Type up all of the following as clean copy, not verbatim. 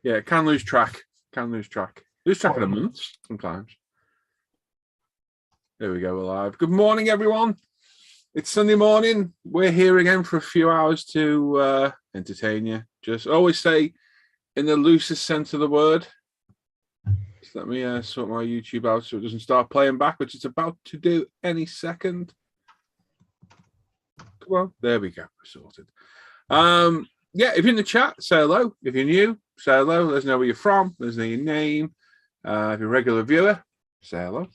Yeah, can lose track. Can lose track. Lose track of the months sometimes. There we go, we're live. Good morning, everyone. It's Sunday morning. We're here again for a few hours to entertain you. Just always say in the loosest sense of the word. Just let me sort my YouTube out so it doesn't start playing back, which it's about to do any second. Come on, there we go. We're sorted. Yeah, if you're in the chat, say hello. If you're new, say hello. Let us know where you're from. Let us know your name. If you're a regular viewer, say hello.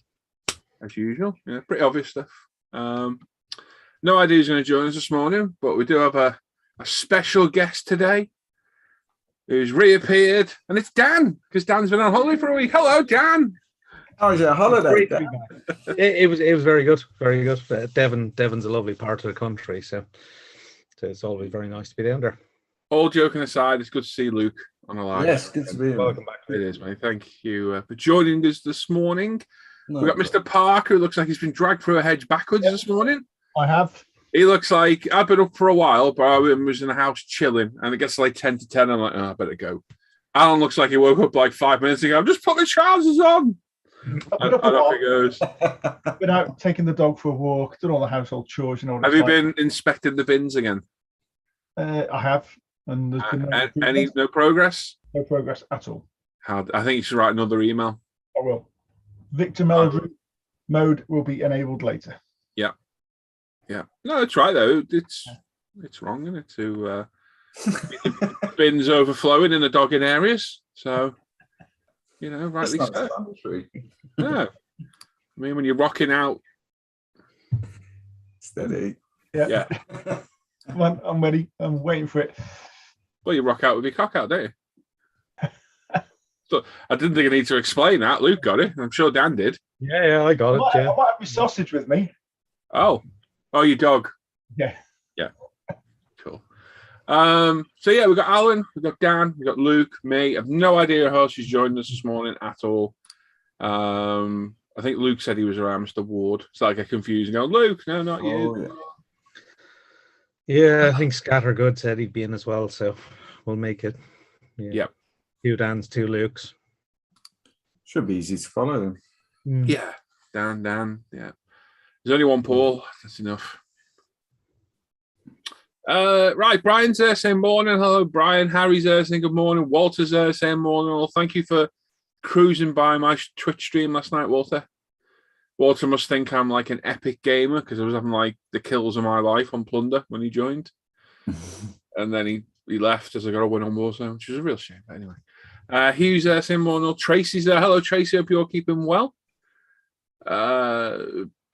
As usual. Yeah, pretty obvious stuff. No idea who's going to join us this morning, but we do have a special guest today who's reappeared, and it's Dan, because Dan's been on holiday for a week. Hello, Dan. How was your holiday? It was very good, very good. Devon's a lovely part of the country, so it's always very nice to be down there. All joking aside, it's good to see Luke on a live. Yes, good to be here. Welcome back. It is, mate. Thank you for joining us this morning. No, We've got Mr. Parker, who looks like he's been dragged through a hedge backwards this morning. I have. He looks like, I've been up for a while, but I was in the house chilling, and it gets like 10 to 10. I'm like, oh, I better go. Alan looks like he woke up like 5 minutes ago. I'm just put my trousers on. And off he goes. Been out taking the dog for a walk, done all the household chores. You know. Have you been inspecting the bins again? I have, and there's been no progress. No progress at all. I think you should write another email. I will. Victim mode will be enabled later. Yeah. No, that's right though. It's wrong, isn't it? To bins overflowing in the dogging areas. So, you know, rightly so. No. I mean, when you're rocking out. Steady. Yeah. I'm ready. I'm waiting for it. Well, you rock out with your cock out, don't you? So I didn't think I need to explain that. Luke got it. I'm sure Dan did. Yeah, I got it. I might have my sausage with me. Oh, your dog. Yeah. Cool. So yeah, we've got Alan, we've got Dan, we've got Luke, me. I've no idea how else she's joined us this morning at all. I think Luke said he was around Mr. Ward. It's like a confusing. Go, Luke, no, not you. Yeah, I think Scattergood said he'd be in as well, so we'll make it. Yeah. 2 Dans, 2 Lukes. Should be easy to follow them. Yeah. Dan. Yeah. There's only one Paul. That's enough. Right, Brian's there saying morning. Hello, Brian. Harry's there saying good morning. Walter's there saying morning. Well, thank you for cruising by my Twitch stream last night, Walter. Walter must think I'm like an epic gamer because I was having like the kills of my life on Plunder when he joined. And then he left as I got a win on Warzone, which was a real shame. But anyway, Hugh's there saying morning. Tracy's there. Hello, Tracy. Hope you're keeping well.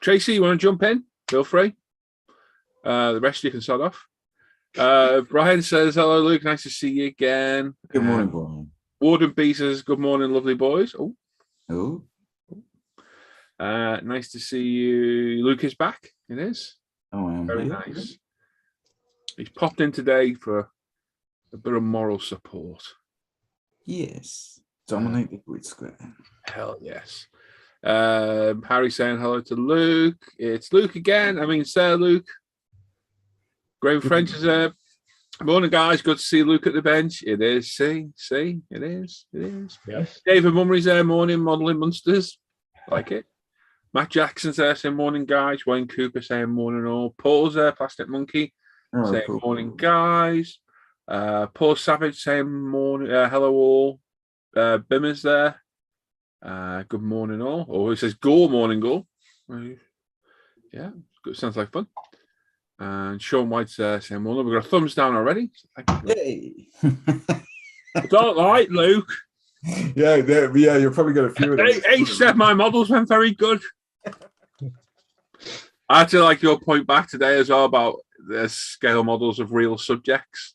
Tracy, you want to jump in? Feel free. The rest of you can start off. Brian says, hello, Luke. Nice to see you again. Good morning, Brian. Warden B says, good morning, lovely boys. Oh. Nice to see you. Luke is back. It is. Oh, I am. Very nice. He's popped in today for a bit of moral support. Yes. Dominate the grid square. Hell yes. Harry saying hello to Luke. It's Luke again. I mean, Sir Luke. Graham French is there. Morning, guys. Good to see Luke at the bench. It is. See, it is. Yes. David Mummery's there. Morning, modelling monsters. Like it. Matt Jackson's there saying morning, guys. Wayne Cooper saying morning all. Paul's there. Plastic Monkey saying cool. morning, guys. Paul Savage saying morning. Hello all. Bimmer's there. Good morning all. Or he says go morning go. Yeah, good. Sounds like fun. And Sean White's saying morning. We've got a thumbs down already. Thank you. Yay. I don't like Luke. Yeah, you're probably got a few of those. He said my models went very good. I had to like your point back today as well about the scale models of real subjects.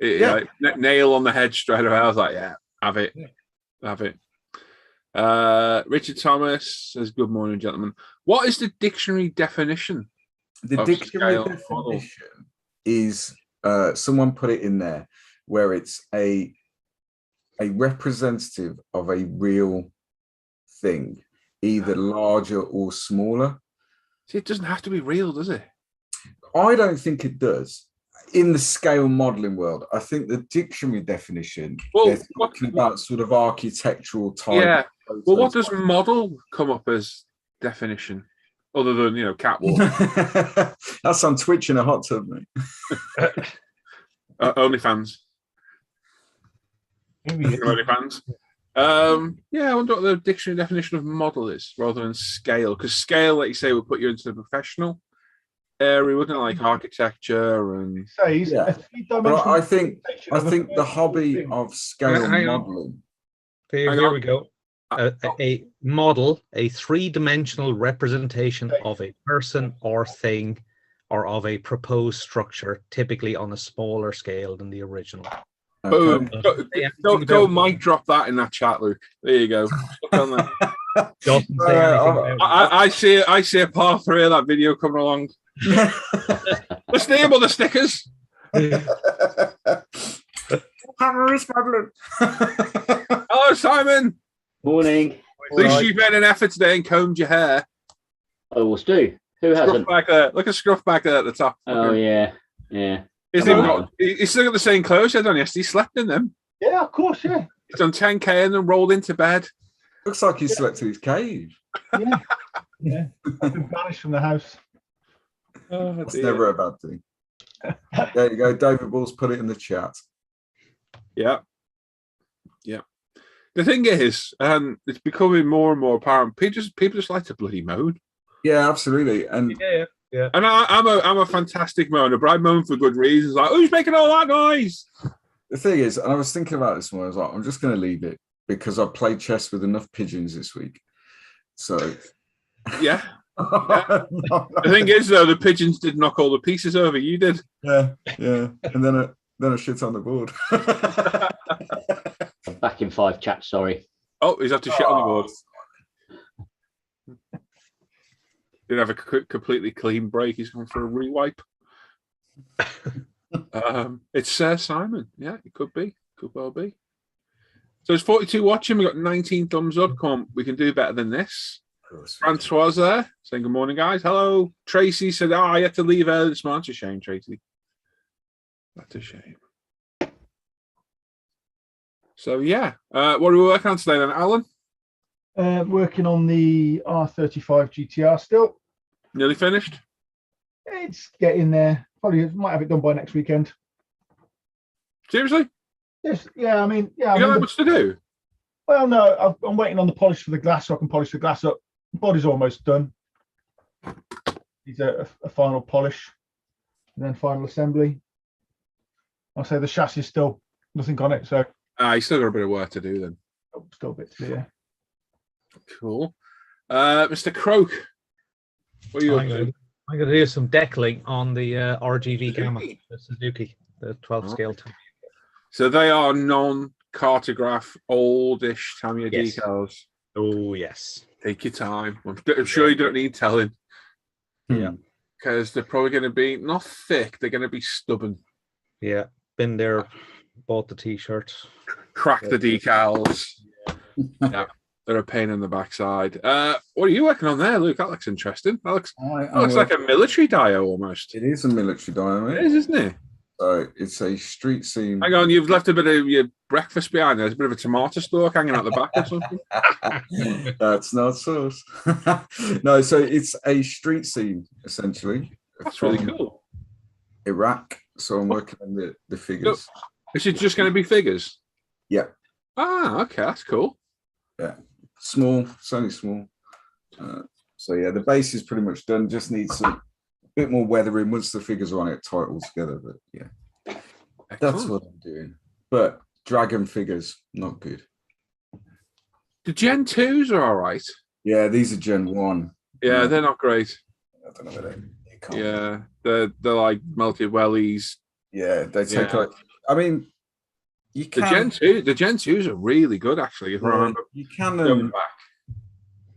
Like, nail on the head straight away. I was like, yeah, have it. Richard Thomas says, good morning, gentlemen. What is the dictionary definition? The dictionary definition is someone put it in there where it's a representative of a real thing, either larger or smaller. See, it doesn't have to be real, does it? I don't think it does. in the scale modeling world, I think the dictionary definition, Well, they're talking about sort of architectural type. Yeah. Well, what photos. does model come up as definition? Other than, catwalk. That's on Twitch in a hot tub, mate. OnlyFans. OnlyFans. Yeah, I wonder what the dictionary definition of model is rather than scale. Because scale, like you say, would put you into the professional area, wouldn't it? Like architecture and. Says Yeah. a three-dimensional But I think representation of a the hobby thing. of scale Hang on. modeling. Here we go. A model, a three-dimensional representation of a person or thing, or of a proposed structure, typically on a smaller scale than the original. Okay. Boom. Go mic drop that in that chat, Luke. There you go. Doesn't say anything about I see a part 3 of that video coming along. Let's name all the stickers. Hello, Simon. Morning. At least you've made an effort today and combed your hair. I will do. Who hasn't? Back there. Look at scruff back there at the top. Oh yeah, yeah. He's still got the same clothes he had on yesterday. He slept in them. Yeah, of course, yeah. He's done 10K and then rolled into bed. Looks like he slept in his cave. Yeah. Yeah. I've been banished from the house. Oh, That's dear. never a bad thing. There you go. David Ball's put it in the chat. Yeah. The thing is, it's becoming more and more apparent. People just like to bloody moan. Yeah, absolutely. And Yeah. And I'm a fantastic moaner, but I moan for good reasons. Like, who's making all that noise? the thing is, and I was thinking about this one, I was like, I'm just going to leave it because I've played chess with enough pigeons this week. So, Yeah. The thing is, though, the pigeons did knock all the pieces over. You did. yeah. And then I shit on the board. Back in 5 chat. Sorry. Oh, he's had to shit on the board. Didn't have a completely clean break. He's gone for a rewipe. It's Simon. Yeah, it could be. Could well be. So it's 42 watching. We got 19 thumbs up. Come on, we can do better than this. Francois there saying good morning, guys. Hello. Tracy said, I had to leave early this morning. That's a shame, Tracy. That's a shame. So yeah, what are we working on today then, Alan? Working on the R35 GTR still. Nearly finished? It's getting there. Probably might have it done by next weekend. Seriously? Yes, yeah, I mean, You got that much to do? Well, no, I'm waiting on the polish for the glass so I can polish the glass up. The body's almost done. Needs a final polish and then final assembly. I'll say the chassis is still nothing on it, so You still got a bit of work to do then. still a bit to do, yeah. Cool. Mr. Croak, what are you up to? I'm going to do some deckling on the RGV Gamma, the Suzuki, the 12 scale. So they are non-cartograph, oldish Tamiya Yes. decals. Oh, yes. Take your time. I'm sure you don't need telling. Yeah. Because they're probably going to be not thick, they're going to be stubborn. Yeah. Been there, bought the t-shirts. Crack the decals. Yeah. They're a pain in the backside. What are you working on there, Luke? That looks interesting. That looks like a military dio almost. It is a military diamond. It is, isn't it? So it's a street scene. Hang on, you've left a bit of your breakfast behind. There's a bit of a tomato stalk hanging out the back or something. That's not sauce. No, so it's a street scene essentially. That's really cool. Iraq. So I'm working on the figures. Is it just going to be figures? Yeah. Ah, okay, that's cool. Yeah. Small. It's only small. So yeah, the base is pretty much done. Just needs a bit more weathering once the figures are on it tight all together. But yeah, that's what I'm doing. But dragon figures, not good. The Gen 2s are all right. Yeah, these are Gen 1. Yeah, they're not great. I don't know where they come. Yeah, they're like melted wellies. Yeah, they take Yeah. like. I mean, you The can. the Gen 2s are really good actually. If I remember You can. going back.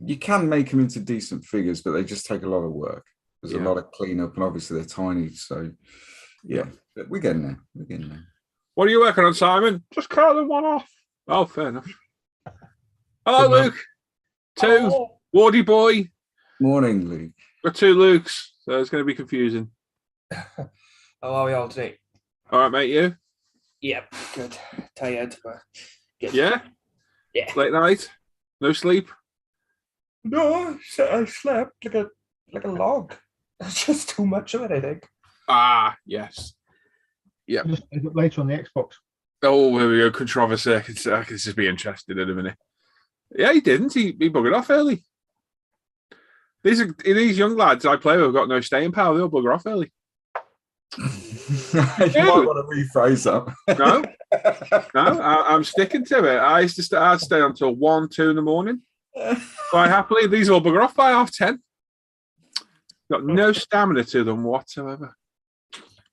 You can make them into decent figures, but they just take a lot of work. There's Yeah. a lot of cleanup, and obviously they're tiny. So, yeah, but we're getting there. We're getting there. What are you working on, Simon? Just cut them one off. Oh, fair enough. Hello, Good man. Luke. Two. Wardy boy. Morning, Luke. Got two Lukes, so it's going to be confusing. How are we all today? All right, mate. You? Yep, good. Tired, but good. Yeah. Yeah. Late night. No sleep. No, I slept like a log. It's just too much of it, I think. Ah, yes. I'll just pick up later on the Xbox. Oh, here we go. Controversy. I can just be interested in a minute. Yeah, he didn't. He buggered off early. These young lads I play with have got no staying power. They all bugger off early. You might want to rephrase that. No, I'm sticking to it. I'd stay until 1, 2 in the morning. Quite happily. These all bugger off by 10:30. Got no stamina to them whatsoever.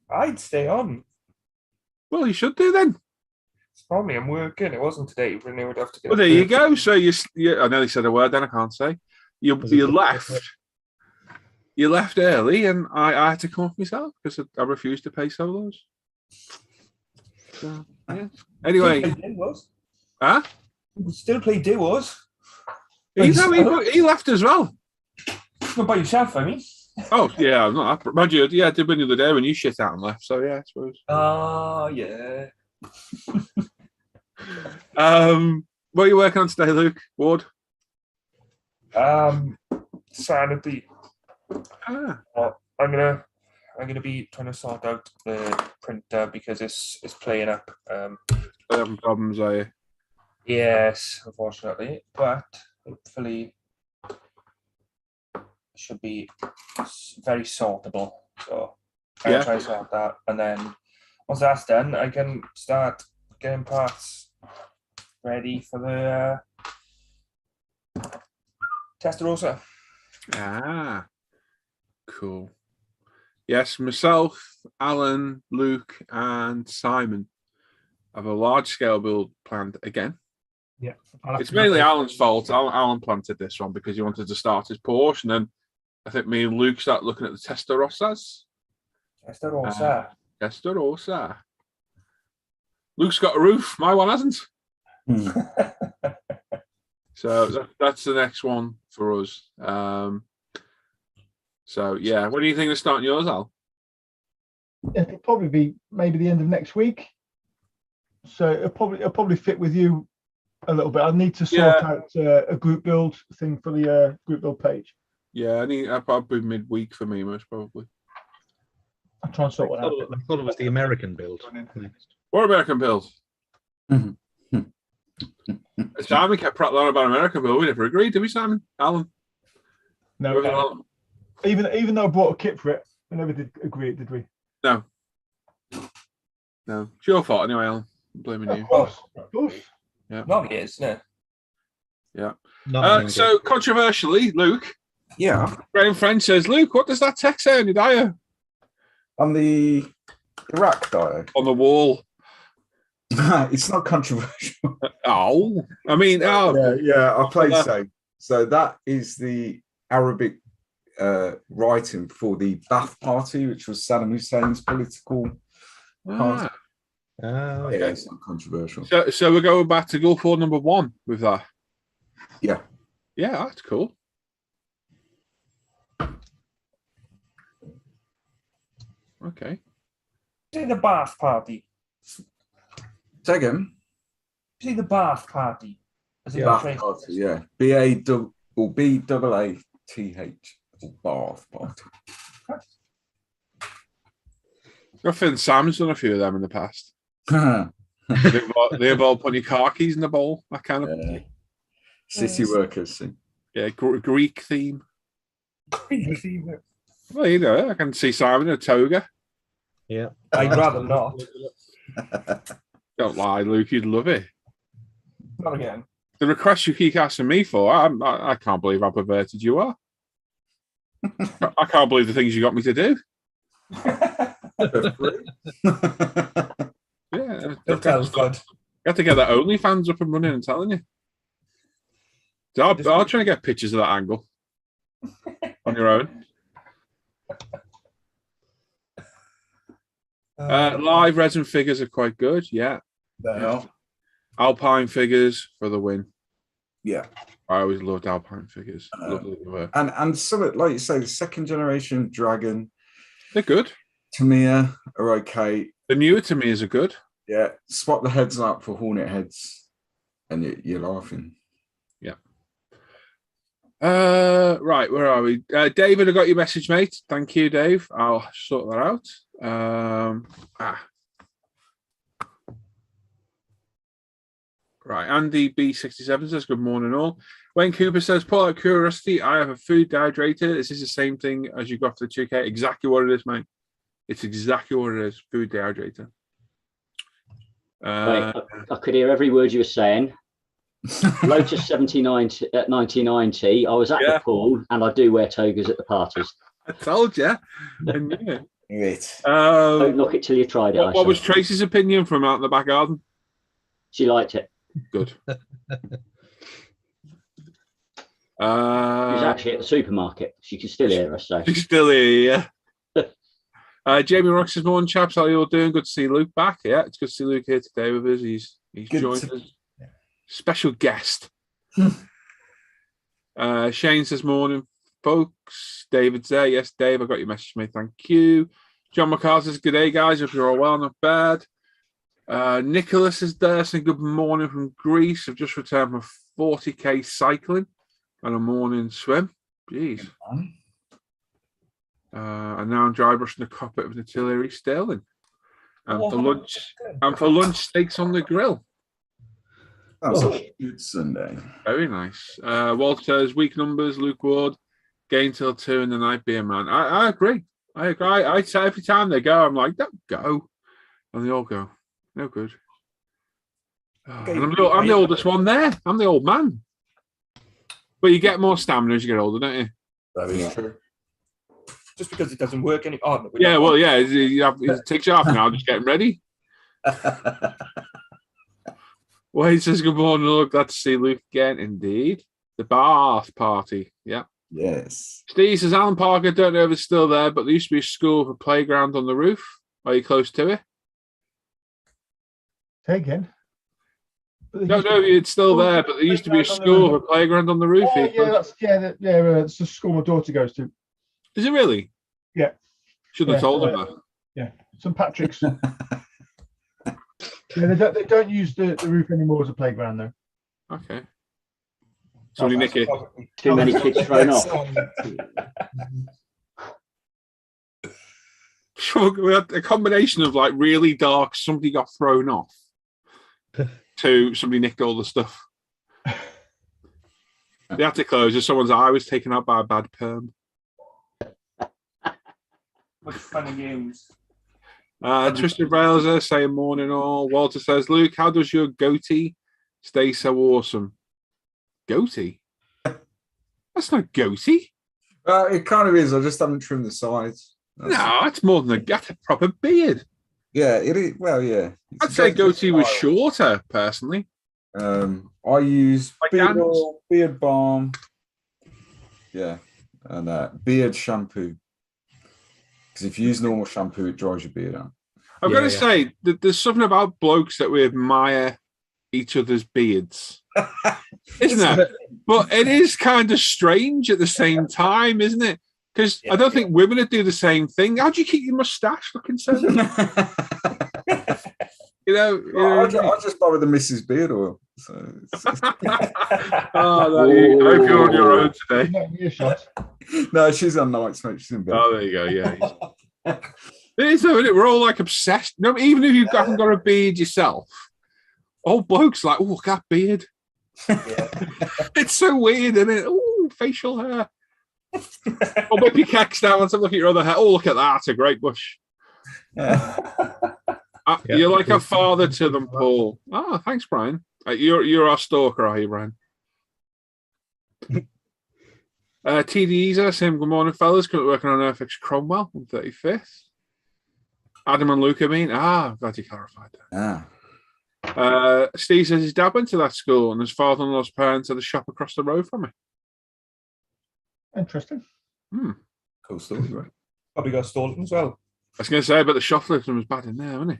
I'd stay on. Well, you should do then. It's probably I'm working. It wasn't today, but I would have to get. Well, there you go. So you I nearly said a word, then I can't say. You left. You left early, and I had to come off myself because I refused to pay solos. So, yeah. Anyway, huh? You still play duos. He left as well. Not by yourself, I mean. Oh yeah, I'm not. Mind you, yeah, I did win the other day when you shit out and left. So yeah, I suppose. Oh yeah. What are you working on today, Luke Ward? Sanity. Ah, I'm gonna be trying to sort out the printer because it's playing up. having problems, are you? Yes, unfortunately, but hopefully should be very sortable. So I'm Yeah. gonna try to sort that, and then once that's done, I can start getting parts ready for the Testarossa. Ah, cool. Yes, myself, Alan, Luke, and Simon have a large-scale build planned again. Yeah. It's mainly Alan's fault. Alan planted this one because he wanted to start his Porsche, and then I think me and Luke started looking at the Testarossas. Testarossa. Luke's got a roof. My one hasn't. So that's the next one for us. So yeah, what do you think of starting yours, Al? It'll probably be maybe the end of next week. So it'll probably fit with you a little bit. I need to sort out a group build thing for the group build page. Yeah, I'll probably midweek for me, most probably. I'll try and sort one out. I thought it was the American build next. What American build? Simon kept prattling on about American build. We never agreed, did we, Simon? Alan? No, even though I bought a kit for it, we never did agree, did we? No. It's your fault anyway, Alan. I'm blaming you. Of course. Yeah. Not it, isn't it? Yeah. So controversially, Luke. Yeah. Graham French says, Luke, what does that text say on your dial? On the Iraq diet. On the wall. It's not controversial. Oh, I mean, Yeah, I played safe. So that is the Arabic writing for the Ba'ath Party, which was Saddam Hussein's political party. Okay. Yeah, it's not controversial. So we're going back to Gulf War #1 with that. Yeah. Yeah, that's cool. Okay. Say the Bath Party. Second, Say the Bath Party. As in Ba'ath the Party, yeah. B-A-A-T-H or Ba'ath Party. I think Sam's done a few of them in the past. Yeah. They involve putting your car keys in the bowl, that kind of City workers. See. yeah, Greek theme. Greek theme. Well, you know, I can see Simon in a toga. Yeah. I'd rather not. Don't lie, Luke, you'd love it. Not again. The request you keep asking me for, I can't believe how perverted you are. I can't believe the things you got me to do. Yeah, Don't tell us, bud. You have to get that OnlyFans up and running, I'm telling you. So I'll try and get pictures of that angle on your own. Live resin figures are quite good, yeah. Alpine figures for the win. Yeah. I always loved Alpine figures. Lovely they were. And some, like you say, the second generation Dragon, They're good. Tamiya are okay. The newer Tamiya's are good. Yeah, swap the heads up for Hornet heads, and you're laughing. Right, where are we? David, I got your message, mate. Thank you, Dave. I'll sort that out. Right, Andy B67 says, good morning, all. Wayne Cooper says, Paul, out of curiosity, I have a food dehydrator. Is this the same thing as you got for the 2K? Exactly what it is, mate. It's exactly what it is, food dehydrator. Wait, I could hear every word you were saying. Lotus 79 at 99T. I was at the pool, and I do wear togas at the parties. I told you. And yeah. Right. Don't knock it till you tried it. What was Tracy's opinion from out in the back garden? She liked it. Good. She was actually at the supermarket. She can still hear us. So. She's still here, yeah. Jamie Rock says, morning, chaps. How are you all doing? Good to see Luke back. Yeah, it's good to see Luke here today with us. He's joined us. Special guest. Shane says, morning, folks. David's there. Yes, Dave, I got your message, mate. Thank you. John McCarthy says, good day, guys. Hope you're all well, not bad. Nicholas is there saying, good morning from Greece. I've just returned from 40k cycling and a morning swim. Jeez. And now I'm dry brushing the cockpit of an artillery Sterling. And for lunch, steaks on the grill. That's a good Sunday. Very nice. Walter says, weak numbers, Luke Ward, gain till 2 in the night, be a man. I agree. I say every time they go, I'm like, don't go. And they all go. No good. And I'm the oldest one there. I'm the old man. But you get more stamina as you get older, don't you? That is true. Just because it doesn't work any. Oh, yeah, well, yeah. It takes you half an hour just getting ready. Wade says, good morning, Lord. Glad to see Luke again. Indeed. The Bath party. Yeah. Yes. Steve says, Alan Parker, don't know if it's still there, but there used to be a school with a playground on the roof. Are you close to it? Say again. Don't know if it's still there, but there used to be a school with a playground on the roof. Oh, yeah, it's the school my daughter goes to. Is it really? Yeah. Should have told him that. Yeah, St. Patrick's. Yeah, they don't use the roof anymore as a playground, though. Okay. Somebody nick it. Too many kids thrown off. We had a combination of like really dark, somebody got thrown off, to somebody nicked all the stuff. They had to close as someone's eye was taken out by a bad perm. What fun and games. Tristan Rails saying morning all. Walter says, Luke, how does your goatee stay so awesome? Goatee? That's not goatee. It kind of is. I just haven't trimmed the sides. No, that's more than that's a proper beard. Yeah, it is. Well, yeah. I'd say goatee was shorter, personally. I use beard oil, beard balm. Yeah, and beard shampoo. Because if you use normal shampoo, it dries your beard out. I've got to say that there's something about blokes that we admire each other's beards, isn't it? But it is kind of strange at the same time, isn't it? Because I don't think women would do the same thing. How do you keep your moustache looking so? I just buy with the Mrs. Beard oil. So I hope you're on your own today. No, she's on nights, mate. She's in bed. Oh, there you go. Yeah. It is, though, isn't it? We're all like obsessed. No, even if you haven't got a beard yourself, old blokes like, oh, look at that beard. Yeah. It's so weird, isn't it? Oh, facial hair. Or maybe kecks down and look at your other hair. Oh, look at that. It's a great bush. You're like a father to them, Paul. Oh, thanks, Brian. You're our stalker, are you, Brian? TDE's saying, good morning, fellas. Currently working on FX Cromwell on 35th. Adam and Luke, I mean. Glad you clarified that. Steve says his dad went to that school and his father-in-law's parents had a shop across the road from it. Interesting. Cool story, right? Probably got stolen as well. I was going to say, but the shoplifting was bad in there, wasn't it?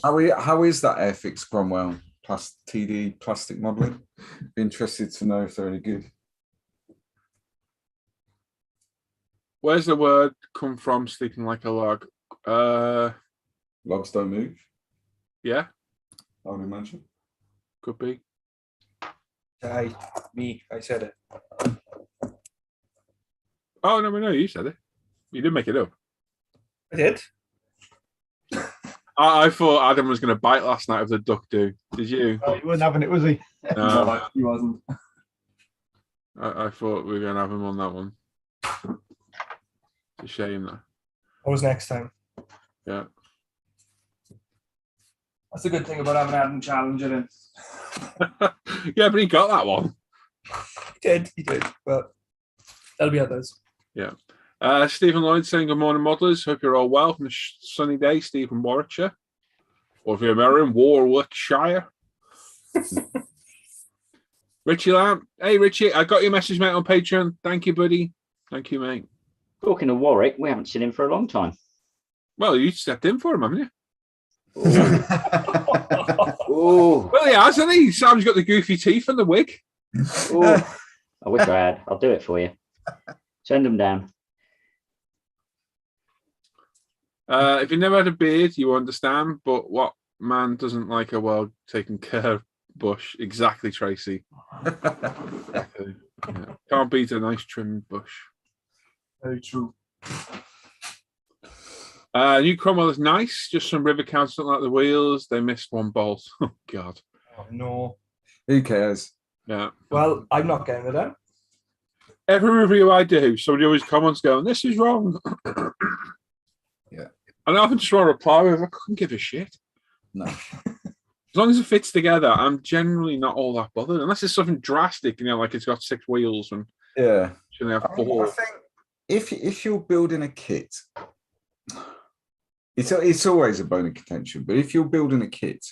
How is that Airfix Cromwell TD plastic modelling? Be interested to know if they're any good. Where's the word come from? Sleeping like a log. Logs don't move, Yeah, I would imagine. could be. I said it. Oh no, you said it. You didn't make it up. I did. I thought Adam was going to bite last night of the duck do. Did you? Oh, he wasn't having it, was he? No, he wasn't. I thought we were going to have him on that one. It's a shame that. What was next time? Yeah. That's the good thing about having Adam challenging him. Yeah, but he got that one. He did. But that'll be others. Yeah. Stephen Lloyd saying good morning, modelers. Hope you're all well from a sunny day, Stephen Warwickshire. Or if you're American, Warwickshire. Richie Lamb. Hey, Richie, I got your message, mate, on Patreon. Thank you, buddy. Thank you, mate. Talking of Warwick, we haven't seen him for a long time. Well, you stepped in for him, haven't you? Oh, Well, he has, hasn't he? Sam's got the goofy teeth and the wig. oh. I wish I had. I'll do it for you. Send them down. If you never had a beard, you understand. But what man doesn't like a well taken care of bush? Exactly, Tracy. Exactly. Yeah. Can't beat a nice trimmed bush. Very true. New Cromwell is nice. Just some river counts don't like the wheels. They missed one bolt. Oh God. Oh, no. Who cares? Yeah. Well, I'm not getting it out. Every review I do, somebody always comments going, "This is wrong." Yeah. And I often just want to reply with, "I couldn't give a shit." No. As long as it fits together, I'm generally not all that bothered, unless it's something drastic, like it's got 6 wheels and Yeah. should have I 4. think if you're building a kit, it's always a bone of contention. But if you're building a kit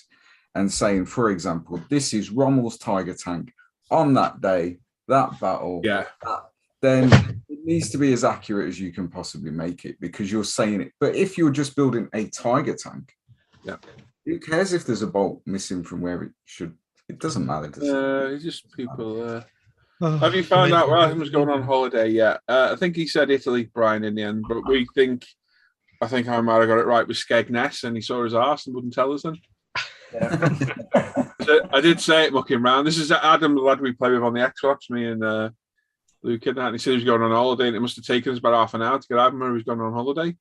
and saying, for example, this is Rommel's Tiger tank on that day, that battle, Yeah. then it needs to be as accurate as you can possibly make it because you're saying it. But if you're just building a Tiger tank, yeah, who cares if there's a bolt missing from where it should? It doesn't matter. Does it? It's just people. Have you found out where Adam's going on holiday yet? I think he said Italy, Brian, in the end, but I think I might have got it right with Skegness, and he saw his arse and wouldn't tell us then. Yeah. So I did say it mucking round. This is Adam, the lad we play with on the Xbox, me and Luke, and he said he was going on holiday, and it must have taken us about half an hour to get Adam where he was going on holiday.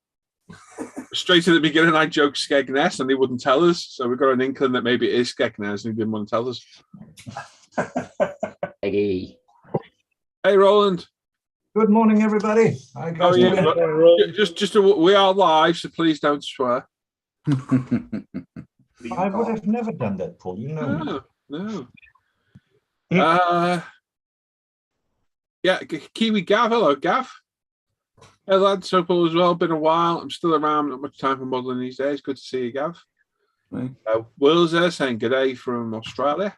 Straight at the beginning, I joked Skegness, and he wouldn't tell us. So we got an inkling that maybe it is Skegness, and he didn't want to tell us. Eggy. Hey, Roland. Good morning, everybody. Hi, How are guys. you? We are live, so please don't swear. I would have never done that, Paul. You know. No. Yeah, Kiwi Gav. Hello, Gav. Hey, lads. Hope all is well. Been a while. I'm still around. Not much time for modelling these days. Good to see you, Gav. Right. Will's there saying good day from Australia.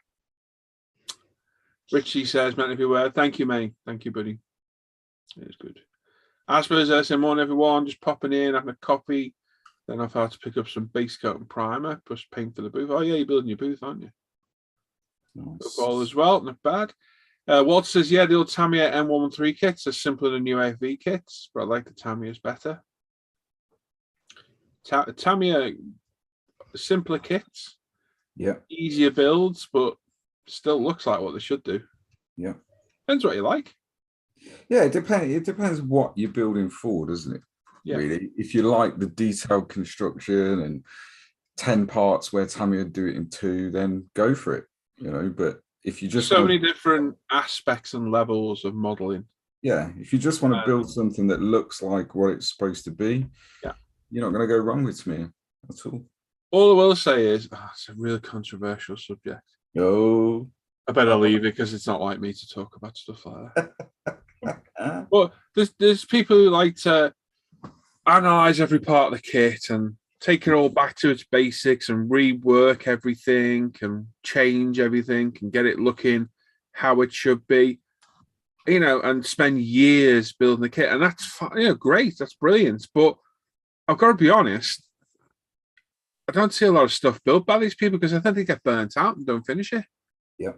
Richie says, meant to be aware. Thank you, mate. Thank you, buddy. It's good. Asper's there saying, morning, everyone. Just popping in, having a coffee. Then I've had to pick up some base coat and primer, plus paint for the booth. Oh, yeah, you're building your booth, aren't you? Nice. Football as well, not bad. Walter says, yeah, the old Tamiya M113 kits are simpler than new AV kits, but I like the Tamiya's better. Tamiya, simpler kits, Yeah. easier builds, but still looks like what they should do. Yeah. Depends what you like. Yeah, it depends. It depends what you're building for, doesn't it? Yeah. Really, if you like the detailed construction and 10 parts where Tamiya would do it in 2, then go for it. But if you just so many different aspects and levels of modeling. Yeah, if you just want to build something that looks like what it's supposed to be, yeah, you're not going to go wrong with Tamiya at all. All I will say is, it's a really controversial subject. Oh, I better leave it because it's not like me to talk about stuff like that. But there's people who like to analyze every part of the kit and take it all back to its basics and rework everything and change everything and get it looking how it should be, and spend years building the kit. And that's fine, great, that's brilliant. But I've got to be honest, I don't see a lot of stuff built by these people because I think they get burnt out and don't finish it. Yeah.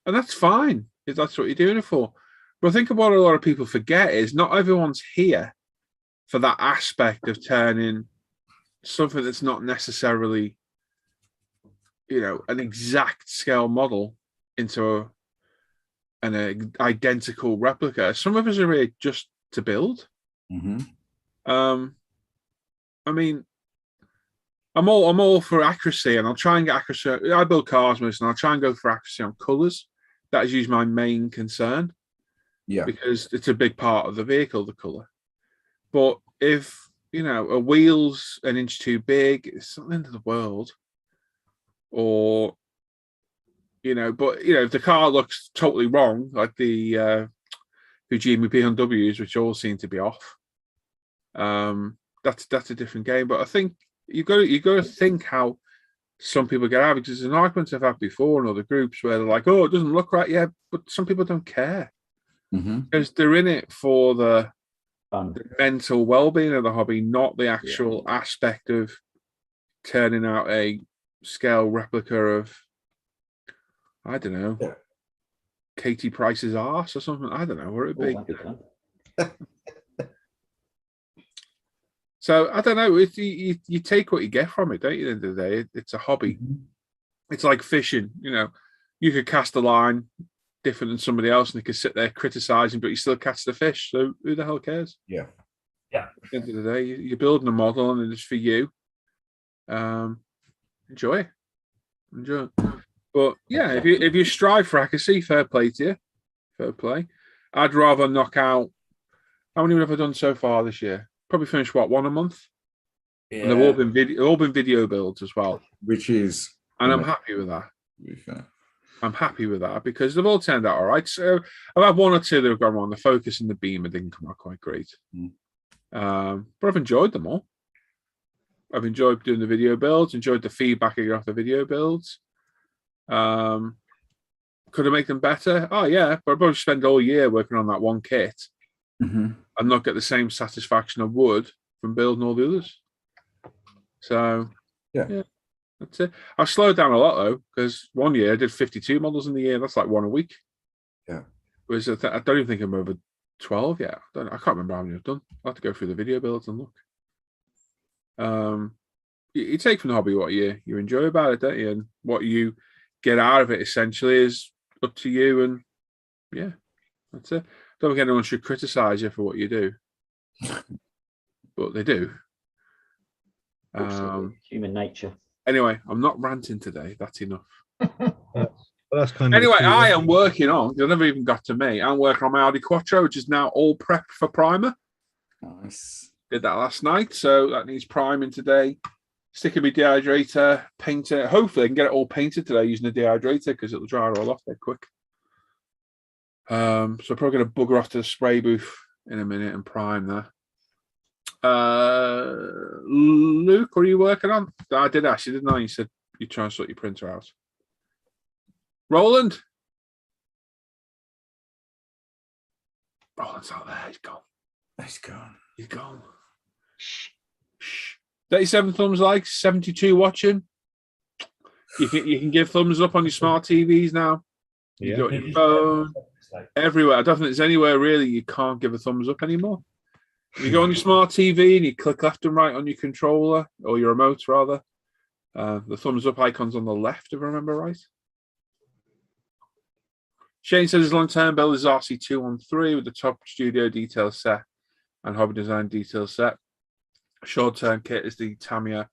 And that's fine if that's what you're doing it for. But I think what a lot of people forget is not everyone's here for that aspect of turning something that's not necessarily, an exact scale model into an identical replica. Some of us are here just to build. I mean, I'm all for accuracy, and I'll try and get accuracy. I build cars most, and I'll try and go for accuracy on colors. That is usually my main concern. Yeah. Because it's a big part of the vehicle, the color. But if a wheel's an inch too big, it's not the end of the world. Or but if the car looks totally wrong, like the Fujimi BMWs, which all seem to be off, that's a different game. But I think you got to think how some people get out, because there's an argument I've had before in other groups where they're like, "Oh, it doesn't look right." Yeah, but some people don't care because they're in it for the mental well-being of the hobby, not the actual aspect of turning out a scale replica of, I don't know, Katie Price's arse or something. I don't know where it'd be. So I don't know. You take what you get from it, don't you? At the end of the day, it's a hobby. It's like fishing. You could cast a line different than somebody else, and they could sit there criticizing, but you still catch the fish. So who the hell cares? Yeah. At the end of the day, you're building a model, and it's for you. Enjoy. But yeah, if you strive for accuracy, fair play to you. Fair play. I'd rather knock out. How many have I done so far this year? Probably finished one a month. Yeah. And they've all been video builds as well. Which is, and I'm happy with that. Fair. I'm happy with that because they've all turned out all right. So I've had one or two that have gone wrong. The focus and the beamer didn't come out quite great. But I've enjoyed them all. I've enjoyed doing the video builds, enjoyed the feedback I get off the video builds. Could I make them better? Oh, yeah. But I'd probably spend all year working on that one kit and not get the same satisfaction I would from building all the others. So, yeah. That's it. I've slowed down a lot though, because one year I did 52 models in the year. That's like one a week. Yeah. Whereas I don't even think I'm over 12 yet. I can't remember how many I've done. I'll have to go through the video builds and look. You take from the hobby what you enjoy about it, don't you? And what you get out of it essentially is up to you. And yeah, that's it. Don't think anyone should criticize you for what you do, but they do. Human nature. Anyway, I'm not ranting today. That's enough. That's kind of anyway, I am working on. You never even got to me. I'm working on my Audi Quattro, which is now all prepped for primer. Nice. Did that last night, so that needs priming today. Sticking my dehydrator, paint it. Hopefully, I can get it all painted today using the dehydrator because it'll dry all off dead quick. So I'm probably going to bugger off to the spray booth in a minute and prime there. Luke, what are you working on? I did ask you, didn't I? You said you try and sort your printer out. Roland's out there. He's gone. He's gone. Shh. 37 thumbs likes, 72 watching. You can give thumbs up on your smart TVs now. You got your phone everywhere. I don't think there's anywhere really you can't give a thumbs up anymore. You go on your smart TV and you click left and right on your controller or your remote rather. The thumbs up icon's on the left, if I remember right. Shane says his long-term build is RC213 with the top studio detail set and hobby design detail set. Short-term kit is the Tamiya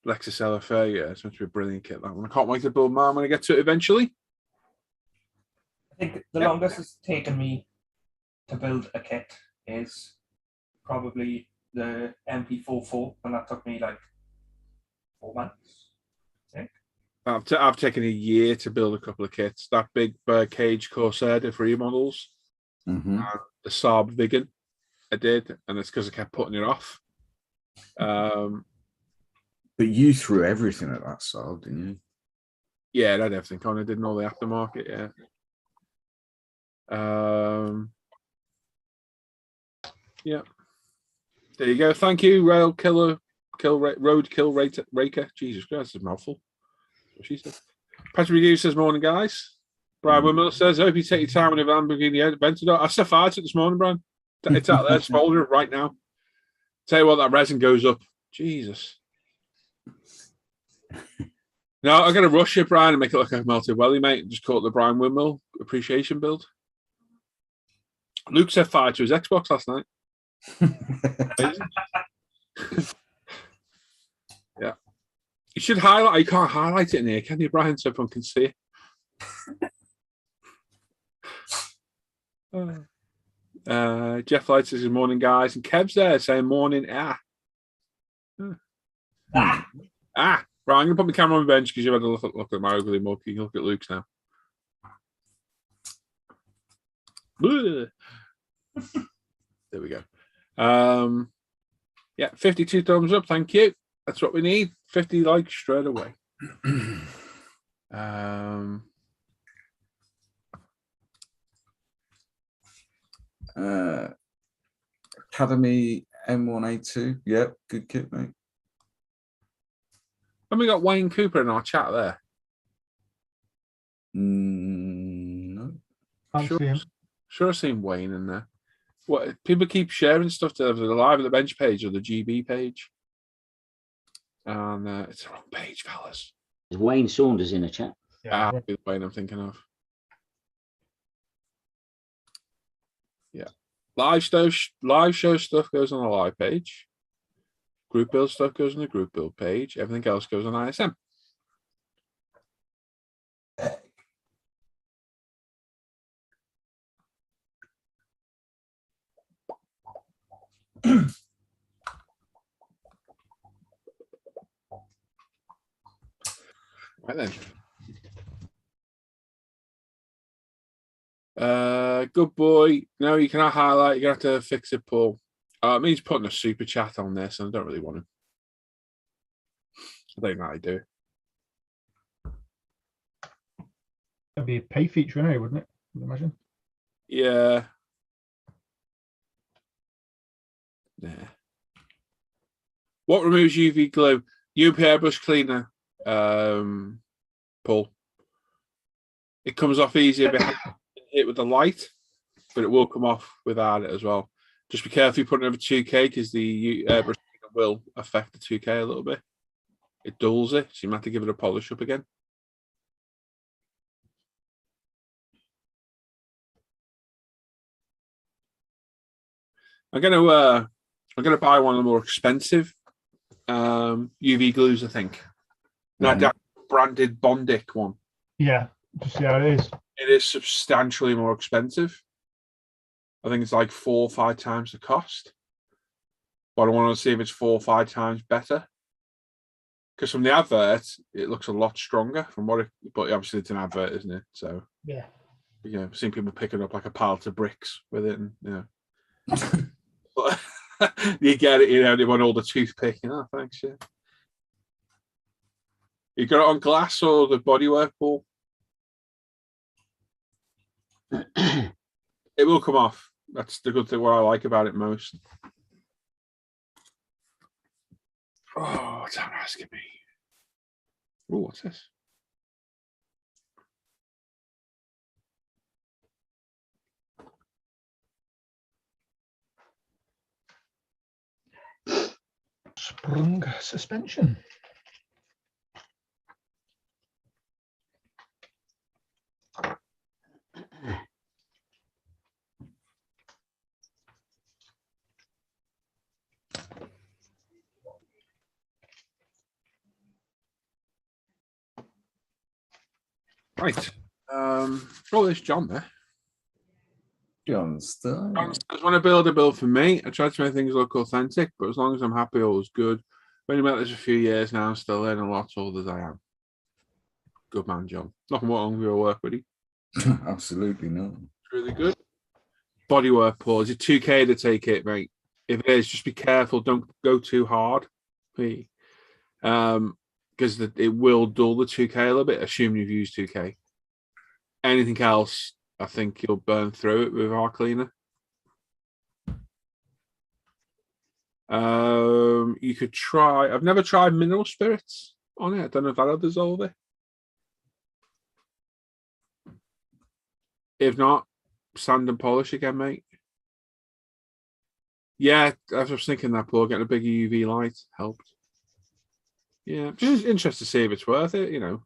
Lexus LFA. Yeah, it's meant to be a brilliant kit, that one. I can't wait to build mine when I get to it eventually. I think the longest it's taken me to build a kit is probably the MP44, and that took me like 4 months, I think. I've taken a year to build a couple of kits. That big Birdcage Corsair did 3 models. The Saab Vigan I did, and it's because I kept putting it off. But you threw everything at that Saab, didn't you? Yeah, I had everything on. I did all the aftermarket, yeah. Yeah. There you go. Thank you, Road Kill Raker. Jesus Christ, that's a mouthful. What she said. Patrick Hughes says, morning, guys. Brian Wimmer says, I hope you take your time on the Lamborghini Banter. I set fire to it this morning, Brian. It's out there, smouldering right now. Tell you what, that resin goes up. Jesus. No, I'm going to rush it, Brian, and make it look like a melted welly, mate. Just call it the Brian Windmill appreciation build. Luke said fire to his Xbox last night. Yeah. You should highlight. You can't highlight it in here, can you, Brian? So everyone can see it. Jeff Light says good morning, guys. And Kev's there saying morning. Right, I'm going to put my camera on the bench because you've had a look at my ugly mug. You can look at Luke's now. There we go. Yeah, 52 thumbs up. Thank you. That's what we need. 50 likes straight away. Academy M1A2. Yep, good kit, mate. And we got Wayne Cooper in our chat there. No. Can't see him. Sure, I've seen Wayne in there. What people keep sharing stuff to the live at the bench page or the GB page, and it's the wrong page, fellas. Is Wayne Saunders in the chat? Yeah, The Wayne I'm thinking of. Yeah, live show stuff goes on the live page. Group build stuff goes on the group build page. Everything else goes on ISM. Right then. Good boy. No, you cannot highlight. You have to fix it, Paul. It means putting a super chat on this, and I don't really want to. I don't know how to do it. that'd be a pay feature anyway, wouldn't it? I would imagine. Yeah. What removes UV glue? UV airbrush cleaner, Paul. It comes off easier behind it with the light, but it will come off without it as well. Just be careful you put it over 2K because the airbrush cleaner will affect the 2K a little bit. It dulls it, so you might have to give it a polish up again. I'm gonna buy one of the more expensive UV glues, I think. Not that branded Bondic one. Yeah, just see how it is. It is substantially more expensive. I think it's like 4 or 5 times the cost. But I want to see if it's 4 or 5 times better. Because from the advert, it looks a lot stronger from what it, but obviously it's an advert, isn't it? So Yeah. You know, I've seen people picking up like a pile of bricks with it, and you know. But you get it, you know, they want all the toothpick, you know, thanks, yeah. You got it on glass or the bodywork, Paul? It will come off. That's the good thing, what I like about it most. Oh, what's that asking me? Oh, what's this? Sprung suspension. Right. Oh, there's John there. John Stein. I just want to build a build for me. I try to make things look authentic, but as long as I'm happy, all's good. Been about this a few years now, still learning a lot, old as I am. Good man, John. Nothing wrong with your work, buddy. Absolutely not. It's really good. Bodywork, Paul. Is it 2K to take it, mate? If it is, just be careful. Don't go too hard. Because it will dull the 2K a little bit, assuming you've used 2K. Anything else, I think you'll burn through it with our cleaner. You could try. I've never tried mineral spirits on it. I don't know if that'll dissolve it. If not, sand and polish again, mate. Yeah, I was thinking that, Paul, getting a bigger UV light helped. Yeah, just interested to see if it's worth it. You know,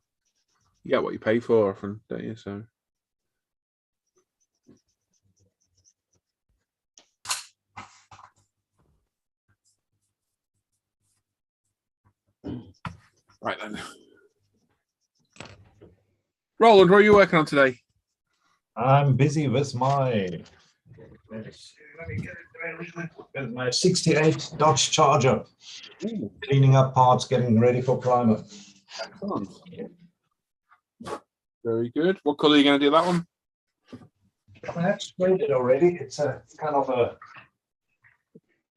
you get what you pay for often, don't you? So. Right then. Roland, what are you working on today? I'm busy with my. Let me get it with my 68 Dodge Charger. Ooh. Cleaning up parts, getting ready for primer. Excellent. Very good. What colour are you going to do that one? I have sprayed it already. It's a kind of a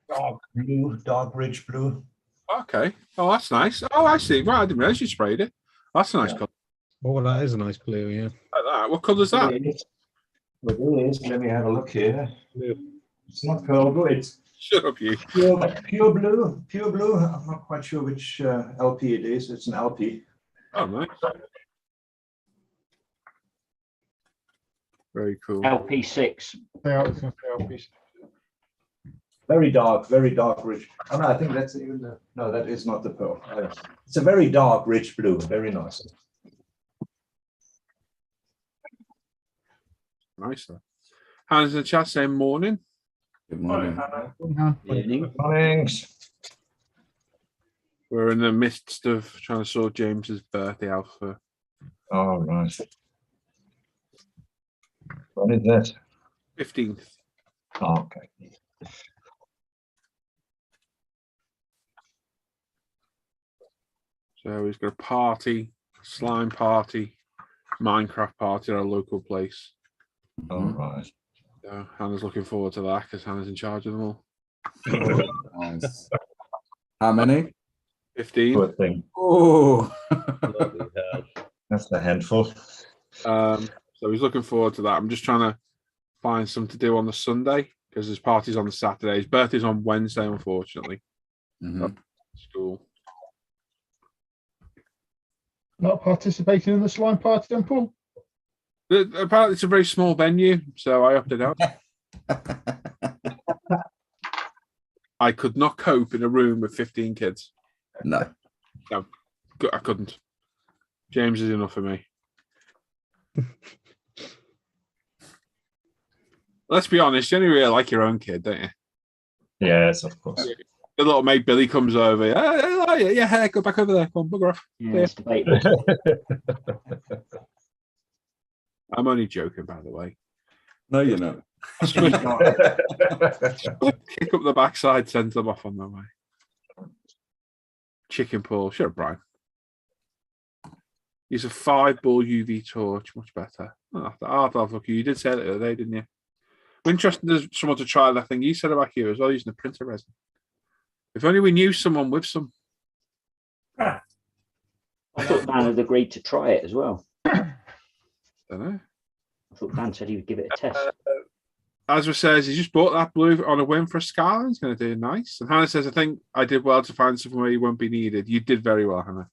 dark blue, dark rich blue. Okay. Oh, that's nice. Oh, I see. Right, I didn't realise you sprayed it. That's a nice Yeah. colour. Oh, that is a nice blue, yeah. Like that. What colour is that? It is. Let me have a look here. Blue. It's not pearl blue. It's Shut up, you. pure blue. Pure blue. I'm not quite sure which LP it is. It's an LP. Oh, nice. Very cool. LP6. They are, it's gonna say LPs. Very dark, rich. Oh no, I think that's even the. No, that is not the pearl. It's a very dark, rich blue. Very nice. Nice. Though. Hands in the chat saying morning. Good morning. Evening. Thanks. We're in the midst of trying to sort James's birthday out for All right. What is that? 15th. Okay. So he's got a party, slime party, Minecraft party at our local place. All right. So Hannah's looking forward to that because Hannah's in charge of them all. Nice. How many? 15. Good thing. Oh, That's a handful. So he's looking forward to that. I'm just trying to find something to do on the Sunday because his party's on the Saturday. His birthday's on Wednesday, unfortunately. Mhm. School. Not participating in the slime party then, Paul? Apparently, it's a very small venue, so I opted out. I could not cope in a room with 15 kids. No. I couldn't. James is enough for me. Let's be honest, you only really like your own kid, don't you? Yes, of course. The little mate Billy comes over. Yeah, go back over there. Come on, bugger off. Yeah, it's debatable. I'm only joking, by the way. No, you're not. Kick up the backside, send them off on their way. Chicken Paul. Shut up, Brian. Use a 5-ball UV torch. Much better. Look, you did say it the other day, didn't you? I'm interested in someone to try that thing you said about you as well, using the printer resin. If only we knew someone with some. I thought Dan had agreed to try it as well. Don't know. I thought Dan said he would give it a test. Azra says he just bought that blue on a whim for a scar. He's going to do nice. And Hannah says, I think I did well to find something where you won't be needed. You did very well, Hannah.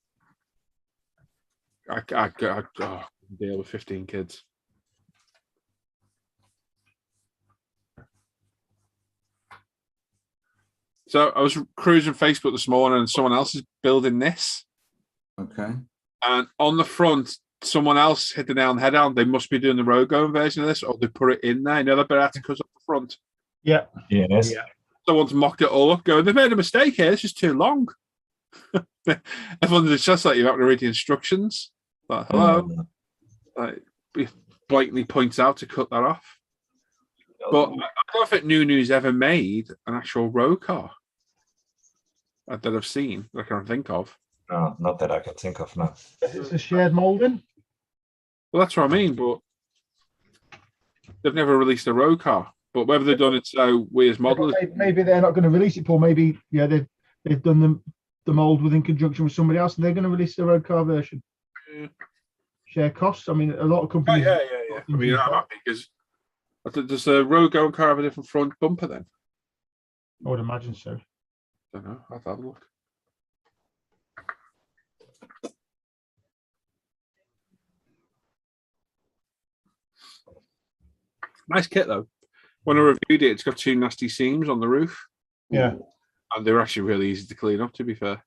I deal with 15 kids. So I was cruising Facebook this morning and someone else is building this. Okay. And on the front, someone else hit the nail on the head on. They must be doing the road going version of this, or they put it in there. You know, the bit that goes up the front. Yeah. Yes. Yeah. Someone's mocked it all up, going, they've made a mistake here. It's just too long. Everyone's just like, you have to read the instructions. Like, hello. Like, blatantly points out to cut that off. But I don't think Nunu's ever made an actual road car that I've seen, that I can think of. No, not that I can think of now. It's a shared moulding. Well, that's what I mean, but they've never released a road car. But whether they've done it so we as modelers... Maybe they're not going to release it, Paul. Maybe, yeah, they've done the mould in conjunction with somebody else, and they're going to release the road car version. Yeah. Share costs. I mean, a lot of companies... Yeah. I mean, I'm happy because... Does the road going car have a different front bumper then? I would imagine so. I don't know. I'll have a look. Nice kit though. When I reviewed it, it's got 2 nasty seams on the roof. Yeah. And they're actually really easy to clean up, to be fair.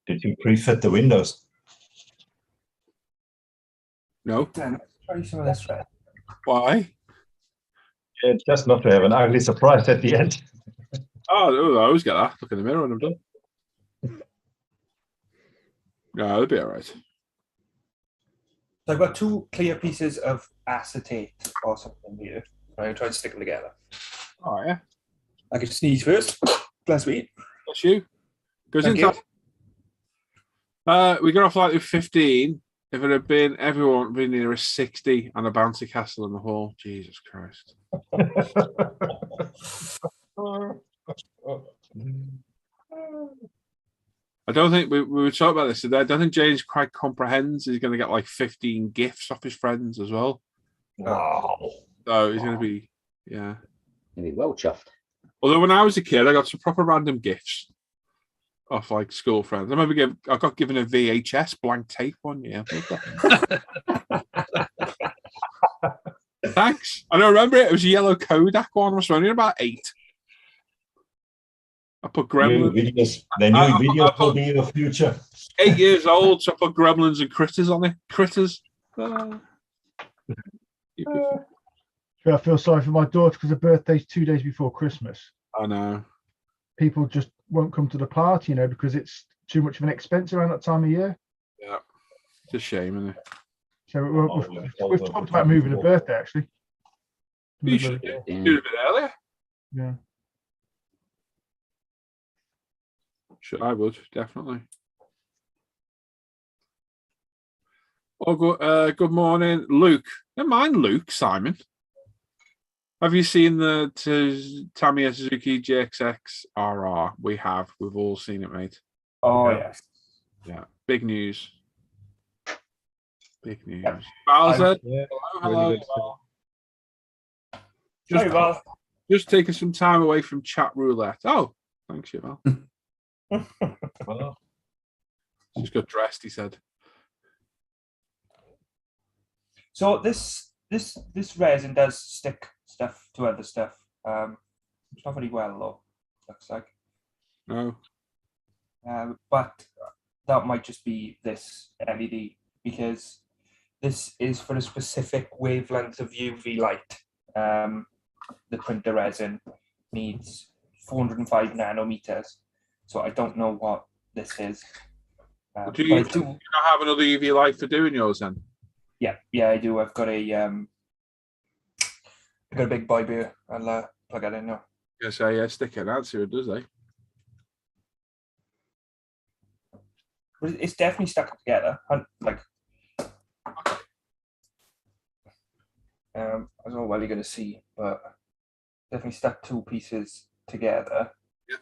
Did you pre-fit the windows? No? Damn, let's try some of this red. Why? Yeah, just not to have an ugly surprise at the end. Oh, I always get that. Look in the mirror when I'm done. No, it'll be all right. So I've got 2 clear pieces of acetate or something here. I'm going to try to stick them together. Oh, yeah. I can sneeze first. Bless me. That's you. Goes Thank into. you. We got off like with 15. If it had been everyone been near a 60 and a bouncy castle in the hall, Jesus Christ. I don't think we were talking about this today. I don't think James quite comprehends he's going to get like 15 gifts off his friends as well. Wow. So he's going to be, yeah. Maybe well chuffed. Although when I was a kid, I got some proper random gifts off like school friends. I remember I got given a VHS blank tape one year. Thanks. I don't remember it. It was a yellow Kodak one. I was only about 8. I put Gremlins. The new videos will be in the future. 8 years old, so I put Gremlins and Critters on it. Critters. I feel sorry for my daughter because her birthday's 2 days before Christmas. I know. People just won't come to the party, because it's too much of an expense around that time of year. Yeah. It's a shame, isn't it? So we've talked about moving a birthday, actually. You should do it a bit earlier. Yeah. Sure, I would, definitely. Oh, good morning, Luke. Never mind, Luke, Simon. Have you seen the Tamiya Suzuki GXX RR? We have. We've all seen it, mate. Oh, Yeah. yes. Yeah. Big news. Big news. Yep. Bowser. Yeah, Hello. really good stuff. Sorry, Val. Just taking some time away from chat roulette. Oh, thanks, Val. Well, Just got dressed, he said. So this resin does stick stuff to other stuff. It's not very well though, looks like. No. But that might just be this LED because this is for a specific wavelength of UV light. The printer resin needs 405 nanometers. So I don't know what this is. Do you but I do. not have another UV light for doing yours then? Yeah, I do. I've got a big boy beer. I'll plug that in now. Yes, stick it out, see what it does, eh? But it's definitely stuck together. Like, I don't know what you're going to see, but definitely stuck 2 pieces together. Yeah.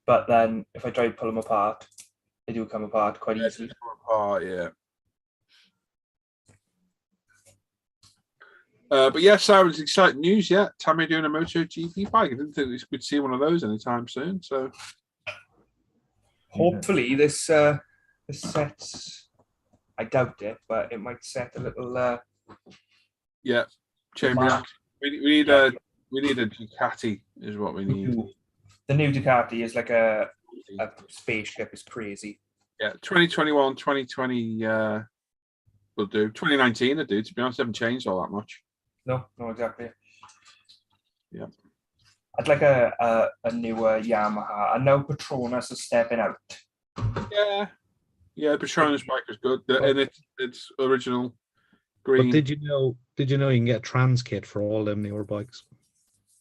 But then if I try to pull them apart, they do come apart quite easily. Oh, yeah. But yeah, Simon, it's exciting news. Yeah, Tammy doing a MotoGP bike. I didn't think we'd see one of those anytime soon. So Hopefully, this sets. I doubt it, but it might set a little. yeah, chain reaction. We need a Ducati, is what we need. The new Ducati is like a spaceship. It's crazy. Yeah, 2021, 2020 will do. 2019 will do. To be honest, they haven't changed all that much. No, exactly. Yeah. I'd like a newer Yamaha. I know Petronas are stepping out. Yeah, Petronas bike is good, and it's original green. But did you know you can get a trans kit for all them newer bikes?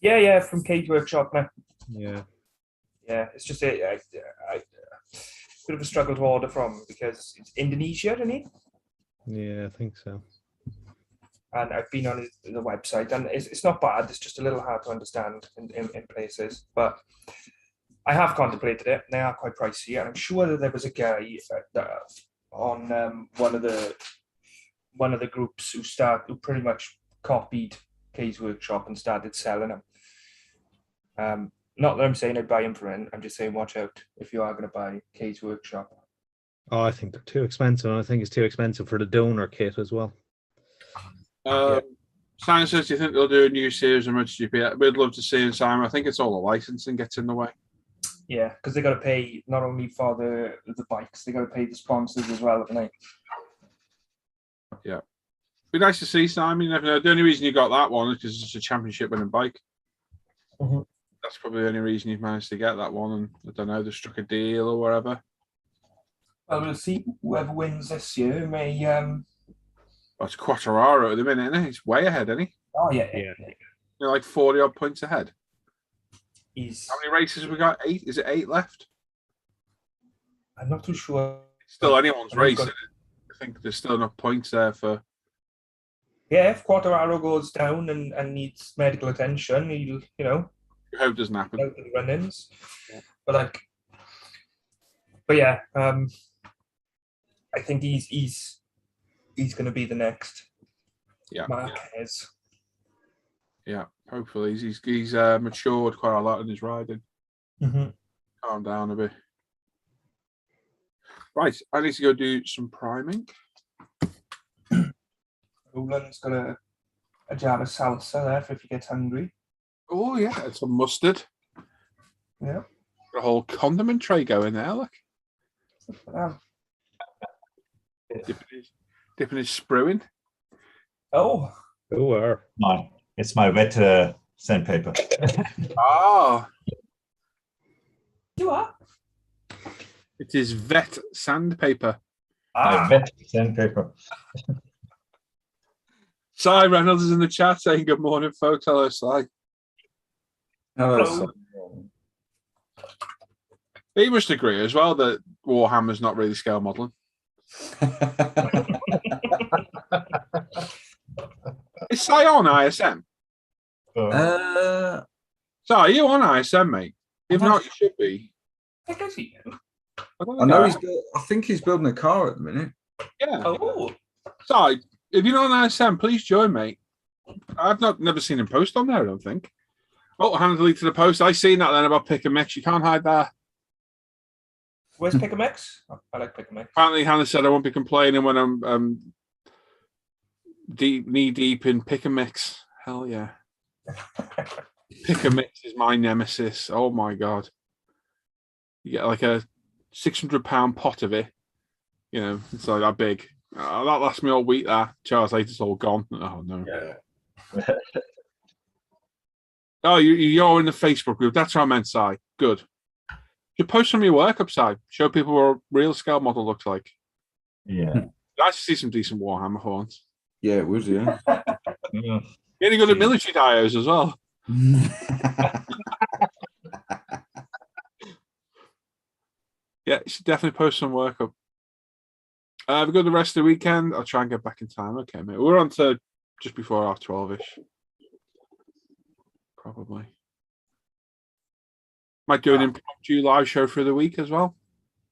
Yeah, from Cage Workshop now. Yeah. Yeah, it's just a bit of a struggle to order from because it's Indonesia, isn't it? Yeah, I think so. And I've been on the website, and it's not bad. It's just a little hard to understand in places, but I have contemplated it. They are quite pricey, and I'm sure that there was a guy on one of the groups who pretty much copied Kay's Workshop and started selling them. Not that I'm saying I'd buy him for it. I'm just saying watch out if you are going to buy Kay's Workshop. Oh, I think they're too expensive. And I think it's too expensive for the donor kit as well. Simon says, do you think they'll do a new series of MotoGP? We'd love to see him, Simon. I think it's all the licensing gets in the way. Yeah, because they got to pay not only for the bikes, they got to pay the sponsors as well, haven't they? Yeah. Be nice to see, Simon. You never know. The only reason you got that one is because it's a championship winning bike. Mm-hmm. That's probably the only reason you've managed to get that one. And I don't know, they struck a deal or whatever. Well, we'll see. Whoever wins this year may. That's Quattararo at the minute, isn't he? He's way ahead, isn't he? Oh yeah. You're like 40 odd points ahead. He's. How many races have we got? 8? Is it 8 left? I'm not too sure. It's still anyone's I've race. got- I think there's still enough points there for. Yeah, if Quattararo goes down and needs medical attention, he'll I hope it doesn't happen. out of the run-ins. Yeah. But yeah, I think he's going to be the next Marquez. Yeah, hopefully he's matured quite a lot in his riding. Mm-hmm. Calm down a bit. Right, I need to go do some priming. Roland's got a jar of salsa there for if he gets hungry. Oh yeah, it's a mustard. Yeah. Got a whole condiment tray going there. Look, dipping his sprue in. Oh. It's my wet sandpaper. Ah, You are? it is vet sandpaper. My wet sandpaper. Cy Reynolds is in the chat saying good morning, folks. Hello, Cy. Hello. Hello. He must agree as well that Warhammer's not really scale modelling. Is Cy on ISM? Uh, So are you on ISM, mate? If not, you should be. I guess he. I know I think he's building a car at the minute. Yeah. Oh. So if you're not on ISM, please join, mate. I've never seen him post on there, I don't think. Oh, Hannah deleted the post. I seen that then about Pick and Mix. You can't hide that. Where's Pick a Mix? I like Pick a Mix. Apparently, Hannah said I won't be complaining when I'm knee deep in Pick and Mix. Hell yeah. Pick and Mix is my nemesis. Oh my god. You get like a £600 pot of it. You know, it's like that big. That lasts me all week. That Charles later, it's all gone. Oh no. Yeah. Oh, you're in the Facebook group. That's what I meant, Si. Good. You post some of your work upside. Show people what a real scale model looks like. Yeah. I see some decent Warhammer horns. Yeah, it was, yeah. Yeah. You're only good at military dios as well. Yeah, you should definitely post some work up. Have a good the rest of the weekend. I'll try and get back in time. Okay, mate. We're on to just before 12:30ish. Probably. Might do an impromptu live show for the week as well.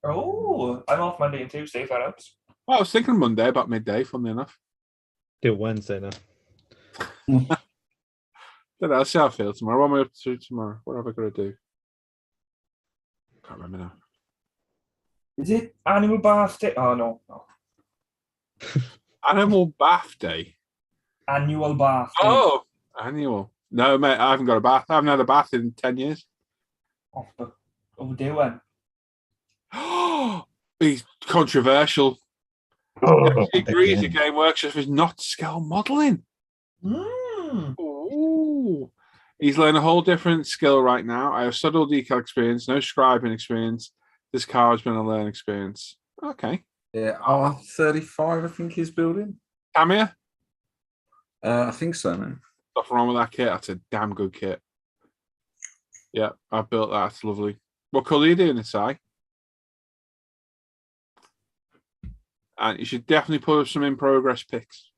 Oh, I'm off Monday and Tuesday, if that helps. Well, I was thinking Monday about midday, funnily enough. Do it Wednesday now. Don't know, I'll see how I feel tomorrow. What am I up to tomorrow? What have I got to do? Can't remember now. Is it Animal Bath Day? Oh, no. Animal Bath Day. Annual Bath Day. Oh, annual. No, mate, I haven't got a bath. I haven't had a bath in 10 years. Overdoing. He's controversial. Oh, He agrees the again. game workshop is not scale modelling. Mm. Ooh. He's learned a whole different skill right now. I have subtle decal experience, no scribing experience. This car has been a learning experience. Okay. Yeah, R35, I think he's building. Camia? I think so, man. Nothing wrong with that kit. That's a damn good kit. Yeah, I built that. It's lovely. What colour are you doing inside? And you should definitely put up some in progress pics.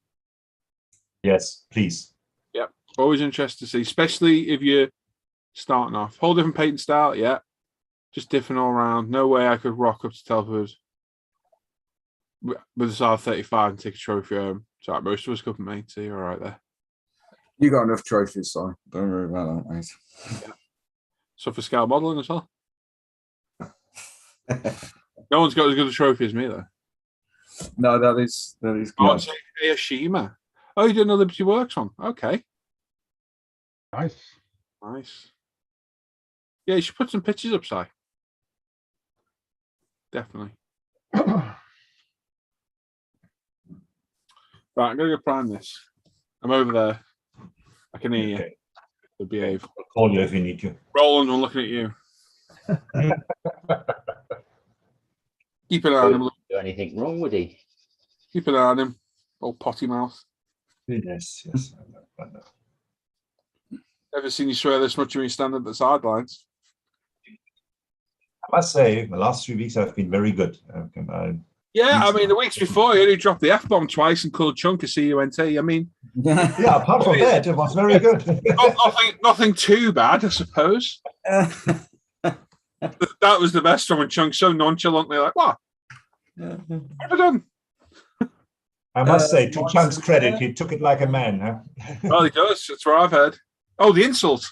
Yes, please. Yep. Always interested to see, especially if you're starting off. Whole different paint style, yeah. Just different all around. No way I could rock up to Telford with this R35 and take a trophy home. It's all right, most of us couldn't, mate. So you're all right there. You got enough trophies, so don't worry about that, mate. Yeah. So for scale modelling as well. No one's got as good a trophy as me, though. No, that is Oh, good. it's Hiroshima. Oh, you didn't know Liberty Works one? Okay, Nice. nice. Yeah, you should put some pictures up, Si. Definitely. Right, I'm gonna go prime this. I'm over there. I can hear you. Okay. So behave. I'll call you if you need to. Roland, I'm looking at you. Keep an eye on him. Do anything wrong, would he? Keep an eye on him. Old potty mouth. Yes, yes. I know. Never seen you swear this much when you stand at the sidelines. I must say, the last 3 weeks have been very good. Yeah, I mean, the weeks before, you only dropped the F-bomb twice and called Chunk a CUNT. I mean, yeah, apart from that, it was very good. nothing too bad, I suppose. That was the best one when Chunk's so nonchalantly like, what? What have I done? I must say, to Chunk's credit, he took it like a man. Huh? Well, he does. That's what I've heard. Oh, the insult.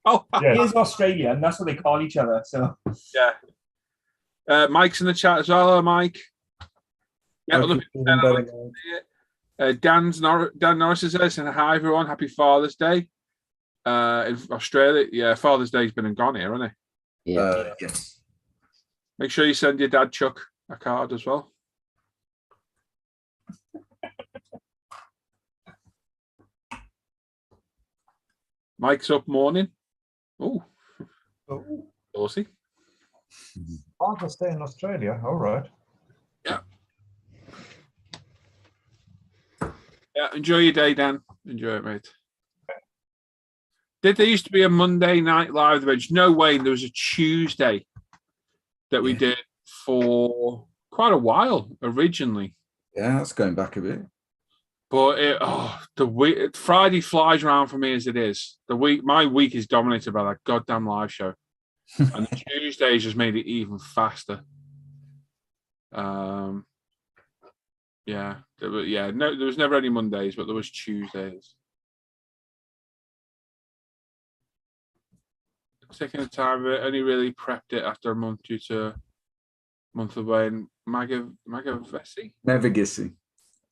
Oh, Yeah. He is Australian. That's what they call each other. So yeah. Mike's in the chat as well. Hello, Mike. Yeah, look at Dan Norris is there saying hi everyone, happy Father's Day. In Australia, yeah, Father's Day's been and gone here, hasn't it? Yeah. Yes. Make sure you send your dad Chuck a card as well. Mike's up morning. Oh, Dorsey. Father's Day in Australia. All right. Yeah, enjoy your day, Dan. Enjoy it, mate. Did there used to be a Monday night live bench? No way. There was a Tuesday that we did for quite a while originally. Yeah, that's going back a bit. But the week Friday flies around for me as it is. My week is dominated by that goddamn live show, and the Tuesdays just made it even faster. Yeah, there was never any Mondays, but there was Tuesdays. Taking the time, I only really prepped it after a month due to a month away in Magavesi. Navigisi.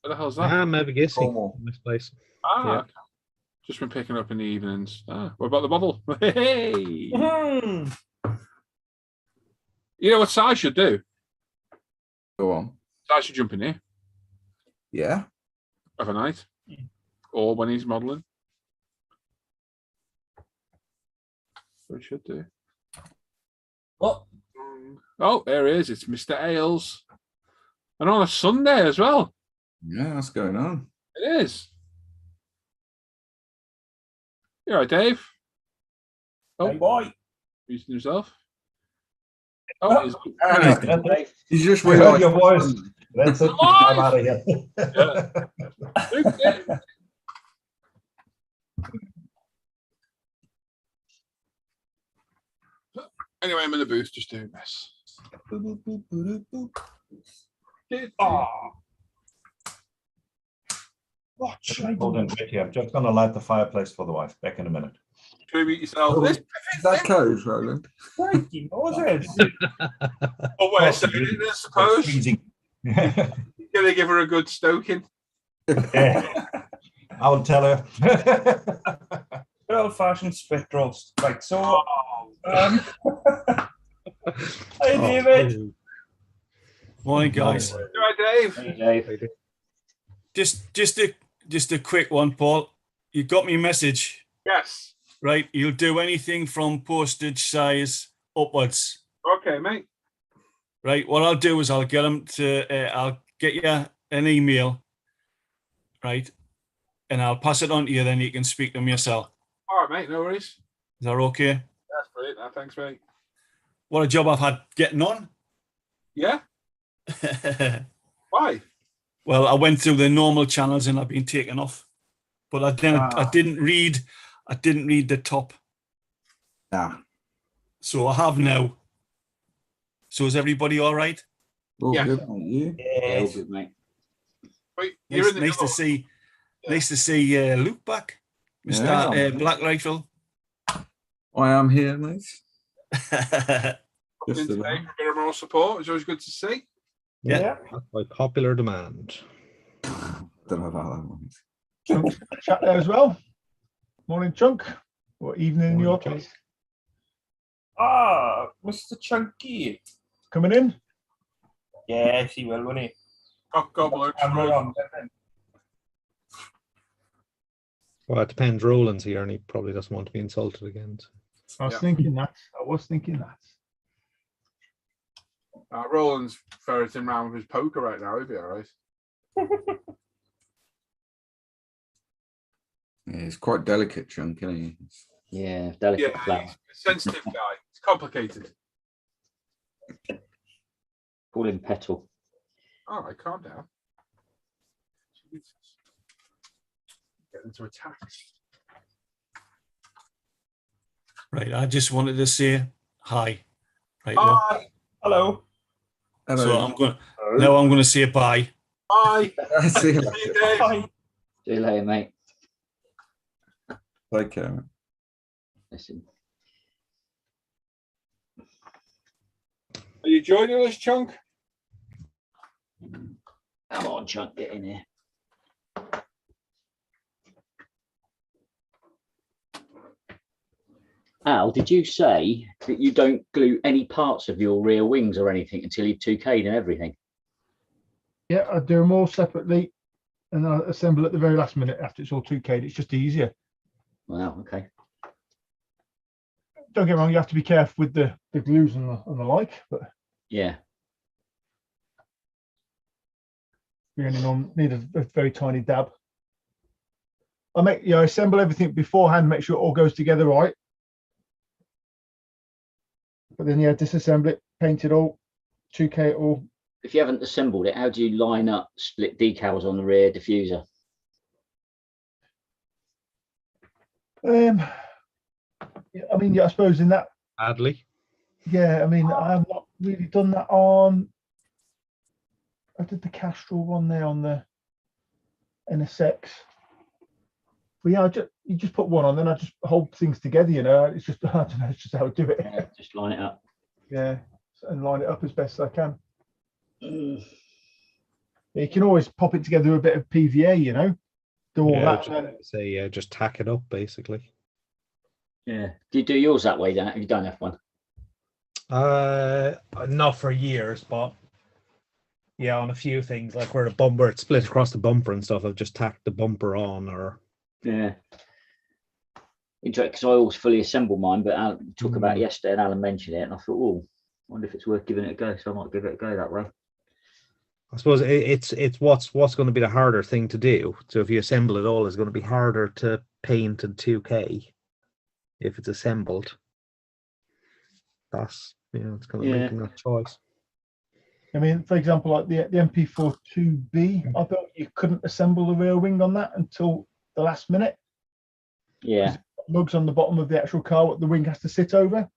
What the hell's that? Mavagisi. Nice place. Yeah. Okay. Just been picking up in the evenings. What about the bottle? Hey! You know what Si should do? Go on. Si should jump in here Yeah. of a night, or when he's modelling. So he should do. what? Oh, there he is. It's Mr. Ailes, and on a Sunday as well. Yeah, what's going on? It is. You all right, Dave? Oh, Hey, boy. using himself. Oh, he's He's just We heard your voice. That's it. Alive! I'm out of here. Anyway, I'm in the booth just doing this. Hold on, wait here. I'm just going to light the fireplace for the wife. Back in a minute. Tribute yourself. Oh, This Is that closed, Roland? Crikey, Moses. oh, wait a second, I It's suppose. freezing. You're gonna give her a good stoking. Yeah. I will tell her. Good old-fashioned spit roast. Right, so hey David. Morning, guys. All right, Dave. Hey, Dave. Just a quick one, Paul. You got me a message, Yes. right? You'll do anything from postage size upwards, Okay, mate. right? What I'll do is I'll get them to. I'll get you an email, right? And I'll pass it on to you. Then you can speak to them yourself. All right, mate. No worries. Is that okay? That's brilliant. Thanks, mate. What a job I've had getting on. Yeah. Why? Well, I went through the normal channels and I've been taken off, but I didn't read the top, Nah. so I have now. So is everybody all right? All Yeah. good, aren't you? Yeah, all good, mate. Wait, you're in the Nice to see. Nice to see Luke back, Mr. Yeah. Black Rifle. I am here, mate. Just Today, about. a bit of moral support. It's always good to see. Yeah. By popular demand. Don't know about that one. Chunk's in the chat there as well. Morning, Chunk. Or evening in Morning, your Chunk. case. Ah, Mr. Chunky. Coming in. Yes, he will, won't he? Cock gobbler. Camera on. Then. Well, it depends. Roland's here, and he probably doesn't want to be insulted again. I was Yeah. thinking that. Roland's ferreting around with his poker right now. He'll be all right. Yeah, he's quite delicate, Chunk, isn't he? Yeah, delicate Yeah, flower. he's a sensitive guy. It's complicated. Call him Petal. All right, calm down. Jesus. Get into attacks. Right, I just wanted to say hi. Right, well, Bye. Hello. so I'm going to say bye. Bye. See you See later. you, Dave. Bye. See you later, mate. Take care, man. Listen. Are you joining us, Chunk? Come on, Chunk, get in here. Al, did you say that you don't glue any parts of your rear wings or anything until you've 2K'd and everything? Yeah, I do them all separately and I assemble at the very last minute after it's all 2K'd. It's just easier. Wow, okay. Don't get me wrong, you have to be careful with the glues and the like, but Yeah. you only need a very tiny dab. I assemble everything beforehand, make sure it all goes together right. But then disassemble it, paint it all, 2K it all. If you haven't assembled it, how do you line up split decals on the rear diffuser? I suppose in that. Badly. Yeah, I've not really done that on. I did the Castrol one there on the NSX. But yeah, you just put one on, then I just hold things together. It's just I don't know. It's just how I do it. Yeah, just line it up. Yeah, and line it up as best as I can. You can always pop it together with a bit of PVA. Do all that. Just tack it up, basically. Yeah. Do you do yours that way, Dan? You don't have one? Not for years, but yeah, on a few things, like where the bumper, it's split across the bumper and stuff, I've just tacked the bumper on, or Yeah. Because I always fully assemble mine, but Alan talked about it yesterday and Alan mentioned it, and I thought, oh, I wonder if it's worth giving it a go. So I might give it a go that way. I suppose it's what's going to be the harder thing to do. So if you assemble it all, it's going to be harder to paint in 2K if it's assembled. That's it's kind of making that choice. For example, like the MP4 2B, I thought you couldn't assemble the rear wing on that until the last minute. Yeah. Lugs on the bottom of the actual car, what the wing has to sit over.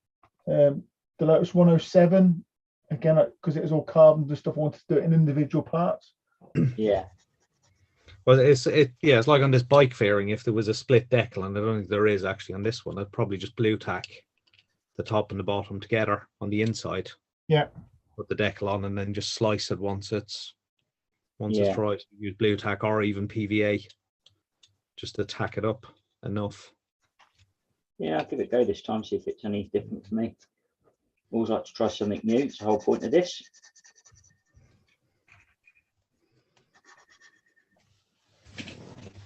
The Lotus 107, again, because it was all carbon and stuff, I wanted to do it in individual parts. Yeah. Well, it's like on this bike fairing, if there was a split decal, and I don't think there is actually on this one, I'd probably just blue tack the top and the bottom together on the inside. Yeah. Put the decal on and then just slice it once it's Yeah. dried. Use blue tack or even PVA just to tack it up enough. Yeah, I'll give it a go this time, see if it's any different for me. Always like to try something new. It's the whole point of this.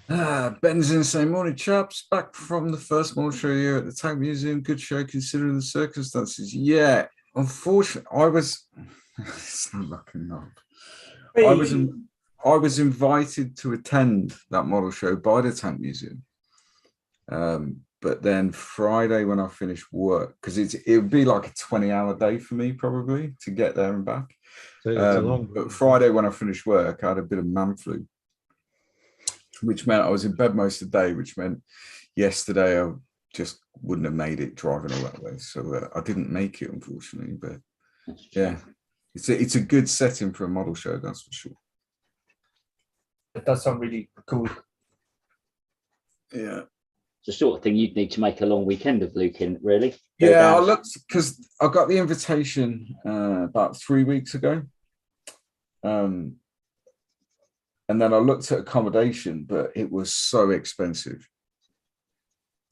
Ben's in saying, morning chaps, back from the first model show here at the Tank Museum. Good show considering the circumstances. Yeah, unfortunately, I was sound like a knob. I was invited to attend that model show by the Tank Museum. But then Friday when I finished work, because it would be like a 20-hour day for me probably to get there and back. But Friday when I finished work, I had a bit of man flu, which meant I was in bed most of the day, which meant yesterday I just wouldn't have made it driving all that way. So I didn't make it, unfortunately. But yeah, it's a good setting for a model show, that's for sure. It does sound really cool. Yeah. It's the sort of thing you'd need to make a long weekend of, Luke, in, really. Yeah, I looked because I got the invitation about 3 weeks ago. And And then I looked at accommodation, but it was so expensive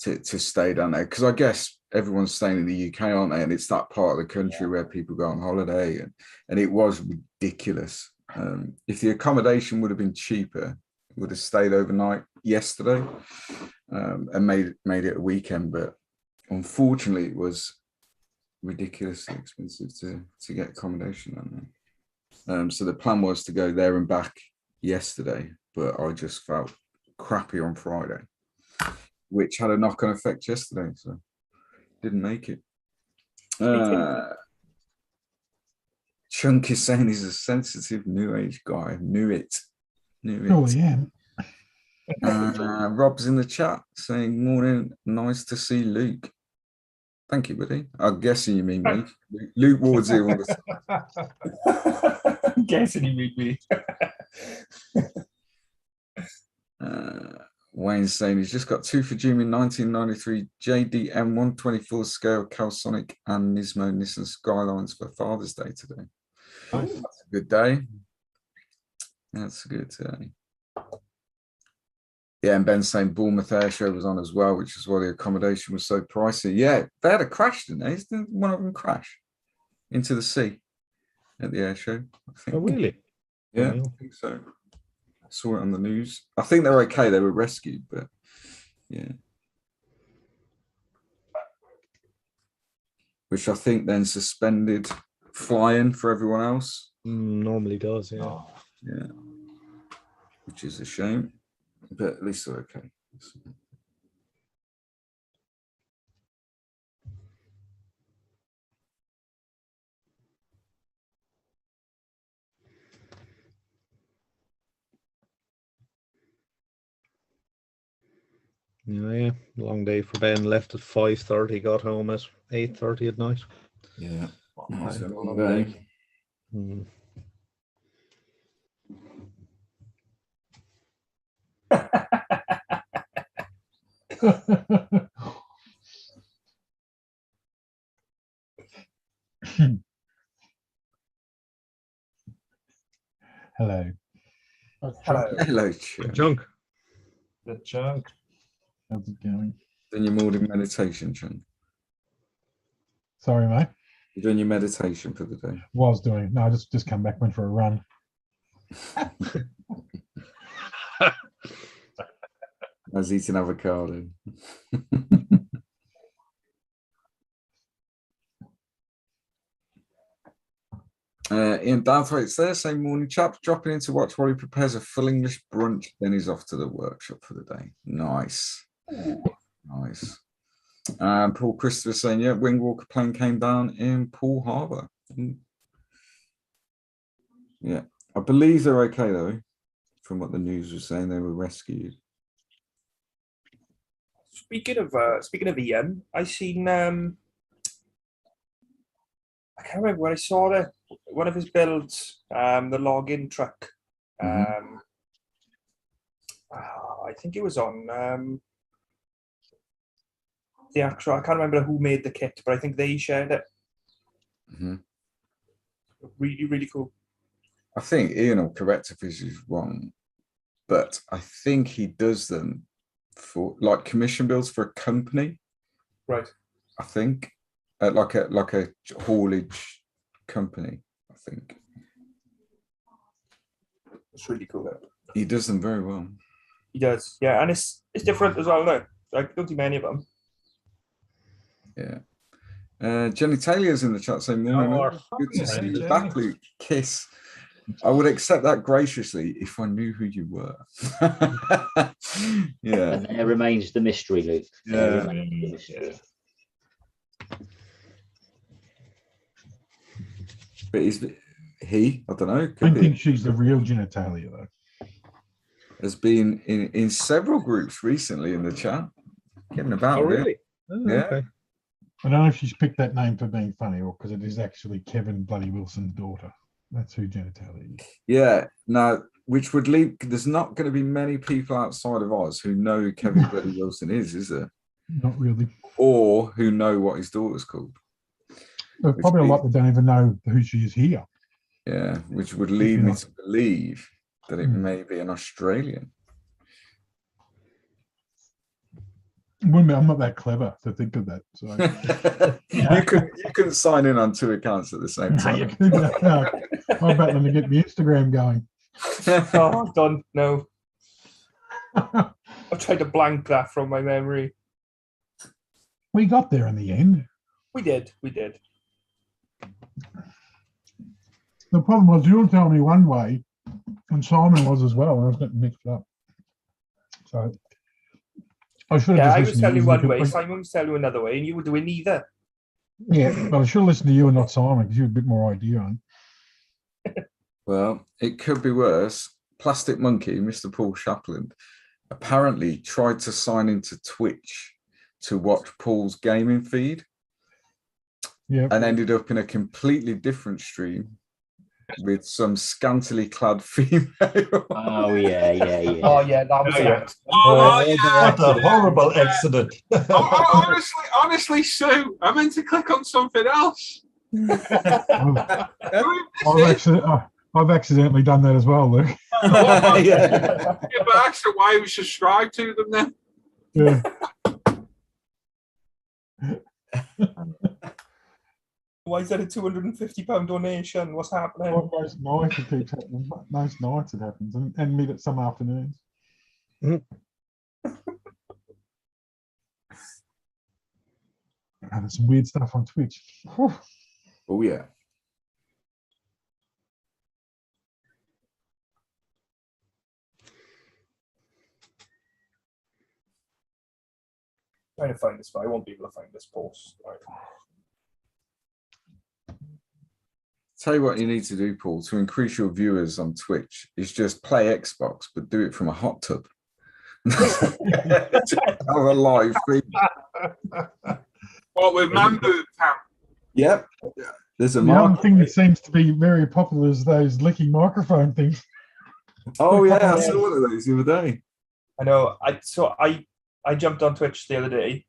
to stay down there, because I guess everyone's staying in the UK, aren't they? And it's that part of the country where people go on holiday, and it was ridiculous. If the accommodation would have been cheaper, would have stayed overnight yesterday and made it a weekend, but unfortunately it was ridiculously expensive to get accommodation down there. So the plan was to go there and back yesterday, but I just felt crappy on Friday, which had a knock-on effect yesterday, so didn't make it. Chunk is saying he's a sensitive new age guy. Knew it. Oh, yeah. Rob's in the chat saying, morning, nice to see Luke. Thank you, buddy. I'm guessing you mean me. Luke Ward's here all the time. I'm guessing you mean me. Wayne's saying he's just got 2 for June in 1993 JDM 124 scale Calsonic and Nismo Nissan Skylines for Father's Day today. Nice. That's a good day. That's a good day. Yeah, and Ben's saying Bournemouth Air Show was on as well, which is why the accommodation was so pricey. Yeah, they had a crash, didn't they? Didn't one of them crash into the sea at the air show? I think. Oh, really? Yeah, I think so. I saw it on the news. I think they're okay. They were rescued, but yeah. Which I think then suspended flying for everyone else. Normally does, yeah. Oh, yeah. Which is a shame, but at least they're okay. Yeah, long day for Ben. Left at 5:30, got home at 8:30 at night. Yeah, it's a long day. day. Hello. Hello, Junk. The chunk. How's it going? Doing your morning meditation, Chun. Sorry, mate. You're doing your meditation for the day. Was doing. No, I just come back, went for a run. I was eating avocado. Ian Danthwaite's there, saying morning chaps, dropping in to watch while he prepares a full English brunch, then he's off to the workshop for the day. Nice. Nice. Paul Christopher saying, yeah, Wing Walker plane came down in Poole Harbour. Yeah, I believe they're okay though, from what the news was saying. They were rescued. Speaking of Ian, I seen I can't remember when I saw one of his builds, the login truck. I think it was on the actual. I can't remember who made the kit, but I think they shared it. Really, really cool. I think Ian will correct if he's wrong, but I think he does them for like commission builds for a company. Right. I think like a haulage company. I think It's really cool. he does them very well. He does, yeah, and it's different as well. Though. I don't see many of them. Yeah. Jenny Taylor's in the chat saying, morning. Good to see you back, Luke. Kiss. I would accept that graciously if I knew who you were. Yeah. And there remains the mystery, Luke. Yeah. The mystery. But is he? I don't know. I Could be. think she's the real genitalia, though. Has been in several groups recently in the chat. Getting about Oh, a bit. really? Oh, Yeah. okay. I don't know if she's picked that name for being funny or because it is actually Kevin Bloody Wilson's daughter. That's who genitalia is. Yeah. Now, which would leave, there's not going to be many people outside of Oz who know who Kevin Bloody Wilson is there? Not really. Or who know what his daughter's called. There's probably a lot that don't even know who she is here. Yeah, which would lead me to believe that it may be an Australian. I'm not that clever to think of that. So you can sign in on 2 accounts at the same time. I'm about them to get the Instagram going. Oh, done. No. I tried to blank that from my memory. We got there in the end. We did. We did. The problem was you were telling me one way, and Simon was as well. And I was getting mixed up. So I should have Yeah, I just was listened telling to you you. one way, Simon was telling you another way, and you were doing neither. Yeah, but I should have listened to you and not Simon because you had a bit more idea on. Well, it could be worse. Plastic Monkey, Mr. Paul Shapland, apparently tried to sign into Twitch to watch Paul's gaming feed. Yeah. And ended up in a completely different stream with some scantily clad female. Oh yeah. Oh yeah, that was Oh, an yeah. accident. What a horrible accident. Honestly, Sue, I meant to click on something else. I've accidentally done that as well, Luke. Yeah, but ask her why we subscribe to them then. Yeah. Why is that a £250 donation? What's happening? Most nights it keeps happening. Most nights it happens, and meet at some afternoons. There's some weird stuff on Twitch. Oh yeah. Trying to find this, but I won't be able to find this post. Right. Tell you what you need to do, Paul, to increase your viewers on Twitch is just play Xbox, but do it from a hot tub. Have a live feed. What with man boob cam? Yep. There's a The other market. thing that seems to be very popular is those licking microphone things. Oh yeah, I saw one of those the other day. I know. I jumped on Twitch the other day,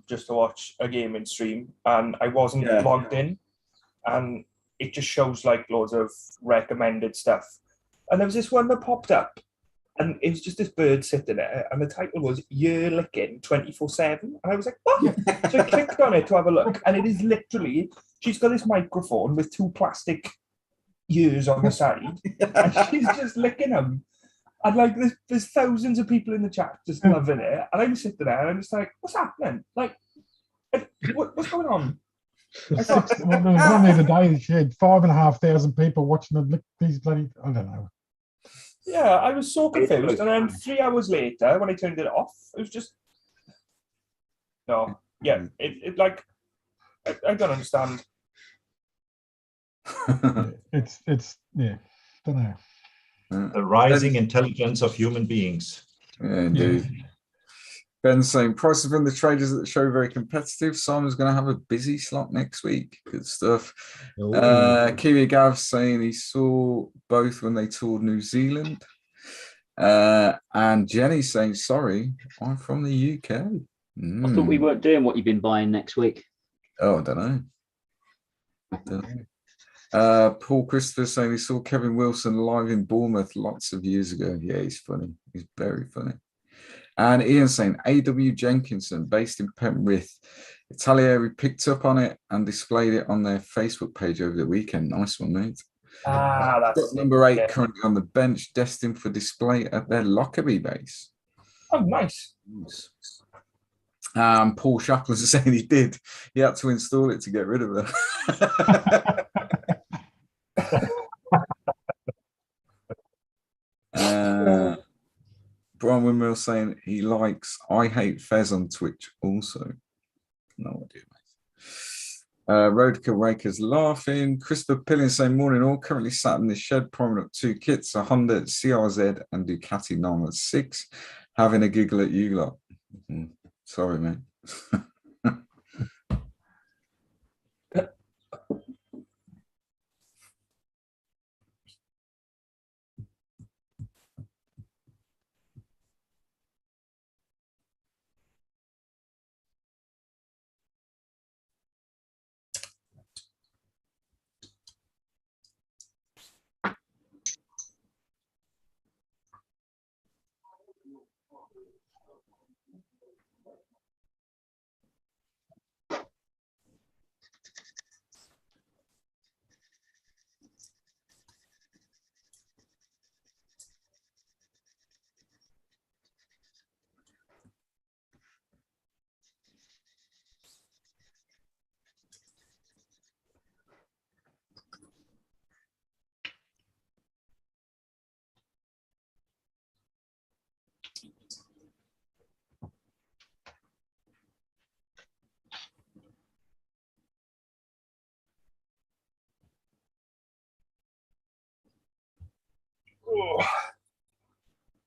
just to watch a gaming stream, and I wasn't logged in, and it just shows like loads of recommended stuff. And there was this one that popped up, and it was just this bird sitting there, and the title was "Year Licking 24/7," and I was like, "What?" So I clicked on it to have a look, and it is literally she's got this microphone with 2 plastic ears on the side, and she's just licking them. And like, there's thousands of people in the chat just loving it, and I'm sitting there, and I'm just like, "What's happening? Like, what's going on?" There was one the other day. She had 5,500 people watching them lick these bloody. I don't know. Yeah, I was so confused, and then 3 hours later, when I turned it off, it was just no. Yeah, it like I don't understand. It's yeah, don't know. The rising intelligence of human beings. Yeah, indeed. Ben's saying prices from the traders at the show are very competitive. Simon's going to have a busy slot next week. Good stuff. Kiwi Gav saying he saw both when they toured New Zealand. And Jenny saying, sorry, I'm from the UK. I thought we weren't doing what you've been buying next week. Oh, I don't know. Paul Christopher saying he saw Kevin Wilson live in Bournemouth lots of years ago. Yeah, he's funny. He's very funny. And Ian saying A.W. Jenkinson, based in Penrith. Italieri picked up on it and displayed it on their Facebook page over the weekend. Nice one, mate. That's number 8 currently on the bench, destined for display at their Lockerbie base. Oh, nice. Paul Shapland is saying he did. He had to install it to get rid of it. Brian Windmill saying he likes I Hate Fez on Twitch also. No idea, mate. Roadkill Rakers laughing. Christopher Pillin saying morning all, currently sat in the shed priming up 2 kits, a Honda CRZ and Ducati Normal 6, having a giggle at you lot. Sorry, mate.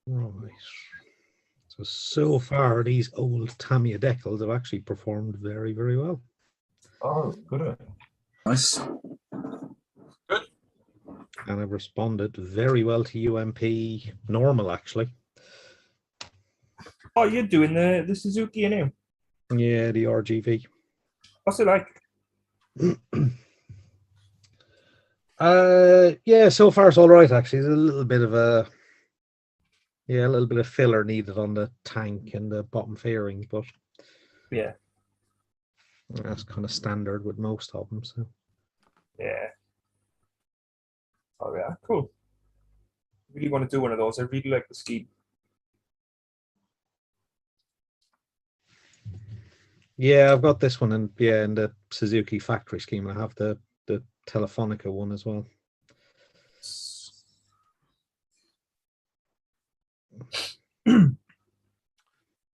Right. So far, these old Tamiya decals have actually performed very, very well. Oh, good. Nice. And have responded very well to UMP normal, actually. Oh, you're doing the Suzuki and him. Yeah, the RGV. What's it like? Yeah, so far it's all right, actually. There's a little bit of a little bit of filler needed on the tank and the bottom fairings, but Yeah. that's kind of standard with most of them. So Yeah. Oh yeah, cool. Really want to do one of those. I really like the scheme. yeah, I've got this one, and yeah, in the Suzuki factory scheme, I have the Telefonica one as well.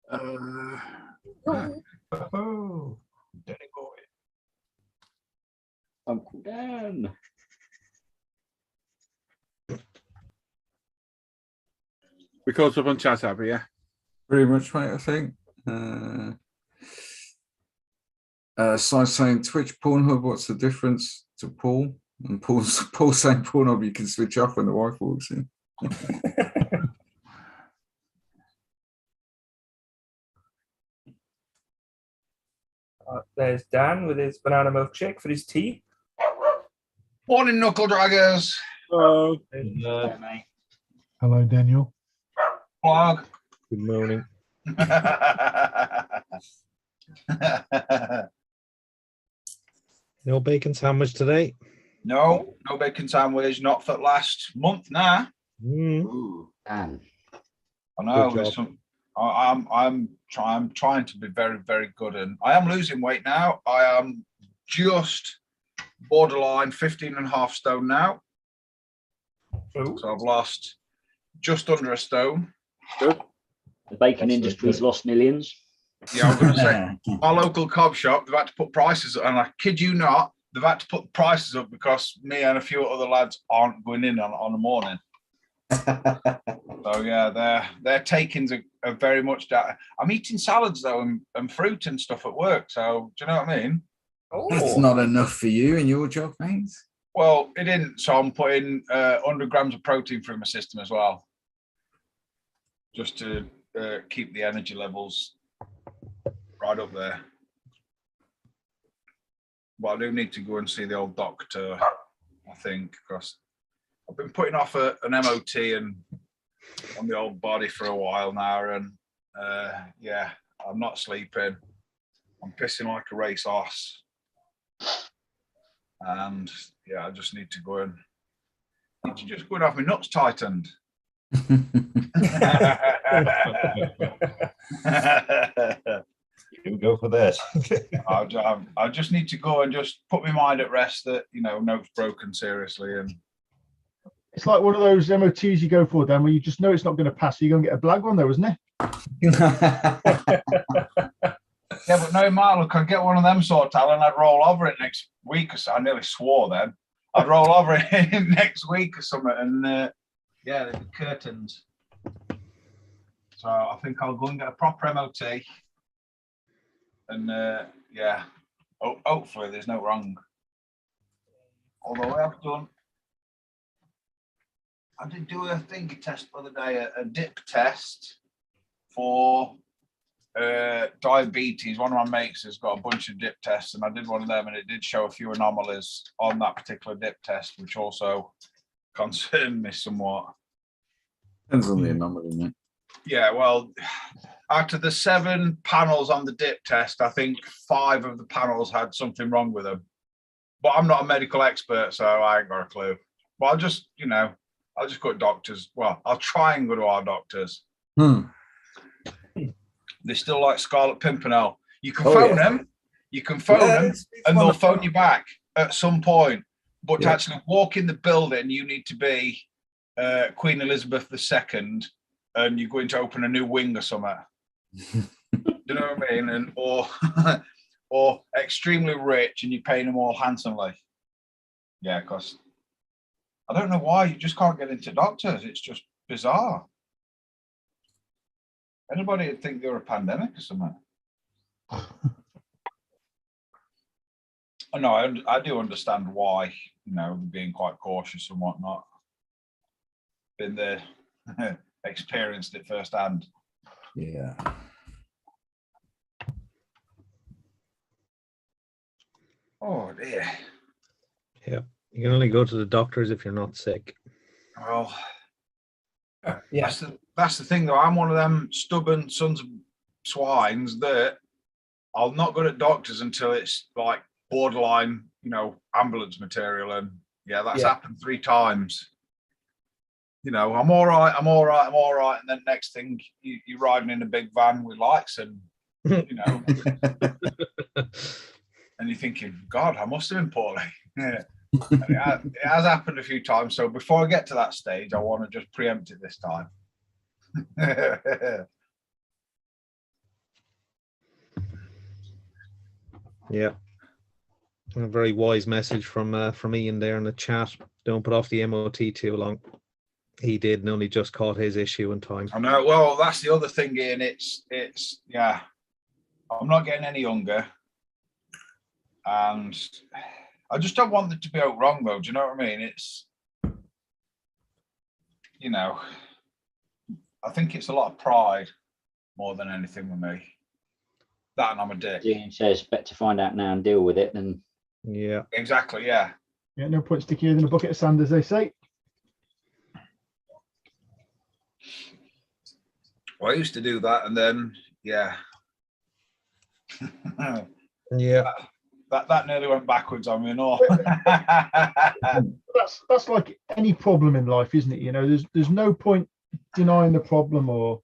Oh, Danny boy. Uncle Dan. We caught up on chat, have we? Yeah. Pretty much, mate, I think. So saying Twitch, Pornhub, what's the difference to Paul? And Paul saying Pornhub you can switch off when the wife walks in. There's Dan with his banana milkshake for his tea. Morning, knuckle draggers. Oh, Hello, Daniel. Blog. Good morning. No bacon sandwich today. No bacon sandwich, not for last month now. Ooh, Dan. I know. Good job. I'm trying to be very, very good, and I am losing weight now. I am just borderline 15.5 stone now. Ooh. So I've lost just under a stone. good. The bacon industry's lost millions. Yeah, I was going to say, our local cob shop, they've had to put prices up, and I kid you not, they've had to put prices up because me and a few other lads aren't going in on the morning. So yeah, their takings are very much down. I'm eating salads though and fruit and stuff at work. So do you know what I mean? That's not enough for you in your job, mate. Well, it didn't. So I'm putting 100 grams of protein through my system as well, just to keep the energy levels right up there. But I do need to go and see the old doctor, I think, because I've been putting off an MOT and on the old body for a while now, and yeah, I'm not sleeping. I'm pissing like a racehorse, and yeah, I just need to go and just go and have my nuts tightened. You go for that. I just need to go and just put my mind at rest that no's broken seriously, and It's like one of those MOTs you go for, Dan, where you just know it's not going to pass. So you're going to get a black one, though, isn't it? yeah, but no matter, I get one of them sorted out and I'd roll over it next week or so. I nearly swore then. I'd roll over it next week or something, and yeah, the curtains. So I think I'll go and get a proper MOT, and yeah, hopefully there's no wrong. Although I did do a thingy test the other day, a dip test for diabetes. One of my mates has got a bunch of dip tests, and I did one of them, and it did show a few anomalies on that particular dip test, which also concerned me somewhat. Depends on the anomaly, mate. Yeah, well, out of the 7 panels on the dip test, I think 5 of the panels had something wrong with them. But I'm not a medical expert, so I ain't got a clue. But I'll just, I'll just go to doctors. Well, I'll try and go to our doctors. They still like Scarlet Pimpernel. You can phone them. You can phone them, and they'll phone you back at some point. But to actually walk in the building, you need to be Queen Elizabeth II, and you're going to open a new wing or something. You know what I mean? And or extremely rich, and you're paying them all handsomely. Yeah, because I don't know why you just can't get into doctors. It's just bizarre. Anybody would think they were a pandemic or something. No, I do understand why, being quite cautious and whatnot. Been there, experienced it firsthand. Yeah. Oh dear. Yeah, you can only go to the doctors if you're not sick. Well, that's the thing though. I'm one of them stubborn sons of swines that I'll not go to doctors until it's like borderline, ambulance material. And that's happened 3 times. I'm all right. And then next thing you're riding in a big van with lights and, and you're thinking, God, I must have been poorly. And it has happened a few times. So before I get to that stage, I want to just preempt it this time. Yeah. A very wise message from Ian there in the chat. Don't put off the MOT too long. He did, and only just caught his issue in time. I know. Well, that's the other thing, Ian. It's I'm not getting any younger, and I just don't want it to be out wrong, though. Do you know what I mean? It's, I think it's a lot of pride more than anything with me. That, and I'm a dick. Ian says, better to find out now and deal with it than. Yeah. Exactly. Yeah. Yeah. No point sticking it in a bucket of sand, as they say. Well, I used to do that, and then Yeah. that nearly went backwards on me and all. That's like any problem in life, isn't it? There's no point denying the problem or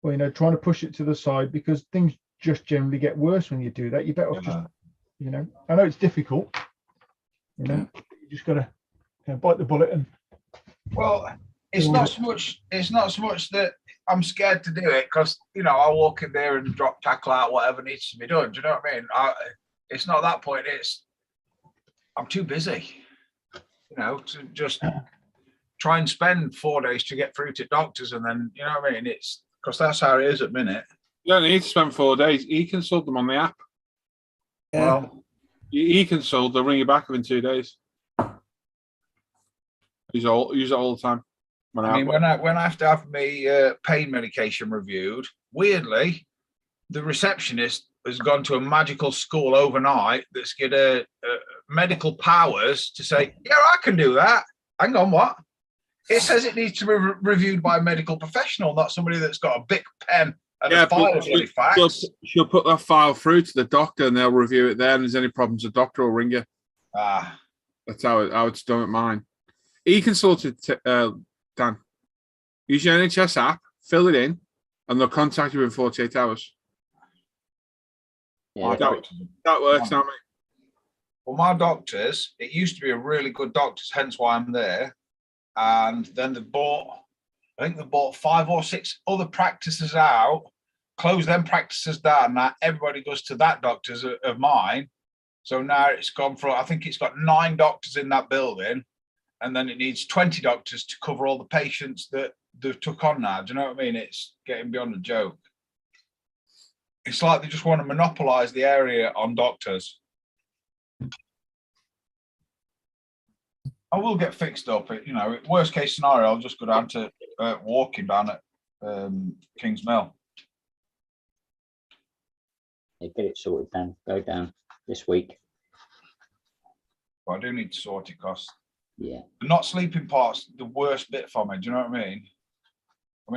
trying to push it to the side, because things just generally get worse when you do that. You better off just I know it's difficult, you just gotta bite the bullet. And well, it's not so much that I'm scared to do it, because I'll walk in there and drop tackle out whatever needs to be done. Do you know what I mean? It's not that point. It's I'm too busy, to just try and spend 4 days to get through to doctors, and then you know what I mean. It's because that's how it is at minute. You don't need to spend 4 days. E-consult them on the app. Well, E-consult, they'll ring you back within 2 days. Use it all the time. when I have to have my pain medication reviewed, weirdly, the receptionist has gone to a magical school overnight that's got medical powers to say, yeah, I can do that. Hang on, what? It says it needs to be reviewed by a medical professional, not somebody that's got a big pen and a file of bloody facts. She'll put that file through to the doctor, and they'll review it there. And if there's any problems, the doctor will ring you. That's how it's done at mine. E-consulted, Dan. Use your NHS app, fill it in, and they'll contact you in 48 hours. Yeah, that works now, mate. Well, my doctors, it used to be a really good doctors, hence why I'm there. And then they bought 5 or 6 other practices out, closed them practices down. Now everybody goes to that doctor's of mine. So now it's gone from, I think it's got 9 doctors in that building, and then it needs 20 doctors to cover all the patients that they've took on now. Do you know what I mean? It's getting beyond a joke. It's like they just want to monopolize the area on doctors. I will get fixed up. Worst case scenario, I'll just go down to walking down at King's Mill. Yeah, get it sorted, Dan. Go down this week. But I do need to sort it, because the not sleeping part's the worst bit for me. Do you know what I mean?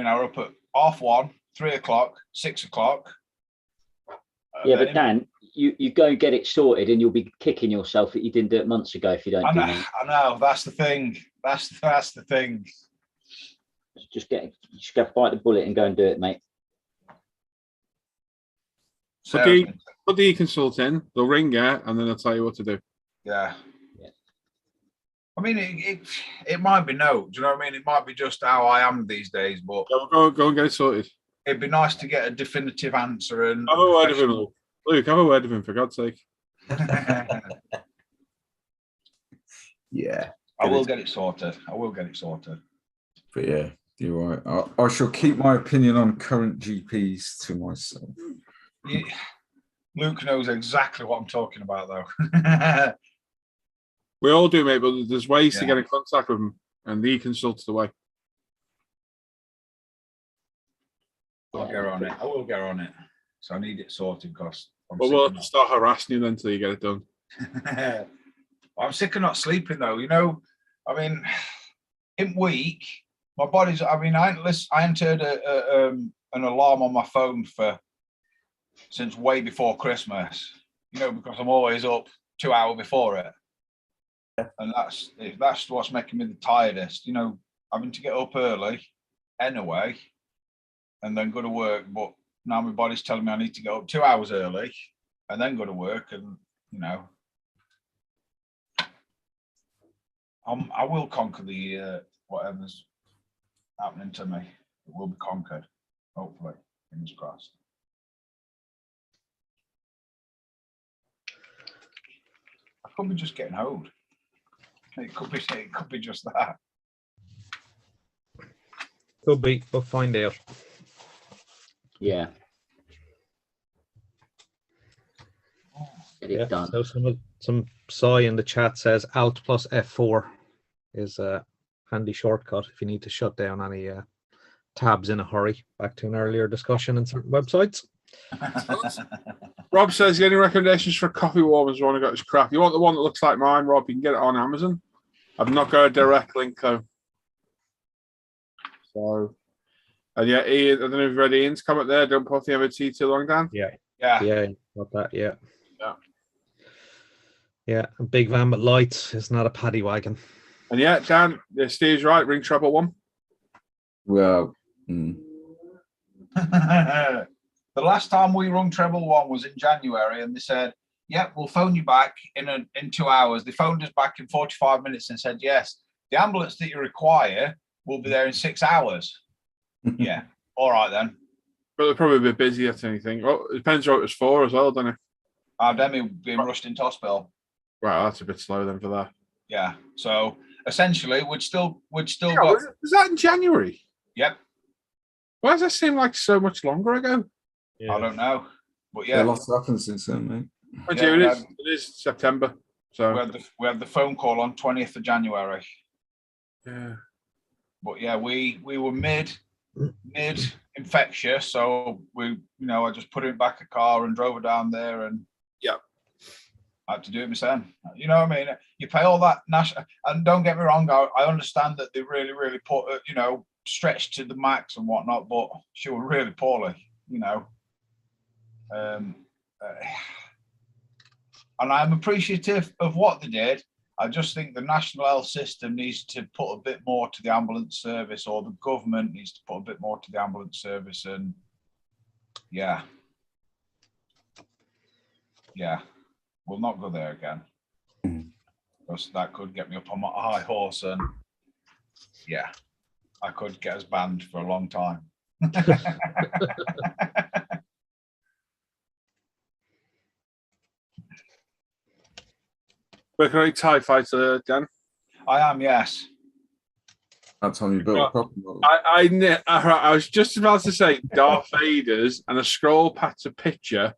I was up at 1:30 3 o'clock, 6 o'clock. Yeah, but Dan, you go and get it sorted, and you'll be kicking yourself that you didn't do it months ago if you don't I do know, that. I know. That's the thing. That's the thing. Just go bite the bullet and go and do it, mate. Put the e-consult in, they'll ring you, and then they'll tell you what to do. Yeah. I mean, it might be no. Do you know what I mean? It might be just how I am these days, but Go and get it sorted. it'd be nice to get a definitive answer. And Have a word with him, Luke. Have a word with him, for God's sake. Yeah. I will get it sorted. I will get it sorted. But yeah, you're right. I shall keep my opinion on current GPs to myself. Yeah. Luke knows exactly what I'm talking about, though. We all do, mate, but there's ways to Yeah. get in contact with them, and the e-consult's the way. I'll get on it. I will get on it. So I need it sorted because But we'll have to start harassing you then until you get it done. I'm sick of not sleeping, though. You know, I mean, in week, my body's. I mean, I ain't heard an alarm on my phone since way before Christmas. You know, because I'm always up 2 hours before it. And that's what's making me the tiredest, you know, having to get up early anyway and then go to work. But now my body's telling me I need to get up 2 hours early and then go to work. And, you know, I will conquer the whatever's happening to me. It will be conquered, hopefully. Fingers crossed. I could be just getting old. It could be just that. Could be. We'll find out. Yeah. Get it done. So some Sai in the chat says Alt plus F4 is a handy shortcut if you need to shut down any tabs in a hurry. Back to an earlier discussion in certain websites. Rob says, any recommendations for coffee warmers when I got this crap? You want the one that looks like mine, Rob? You can get it on Amazon. I've not got a direct link though. So, and yeah, Ian, I don't know if you've read Ian's comment there. Don't put the MOT too long, Dan. Yeah. Yeah. Got that. Yeah. Yeah. A big van with lights is not a paddy wagon. And yeah, Dan, Steve's right. Ring treble one. Well, The last time we rung treble one was in January, and they said, "Yep, we'll phone you back in 2 hours." They phoned us back in 45 minutes and said, "Yes, the ambulance that you require will be there in 6 hours." Yeah, all right then. But they're probably a bit busy at anything. Well, it depends what it was for as well, doesn't it? Our Demi being rushed into hospital. Right, that's a bit slow then for that. Yeah, so essentially, we'd still Yeah, got. was that in January? Yep. Why does that seem like so much longer ago? I don't know, but yeah, yeah, lots happened since then, mate. But Yeah, yeah, it is September. So we had the phone call on 20th of January. yeah. But yeah, we were mid infectious, so I just put it in back a car and drove it down there, and yeah, I had to do it myself. You know what I mean? You pay all that national, and don't get me wrong, I understand that they really put stretched to the max and whatnot, but she was really poorly, and I'm appreciative of what they did. I just think the national health system needs to put a bit more to the ambulance service, or the government needs to put a bit more to the ambulance service. And yeah, we'll not go there again, because that could get me up on my high horse, and yeah, I could get us banned for a long time. Working on a TIE fighter, Dan. I am, yes. That time you built a proper model. I was just about to say Darth Vader's, and I scrolled past a picture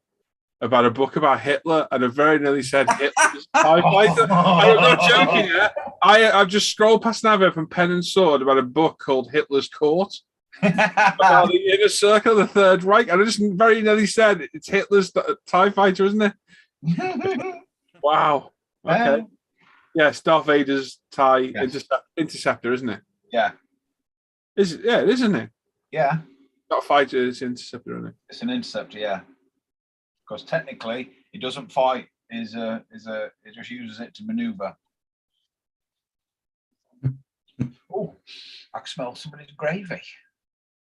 about a book about Hitler, and I very nearly said Hitler's TIE fighter. I'm not joking here. I've just scrolled past an advert from Pen and Sword about a book called Hitler's Court, about the inner circle of the Third Reich, and I just very nearly said it's Hitler's TIE fighter, isn't it? Wow. Okay. Yes, Darth Vader's TIE interceptor, isn't it? Yeah. It is, isn't it? Yeah. Not a fighter, it's interceptor, isn't it? It's an interceptor, yeah. Because technically, it doesn't fight. It just uses it to maneuver. Oh, I can smell somebody's gravy.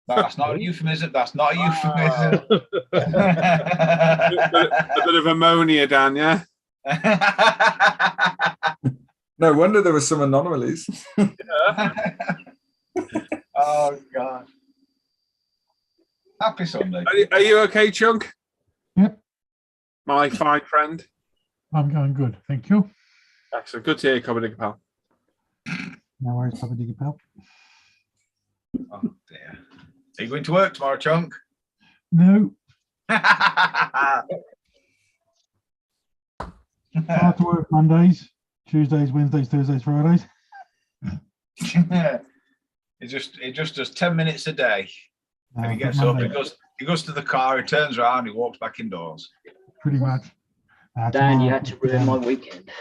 That's not a euphemism. That's not a euphemism. A bit of ammonia, Dan, yeah? No wonder there were some anomalies. Oh, God. Happy Sunday. Are you okay, Chunk? Yep. My fine friend. I'm going good, thank you. Excellent. Good to hear, Comedy Pal. No worries, Papa Diggy Pal. Oh, dear. Are you going to work tomorrow, Chunk? No, start to work Mondays, Tuesdays, Wednesdays, Thursdays, Fridays. It just does 10 minutes a day. And he But gets up, Monday, he goes to the car, he turns around, he walks back indoors. pretty much. Dan, you Tomorrow, had to ruin my weekend.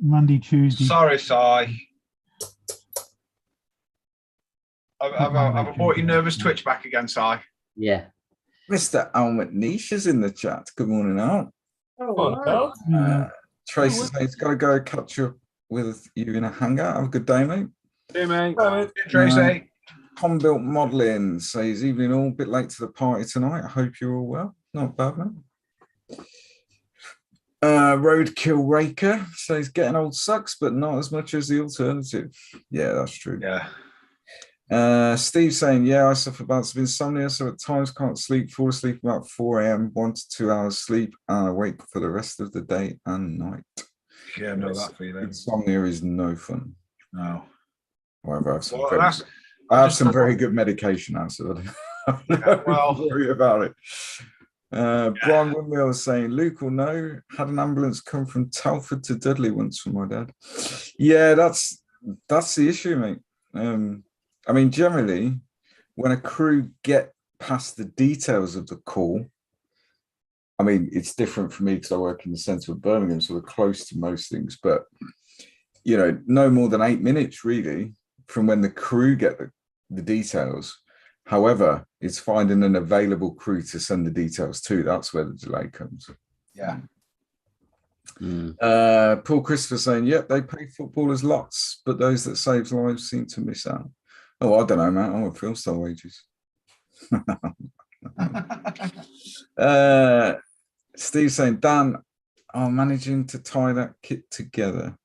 Monday, Tuesday. Sorry, Si. Have I brought your nervous twitch back again, Si? Yeah. Mr. Al McNeish is in the chat. Good morning, Al. Tracy says he's got to go catch up with you in a hangout. Have a good day, mate. Hey, mate. Tracy. Combuilt Modelling says, evening all, bit late to the party tonight. I hope you're all well. Not bad, man. Roadkill Raker says, getting old sucks, but not as much as the alternative. Yeah, that's true. Yeah. Steve saying, yeah, I suffer bouts of insomnia, so at times can't sleep, fall asleep about 4 a.m., 1 to 2 hours sleep, and I wake for the rest of the day and night. Yeah, no, that feeling. Insomnia is no fun. No. However, I have some very good medication now, so don't worry about it. Brian Windmill is saying, Luke will know, had an ambulance come from Telford to Dudley once for my dad. Yeah, that's the issue, mate. I mean, generally, when a crew get past the details of the call, I mean, it's different for me because I work in the centre of Birmingham, so we're close to most things, but, you know, no more than 8 minutes, really, from when the crew get the details. However, it's finding an available crew to send the details to. That's where the delay comes. Yeah. Paul Christopher saying, yep, they pay footballers lots, but those that save lives seem to miss out. Oh, I don't know, man. I want film star wages. Steve saying, Dan, I'm managing to tie that kit together.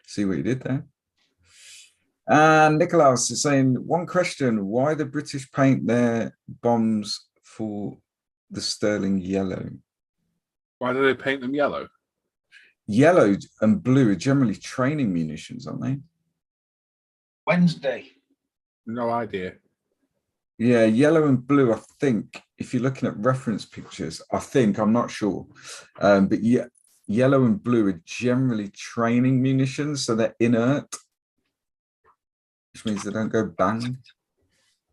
See what you did there. And Nicholas is saying, one question, why the British paint their bombs for the sterling yellow? Why do they paint them yellow? Yellow and blue are generally training munitions, aren't they? Wednesday. No idea. Yeah, yellow and blue, I think, if you're looking at reference pictures, I'm not sure. But yeah, yellow and blue are generally training munitions, so they're inert, which means they don't go bang.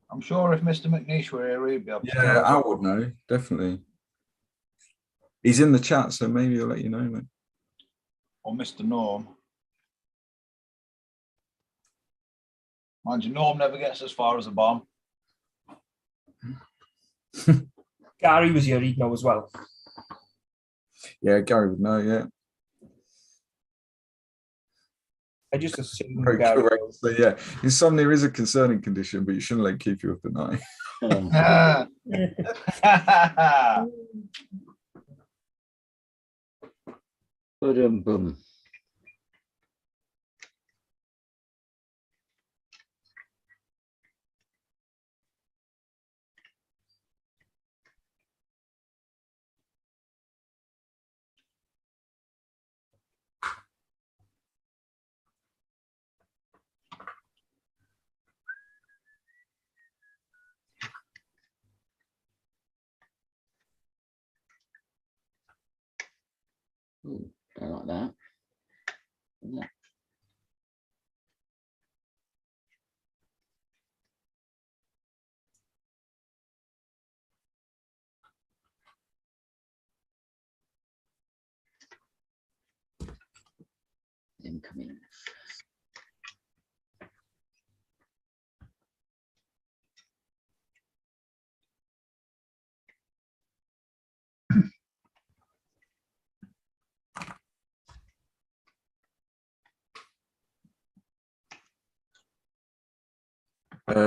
I'm sure if Mr. McNeish were here, he'd be able to tell Yeah, us. I would know, definitely. He's in the chat, so maybe he'll let you know, mate. Or Mr. Norm. Mind you, Norm never gets as far as a bomb. Gary was here, he'd know as well. Yeah, Gary would know, yeah. I just assumed Very Gary correct. knows. So, yeah, insomnia is a concerning condition, but you shouldn't let it keep you up at night. Boom. Ooh, don't like that. Yeah. Incoming.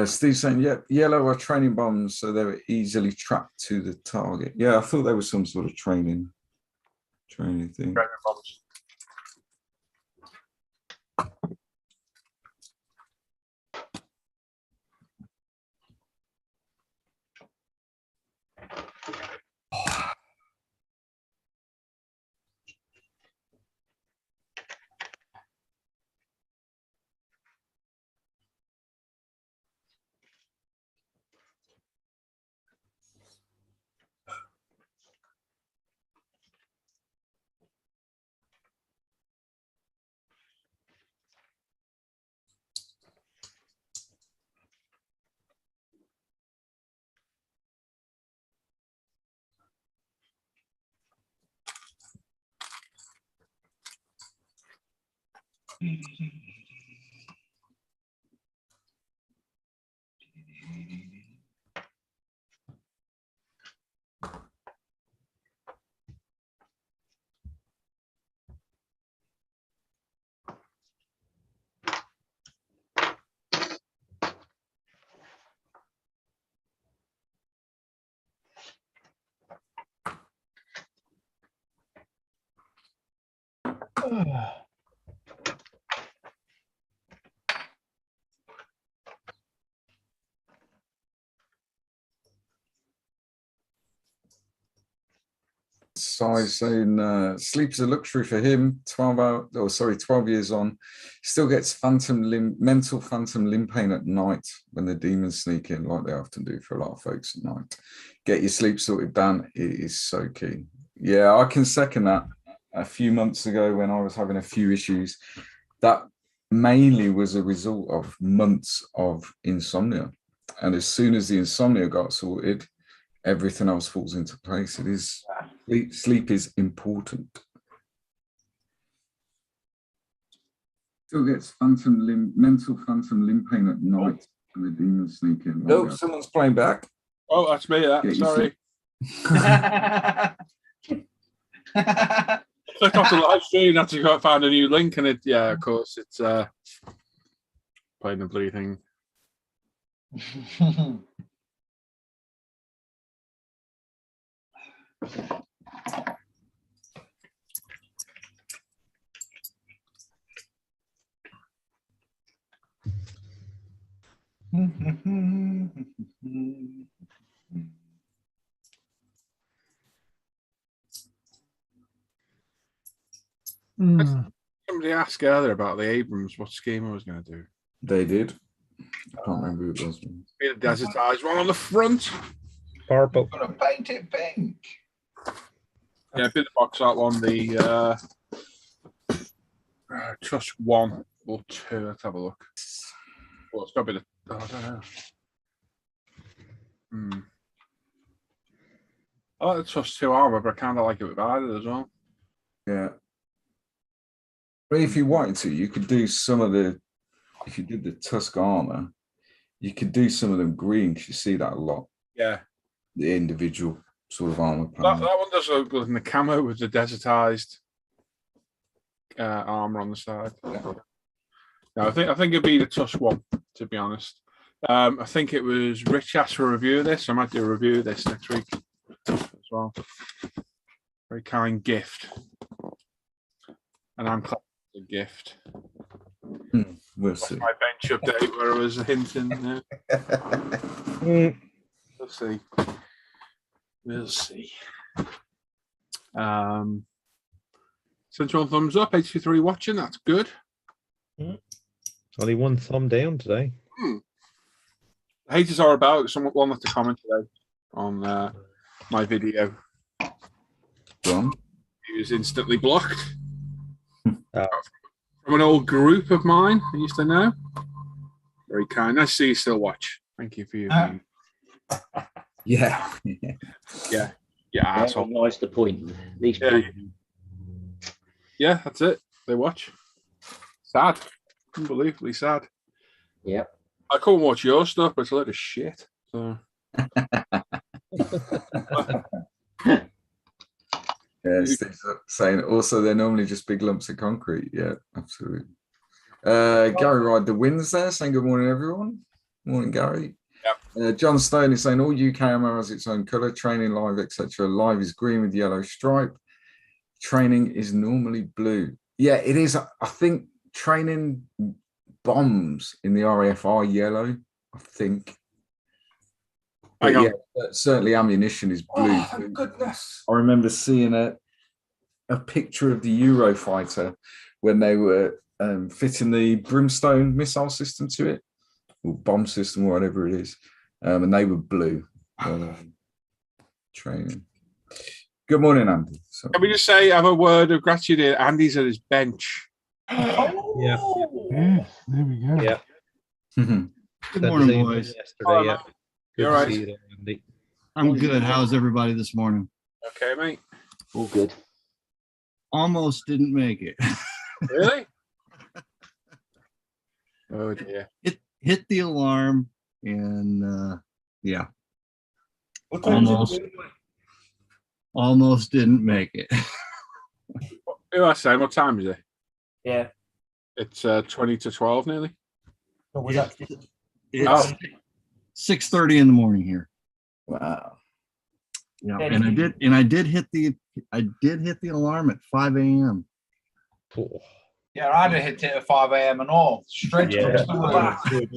Steve saying, yep, yellow are training bombs, so they were easily tracked to the target. Yeah, I thought there was some sort of training thing. Training bombs. Size saying sleep is a luxury for him. 12 years on, still gets mental phantom limb pain at night when the demons sneak in, like they often do for a lot of folks at night. Get your sleep sorted, Dan. It is so key. Yeah, I can second that. A few months ago, when I was having a few issues, that mainly was a result of months of insomnia. And as soon as the insomnia got sorted, everything else falls into place. It is sleep is important. Still gets mental phantom limb pain at night when the demons sneak in. Oh, someone's playing back. Oh, that's me. Sorry. Click off the live stream. That's you got found a new link, and it. Yeah, of course, it's playing the bloody thing. Somebody asked earlier about the Abrams, what scheme I was going to do. They did. I can't remember who it was. Be the desertized one on the front. Purple. I'm gonna paint it pink. Yeah, bit the box art one. The Trust 1 or 2. Let's have a look. Well, it's got to be the. I don't know. I like the Trust 2 armor, but I kind of like it with either as well. Yeah. But if you wanted to, you could do some of the. If you did the Tusk armor, you could do some of them green because you see that a lot. Yeah. The individual sort of armor. That one does look good in the camo with the desertized armor on the side. Yeah. No, I think it'd be the Tusk 1, to be honest. I think it was Rich asked for a review of this. I might do a review of this next week as well. Very kind gift. And I'm glad it's a gift. We'll see. My bench update where I was hinting. We'll see. We'll see. Central thumbs up, HC3 watching, that's good. Only one thumb down today. Haters are about. Someone left to comment today on my video. John? He was instantly blocked from an old group of mine I used to know. Very kind. Nice to see you still watch. Thank you for your Yeah. Yeah, asshole. Nice the point. These Yeah, that's it. They watch. Sad. Unbelievably sad. Yep. I couldn't watch your stuff, but it's a load of shit. So. Yeah, Steve's saying also they're normally just big lumps of concrete. Yeah, absolutely. Gary Ride the wins there, saying good morning, everyone. Morning, Gary. Yep. John Stone is saying all UK ammo has its own colour, training, live, etc. Live is green with yellow stripe. Training is normally blue. Yeah, it is. I think training bombs in the RAF are yellow, I think. But yeah, certainly ammunition is blue. Oh, thank goodness. I remember seeing a picture of the Eurofighter when they were fitting the Brimstone missile system to it, or bomb system, or whatever it is, and they were blue. Training. Good morning, Andy. Can we just say, have a word of gratitude? Andy's at his bench. Oh, Yes, there we go. Yeah. Good morning, boys. Yesterday, yeah. Good You're to right. see you there, Andy. I'm good. How's everybody this morning? Okay, mate. All good. Almost didn't make it. Really? Oh dear. Hit the alarm and yeah, what time is almost. it? Almost didn't make it. Who I say? What time is it? Yeah. It's 20 to 12 nearly. No, was that? It's 6:30 in the morning here. Wow. Yeah, and I did hit the alarm at 5 a.m. Yeah, I'd have hit it at 5 a.m. and all straight across the room.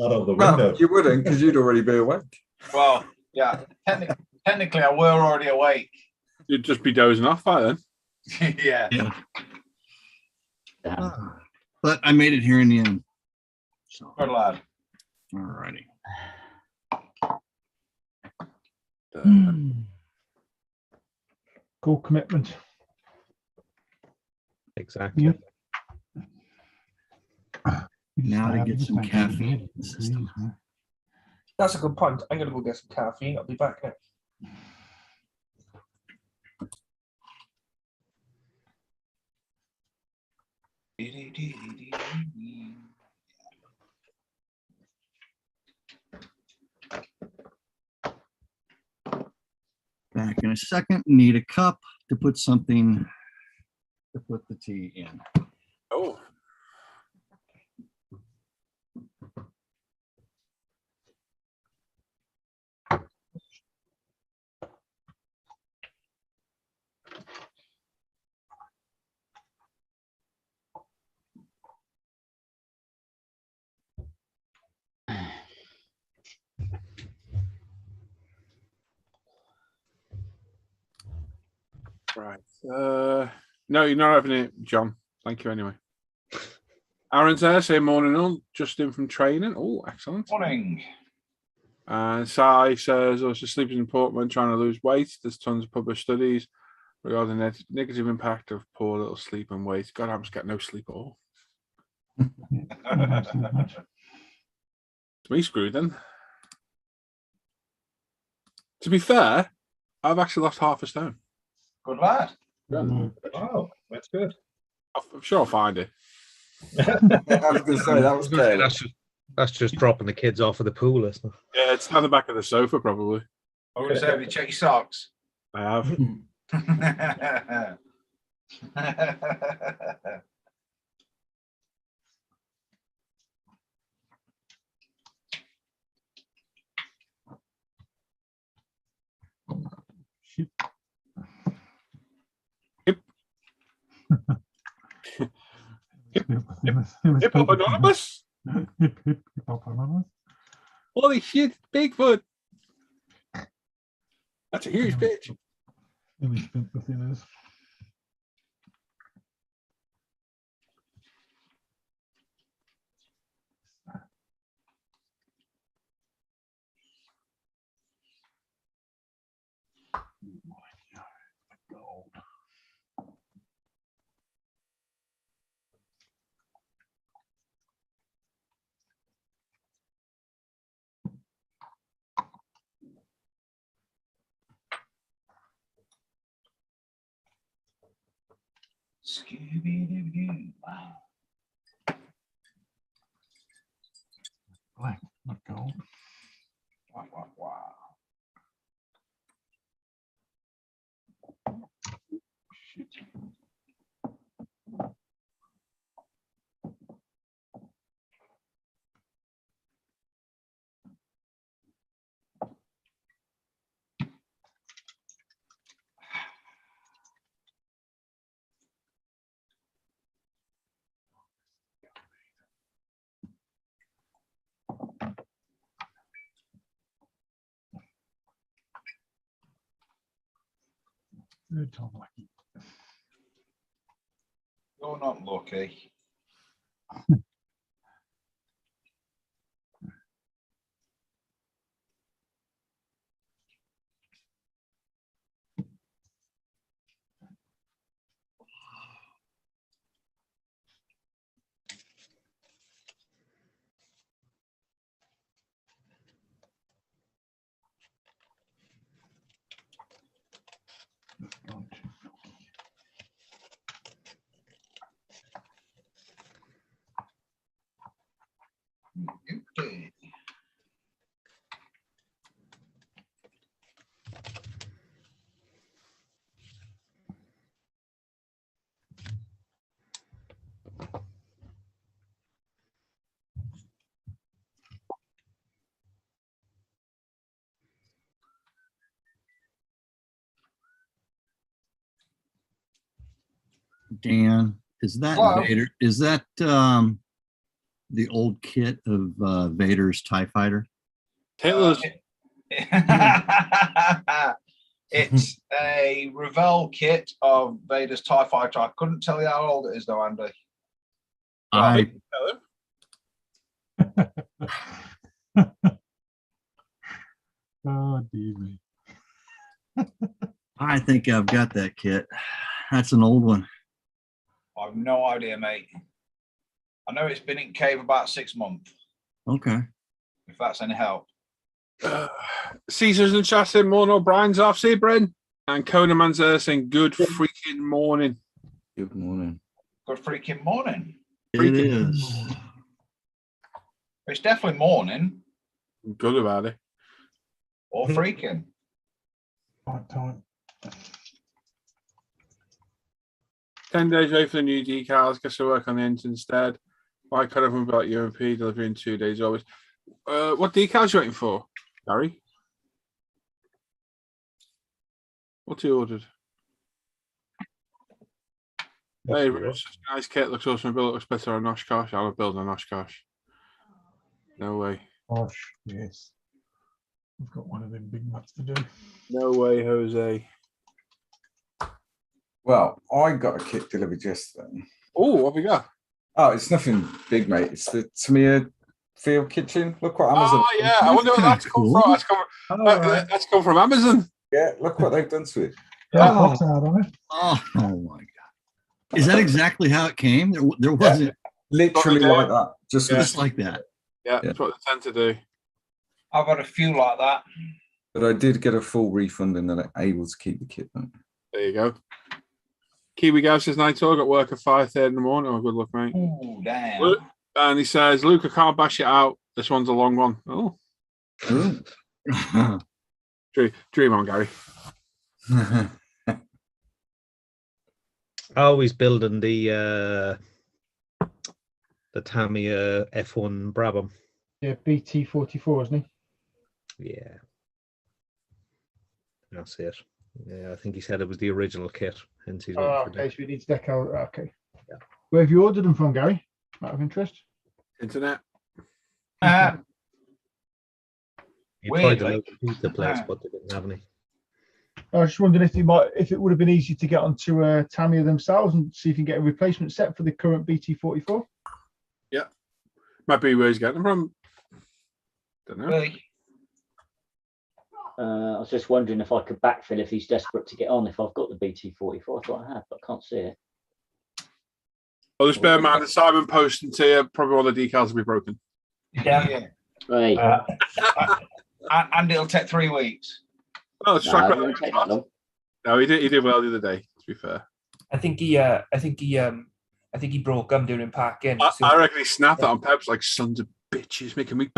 Out of the Well, window. you wouldn't, because you'd already be awake. Well, yeah, technically, I were already awake. You'd just be dozing off by then. Yeah. Yeah, Damn. but I made it here in the end. So, Good lad. all righty. Cool commitment. Exactly. Yep. Now to get some caffeine. That's a good point. I'm gonna go get some caffeine. I'll be back now. Back in a second. Need a cup to put something to put the tea in. Oh. Right. No, you're not having it, John. Thank you anyway. Aaron's there saying morning on, just in from training. Oh, excellent. Morning. And Sai says, also sleep is important when trying to lose weight. There's tons of published studies regarding the negative impact of poor little sleep and weight. God, I must get no sleep at all. It's me screwed then. To be fair, I've actually lost half a stone. Good lad. Wow, that's good. I'm sure I'll find it. I was going to say, that was careless. That's just dropping the kids off of the pool, isn't it? Yeah, it's on the back of the sofa, probably. I would say, have you checked your socks? I have. Shit. Hip Hop Anonymous? Hip Hop Anonymous. Holy shit, Bigfoot. That's a huge bitch. Really spent the thinners. Scooby-Doo. Wow. Black, not gold. Wow, wow, wow. Shit. Third time lucky. You're not lucky. Okay. Dan, is that Hello? Vader? Is that the old kit of Vader's TIE Fighter? Hitler's. It's a Revell kit of Vader's TIE Fighter. I couldn't tell you how old it is, though, Andy. I Oh, dear me. I think I've got that kit. That's an old one. I've no idea, mate. I know it's been in cave about 6 months, Okay. if that's any help. Caesars and Chassin, Morning O'Brien's off, Sebrin. And Conan Manzer saying, good freaking morning. Good morning. Good freaking morning. It Freaking. is. It's definitely morning I'm good about it. or freaking. Right time. 10 days away for the new decals. Guess I work on the engine instead. Why can't everyone be like UMP delivery in 2 days always? What decals you waiting for, Gary? What you ordered? Hey, nice kit. Looks awesome. Build looks better on Oshkosh. I would build on Oshkosh. No way. Gosh, yes. I've got one of them big nuts to do. No way, Jose. Well, I got a kit delivered yesterday. Oh, what we got? Oh, it's nothing big, mate. It's the Tamiya field kitchen. Look what Amazon. Oh, yeah. I wonder what that's come from. That's come, that's come from Amazon. Yeah, look what they've done to it. Yeah, Oh. box out on it. Oh my God. Is that exactly how it came? There wasn't Literally What they like do. that. Just Yeah. just like that. Yeah, that's what they tend to do. I've had a few like that. But I did get a full refund and then I'm able to keep the kit. Though. There you go. Kiwi Gav says, Night I got work at 5:30 in the morning. Oh, good luck, mate. Ooh, damn. Look, and he says, Luke, I can't bash it out. This one's a long one. Oh, dream on, Gary. Always building the Tamiya F1 Brabham. Yeah, BT44, isn't he? Yeah. That's it. Yeah, I think he said it was the original kit. Hence he's waiting for Okay, that. so he needs decal. Okay. Yeah. Where have you ordered them from, Gary? Out of interest. Internet. He tried the weirdly. local pizza place, but they didn't have any. I was just wondering if it would have been easy to get onto Tamiya themselves and see if you can get a replacement set for the current BT44. Yeah. Might be where he's getting them from. Don't know. Really? I was just wondering if I could backfill if he's desperate to get on. If I've got the BT44, I thought I had, but I can't see it. Well, just bear in mind that Simon posting to you, probably all the decals will be broken. Yeah. Right. And it'll take 3 weeks. Oh, it's No, it won't take that long. No, he did well the other day, to be fair. I think he broke them during parking. I reckon he snapped that on purpose, like sons of bitches making me.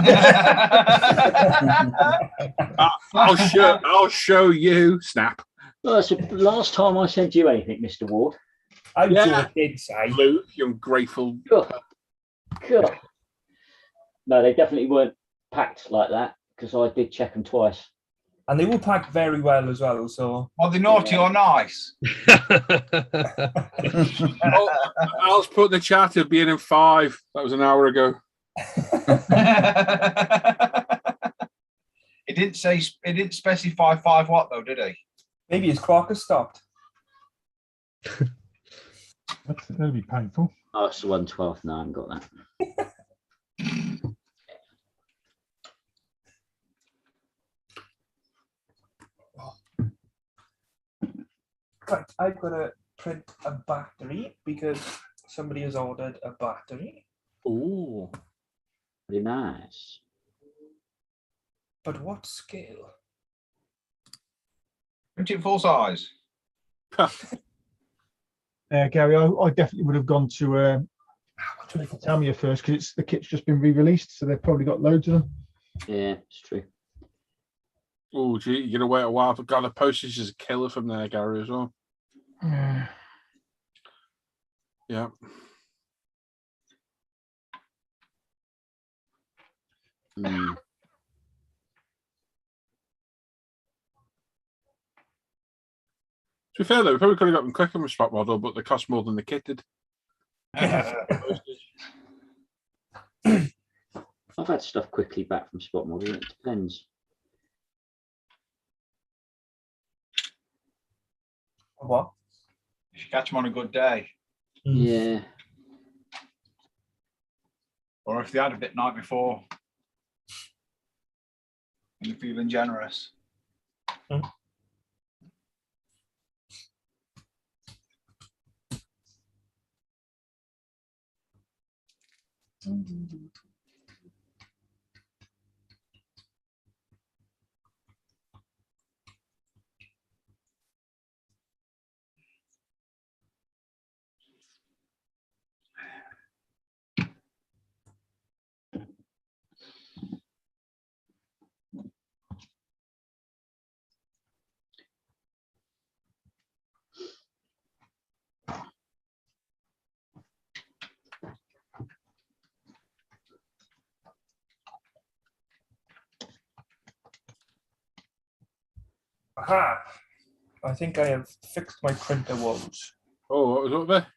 I'll show you. Snap. Well, so last time I sent you anything, Mr. Ward. I Yeah. did say. Luke, you ungrateful. God. No, they definitely weren't packed like that because I did check them twice. And they were packed very well as well. So Are they naughty or nice? Oh, Al's put in the chat of being in 5. That was an hour ago. It didn't specify 5 what though, did he? maybe his clock has stopped. That'll be painful. Oh, it's the 1/12. No, I haven't got that. Right, I've got to print a battery because somebody has ordered a battery. Ooh. Very nice. But what scale? Print it full size. Gary, I definitely would have gone to Tamiya first because the kit's just been re-released, so they've probably got loads of them. Yeah, it's true. Oh, gee, you're gonna wait a while. But God, the postage is a killer from there, Gary, as well. Yeah. Mm. To be fair though, we probably could have got them quicker from Spot Model, but they cost more than the kit did. I've had stuff quickly back from Spot Model. It depends. What? You should catch them on a good day. Yeah. Or if they had a bit night before. And you're feeling generous. Aha! I think I have fixed my printer woes. Oh, what was up there?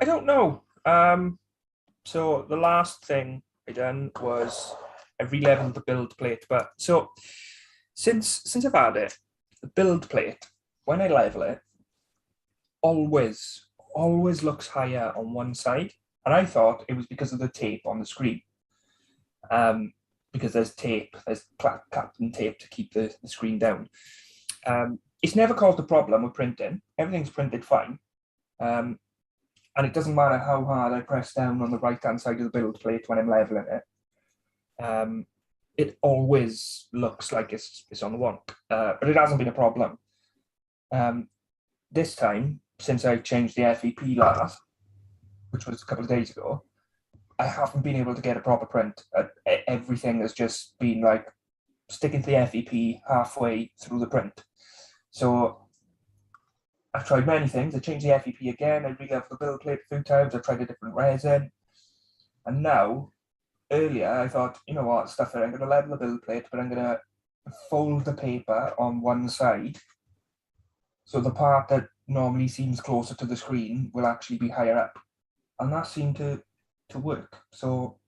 I don't know. So the last thing I done was I re-leveled the build plate. But so since I've had it, the build plate, when I level it, always looks higher on one side. And I thought it was because of the tape on the screen. Because there's Clapton tape to keep the screen down. It's never caused a problem with printing. Everything's printed fine. And it doesn't matter how hard I press down on the right-hand side of the build plate when I'm leveling it. It always looks like it's on the wonk, but it hasn't been a problem. This time, since I've changed the FEP last, which was a couple of days ago, I haven't been able to get a proper print. Everything has just been like sticking to the FEP halfway through the print. So I've tried many things. I changed the FEP again. I re-leveled the build plate a few times. I tried a different resin. And now, earlier, I thought, you know what, stuff it. I'm going to level the build plate, but I'm going to fold the paper on one side. So the part that normally seems closer to the screen will actually be higher up. And that seemed to work. So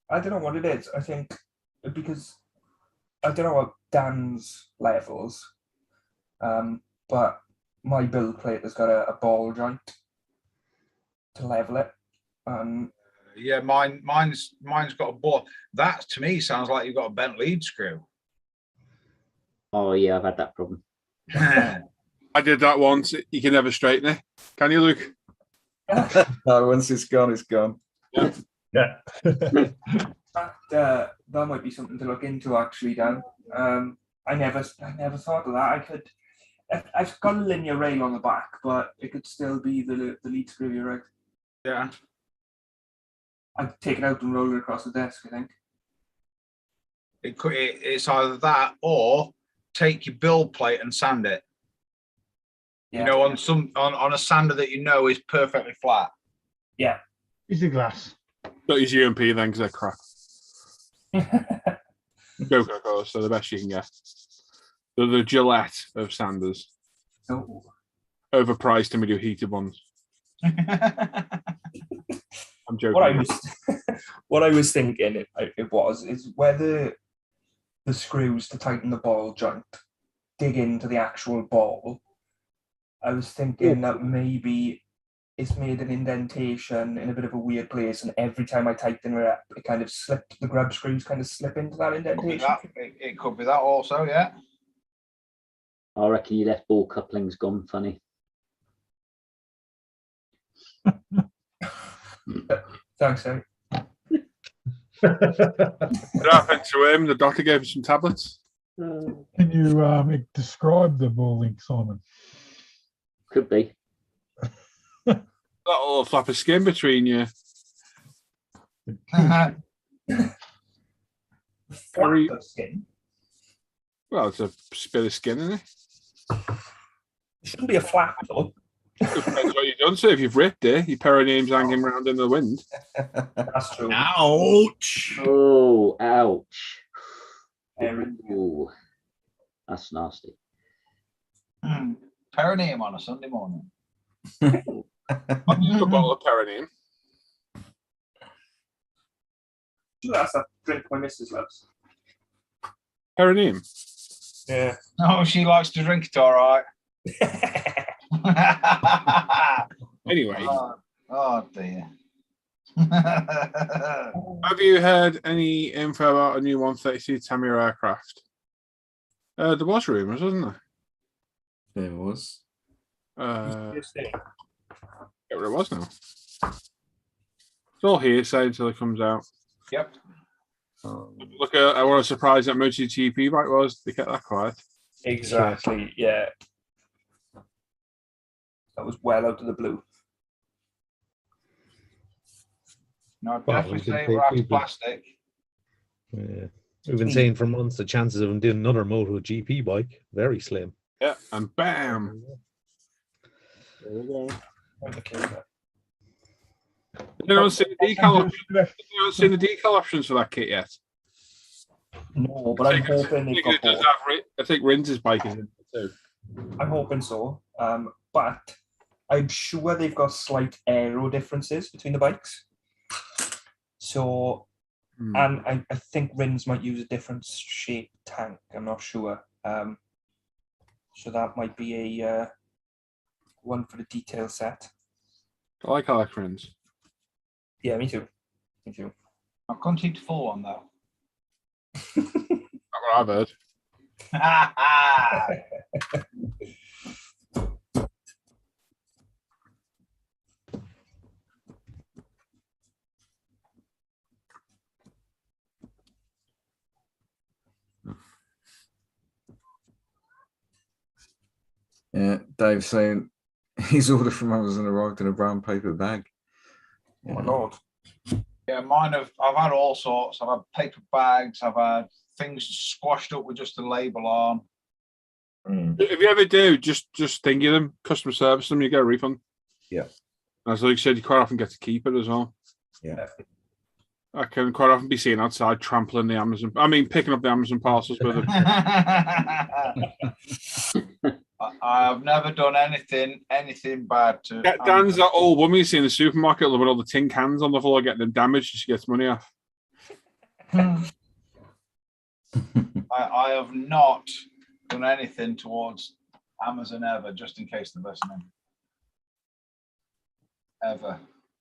I don't know what it is. I think because I don't know what Dan's levels, but my build plate has got a ball joint to level it. Yeah, mine's got a ball. That to me sounds like you've got a bent lead screw. Oh yeah, I've had that problem. I did that once. You can never straighten it. Can you, Luke? No, once it's gone, it's gone. Yeah. Yeah. That might be something to look into, actually, Dan. I never thought of that. I've got a linear rail on the back, but it could still be the lead screw. You're right. Yeah. I'd take it out and roll it across the desk, I think. It's either that or take your build plate and sand it. Yeah. You know, on a sander that you know is perfectly flat. Yeah. Easy glass. Don't use UMP then because they're crap. Go Coca, so the best you can get. They're the Gillette of sanders. Oh. Overpriced to me do heated ones. I'm joking. What I was thinking is whether the screws to tighten the ball joint dig into the actual ball, I was thinking that maybe it's made an indentation in a bit of a weird place, and every time I typed in it, it kind of slipped. The grub screws kind of slip into that indentation. It could be that also, yeah. I reckon your left ball coupling's gone funny. Thanks, Eric. What happened to him? The doctor gave him some tablets. Can you describe the ball link, Simon? Could be. That little flap of skin between you. Flap of skin. Well, it's a bit of skin, isn't it? It shouldn't be a flap, though. Depends what you've done. So if you've ripped it, your perineum's hanging around in the wind. That's true. Ouch. Oh, ouch. Aaron. Ooh, that's nasty. Perineum on a Sunday morning. I'll use a bottle of perineum. That's that drink my missus loves. Perineum. Yeah. Oh, she likes to drink it, all right. Anyway, oh dear. have you heard any info about a new 132 Tamir aircraft? There was rumours, wasn't there? There was. Get what it was now. It's all hearsay until it comes out. Yep. Look at what a surprise that MotoGP bike was. They kept that quiet. Exactly. Yeah. That was well out of the blue. No, Well, definitely we can say take wrapped people. plastic. Yeah. We've been saying for months the chances of him doing another MotoGP bike very slim. Yeah, and bam. There we go. You don't see the decal options. You don't see the decal options for that kit yet. No, but I'm hoping they've got both. I think Rins' bike is in there too. I'm hoping so. But I'm sure they've got slight aero differences between the bikes. So, and I think Rins might use a different shape tank. I'm not sure. So that might be a one for the detail set. I like Alex Rins. Yeah, me too. Me too. I couldn't eat full one though. That's what I've heard. Yeah, Dave's saying his order from Amazon arrived in a brown paper bag. Oh my lord. Yeah, I've had all sorts. I've had paper bags, I've had things squashed up with just a label on. If you ever do, just think of them, customer service them, you get a refund. Yeah. As like you said, you quite often get to keep it as well. Yeah. I can quite often be seen outside trampling the Amazon. I mean, picking up the Amazon parcels with them. I have never done anything bad to. Dan's that old woman you see in the supermarket with all the tin cans on the floor getting them damaged. She gets money off. I have not done anything towards Amazon ever, just in case they're listening. Ever.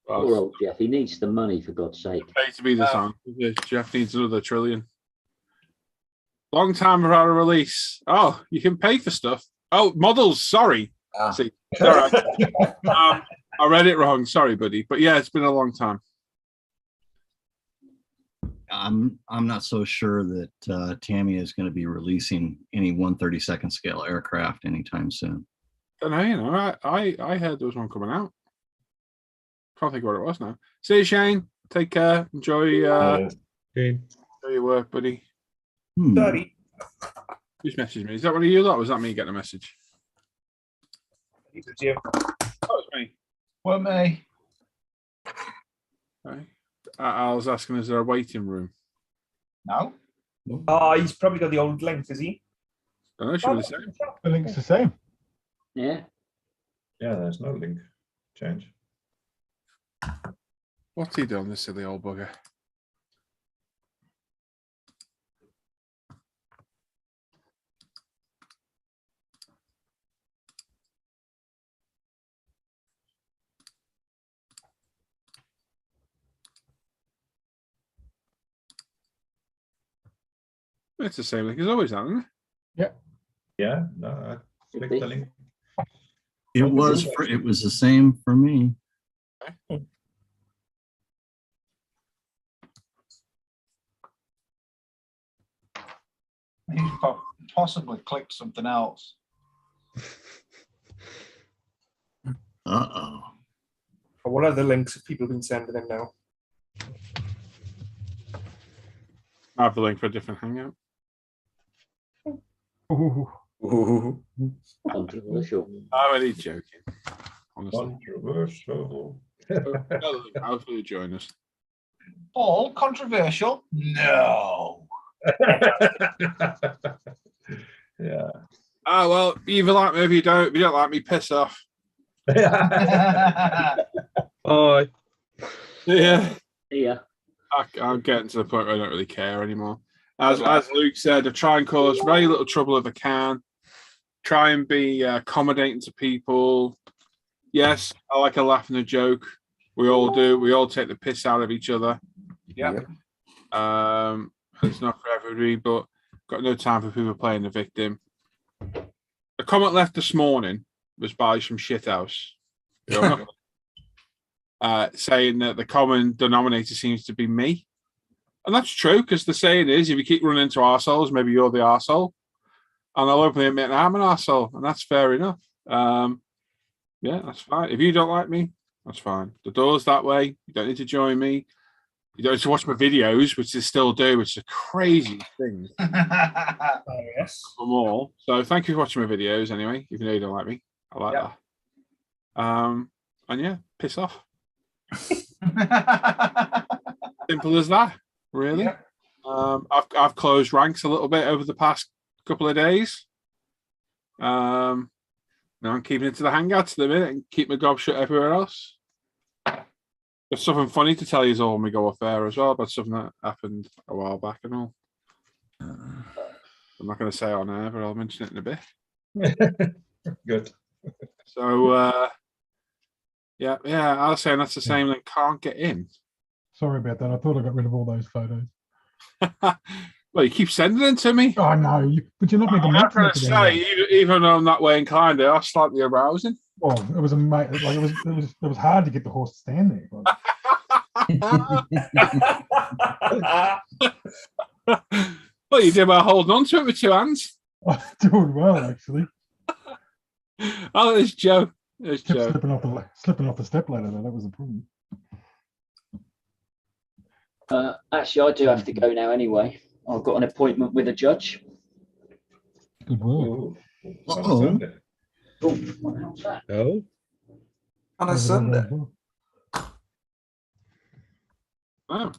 Poor old Jeff. He needs the money, for God's sake. Pay to be the song. Jeff needs another $1 trillion. Long time without a release. Oh, you can pay for stuff. Oh, models. Sorry. See, all right. I read it wrong. Sorry, buddy. But yeah, it's been a long time. I'm not so sure that Tamiya is going to be releasing any 132nd scale aircraft anytime soon. I don't know, you know, I heard there was one coming out. Can't think what it was now. See you, Shane. Take care. Enjoy your work, buddy. Sorry. Who's messaged me? Is that one of you lot? Or was that me getting a message? It's you. That was me. Well, me. Okay. I was asking, is there a waiting room? No. Oh, he's probably got the old link, is he? I don't know. Should be the same. The link's the same. Yeah. Yeah, there's no link change. What's he doing, this silly old bugger? It's the same link as always, isn't it? Yeah, no, I clicked the link. It was the same for me. You possibly clicked something else. Uh-oh. What other links have people been sending in now? I have the link for a different hangout. Ooh. Controversial. I'm only joking. Honestly. Controversial. Hopefully join us. Paul, controversial? No. Yeah. Oh well, you either like me if you don't. If you don't like me, piss off. Bye. Yeah. Yeah. I'm getting to the point where I don't really care anymore. As Luke said, I try and cause very little trouble if I can. Try and be accommodating to people. Yes, I like a laugh and a joke. We all do. We all take the piss out of each other. Yeah. It's not for everybody, but got no time for people playing the victim. The comment left this morning was by some shithouse. Saying that the common denominator seems to be me. And that's true, because the saying is, if you keep running into arseholes, maybe you're the arsehole. And I'll openly admit I'm an arsehole, and that's fair enough. Yeah, that's fine. If you don't like me, that's fine. The door's that way. You don't need to join me. You don't need to watch my videos, which they still do, which is a crazy thing. Oh, yes. For more. So thank you for watching my videos anyway, even though you don't like me. I like that. And yeah, piss off. Simple as that, really. Yeah. I've closed ranks a little bit over the past couple of days. Now I'm keeping it to the hangouts at the minute and keep my gob shut everywhere else. There's something funny to tell you all when we go off air as well about something that happened a while back and all. I'm not going to say it on air, but I'll mention it in a bit. Good. So yeah, I was saying that's the same that can't get in. Sorry about that. I thought I got rid of all those photos. Well, you keep sending them to me. Oh no, but you're not meant to I'm mention going it to to say, them. even though I'm that way inclined, they are slightly arousing. Well, it was amazing. Like it was hard to get the horse to stand there. Well, you did by holding on to it with two hands. I'm doing well, actually. Oh, there's Joe. There's Kept Joe. slipping off the step ladder, though. That was the problem. Actually, I do have to go now anyway. I've got an appointment with a judge. Good work. Ooh, on a Uh-oh. Sunday. Oh, what the hell's that? Oh, On a Sunday. Oh.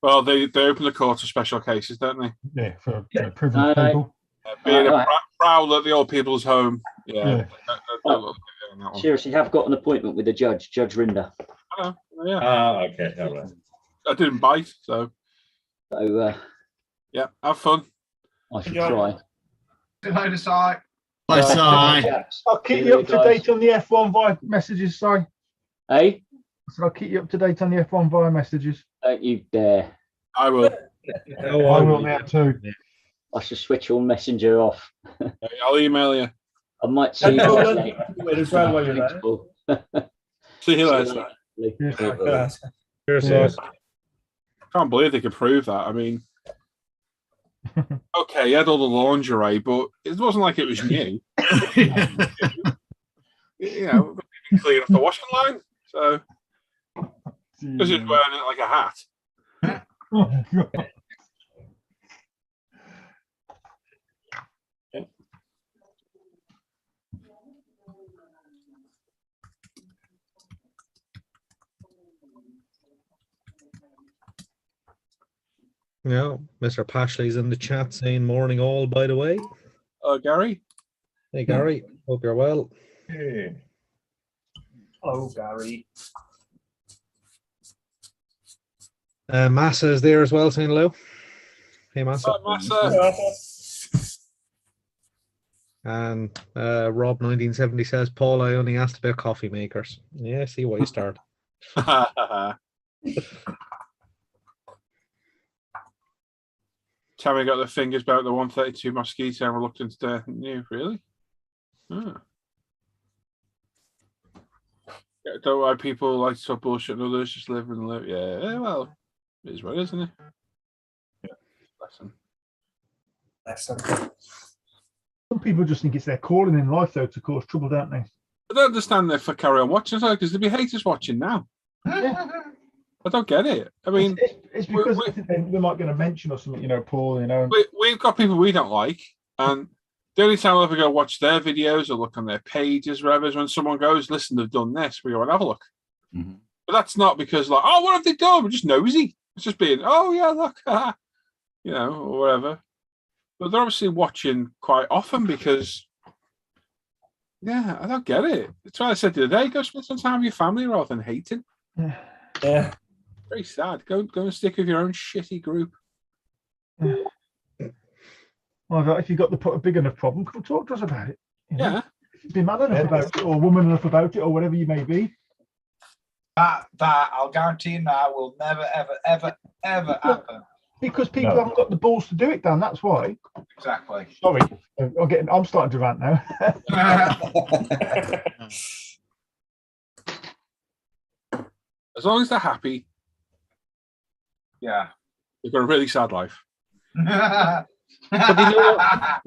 Well, they open the court for special cases, don't they? Yeah, for privileged people. Being a prowl at the old people's home. Yeah. Seriously, have got an appointment with a judge, Judge Rinder. Hello. Yeah. Okay, all right. I didn't bite, so So yeah, have fun. I should try. See you later, Si. Bye, Si. I'll keep you up to date on the F1 via messages, Si. Hey, So I'll keep you up to date on the F1 via messages. don't you dare. I will. oh, I will now too. I should switch all messenger off. I'll email you. I might see you guys later. As well while you're Thanks, there. Paul. See you later. Yes. here's Yes. Can't believe they could prove that. I mean, okay, he had all the lingerie, but it wasn't like it was new. You know, clean off the washing line. So because he's wearing it like a hat. Oh, God. no. Mr. Pashley's in the chat saying morning all, by the way. Gary? Hey, Gary. Hope you're well. Hey. Hello, Gary. Massa is there as well, saying hello. Hey, Massa. And Rob 1970 says, Paul, I only asked about coffee makers. Yeah, see why you start. Tammy got the fingers about the 132 Mosquito and reluctant to death. New, really? Oh. Yeah, don't know why people like to talk bullshit and others just live and live. Yeah, well, it is what it is, isn't it? Lesson. Some people just think it's their calling in life, though, to cause trouble, don't they? I don't understand if I carry on watching because there'll be haters watching now. Yeah. I don't get it. I mean, it's because I think they might going to mention or something, Paul, We've got people we don't like, and the only time I'll ever go watch their videos or look on their pages, whatever, is when someone goes, listen, they've done this, we go and have a look. Mm-hmm. But that's not because, like, oh, what have they done? We're just nosy. It's just being, oh, yeah, look, or whatever. But they're obviously watching quite often because, yeah, I don't get it. That's why I said the other day, go spend some time with your family rather than hating. Yeah. Very sad. Go and stick with your own shitty group. Well, if you've got a big enough problem, come talk to us about it. Yeah. Be man enough about it, or woman enough about it, or whatever you may be. That I'll guarantee you now will never, ever happen. Because people haven't got the balls to do it, Dan. That's why. Exactly. Sorry, I'm starting to rant now. As long as they're happy, yeah, they've got a really sad life. But you know what?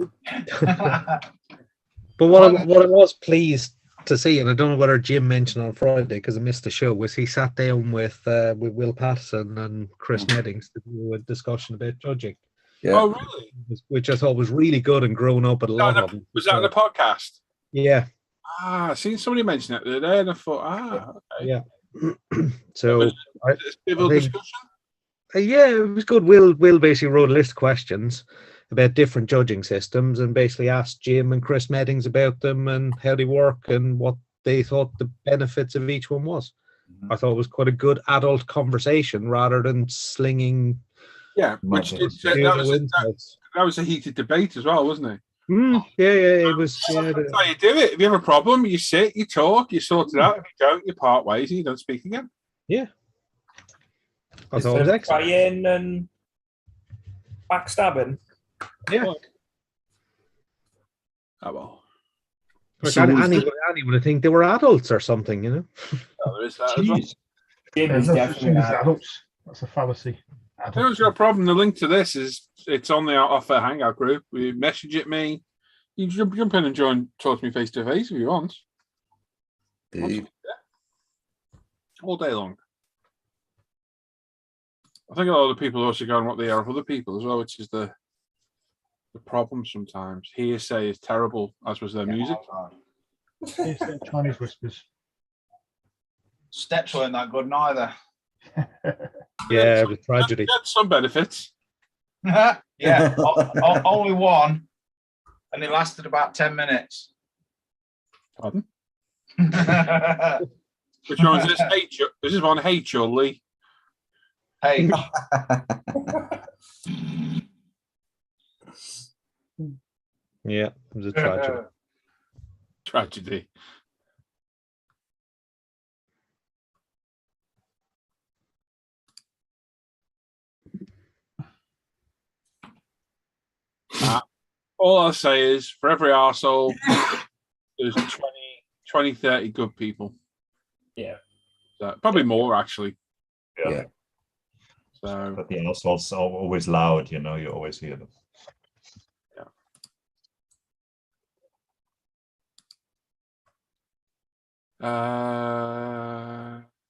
But what I was pleased to see, and I don't know whether Jim mentioned on Friday because I missed the show, was he sat down with Will Patterson and Chris Neddings to do a discussion about judging. Yeah. Oh, really? Which I thought was really good and grown up at a lot of them. Was that on the podcast? Yeah. I seen somebody mention it the other day, and I thought, okay. Yeah. So Civil discussion. Yeah, it was good. Will basically wrote a list of questions about different judging systems and basically asked Jim and Chris Meddings about them and how they work and what they thought the benefits of each one was. Mm-hmm. I thought it was quite a good adult conversation rather than slinging. Yeah, which that was a heated debate as well, wasn't it? Yeah, it was. That's how you do it. If you have a problem, you sit, you talk, you sort it out. If you don't, you part ways and you don't speak again. Yeah. I thought it was excellent. Crying and backstabbing. Yeah. Oh well. Like anyone would think they were adults or something, Oh, there is that as well. Jim is definitely adults. That's a fallacy. Who's got a problem? The link to this it's on the Offer Hangout group. You message it me. You can jump in and talk to me face to face if you want. All day long. I think a lot of people also go on what they are of other people as well, which is the problem sometimes. Hearsay is terrible, as was their music. Chinese whispers. Steps weren't that good neither. Yeah, it was tragedy. Had some benefits. Yeah, only one, and it lasted about 10 minutes. Pardon? Which one is this? This is one H or Lee? Hey. Yeah, it was a tragedy. Tragedy. All I'll say is for every arsehole, there's 20, 30 good people. Yeah. So, probably more, actually. Yeah. So, but the assholes are always loud, you always hear them. Yeah.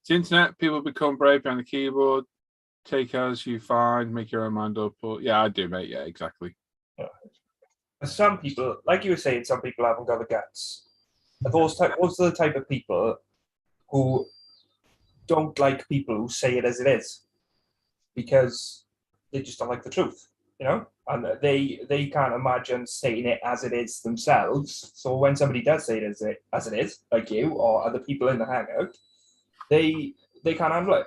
It's internet, people become brave behind the keyboard. Take as you find, make your own mind up. But yeah, I do, mate. Yeah, exactly. Some people, like you were saying, some people haven't got the guts. Those are the type of people who don't like people who say it as it is because they just don't like the truth, and they can't imagine saying it as it is themselves. So when somebody does say it as it is, like you or other people in the hangout, they can't handle it,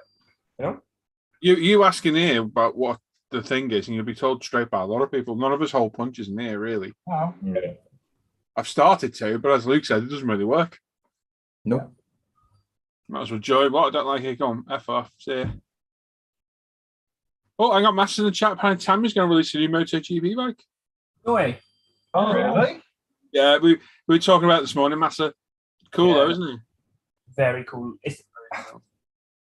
You asking here about what the thing is, and you'll be told straight by a lot of people. None of us hold punches in here, really. Oh. Yeah. I've started to, but as Luke said, it doesn't really work. Nope. Might as well join. What I don't like it. Go on, F off. See ya. Oh, I got Master in the chat. Apparently, Tammy's going to release a new MotoGP bike. No way. Oh, really? Yeah, we were talking about it this morning, Master. Cool though, Yeah. isn't it? Very cool. It's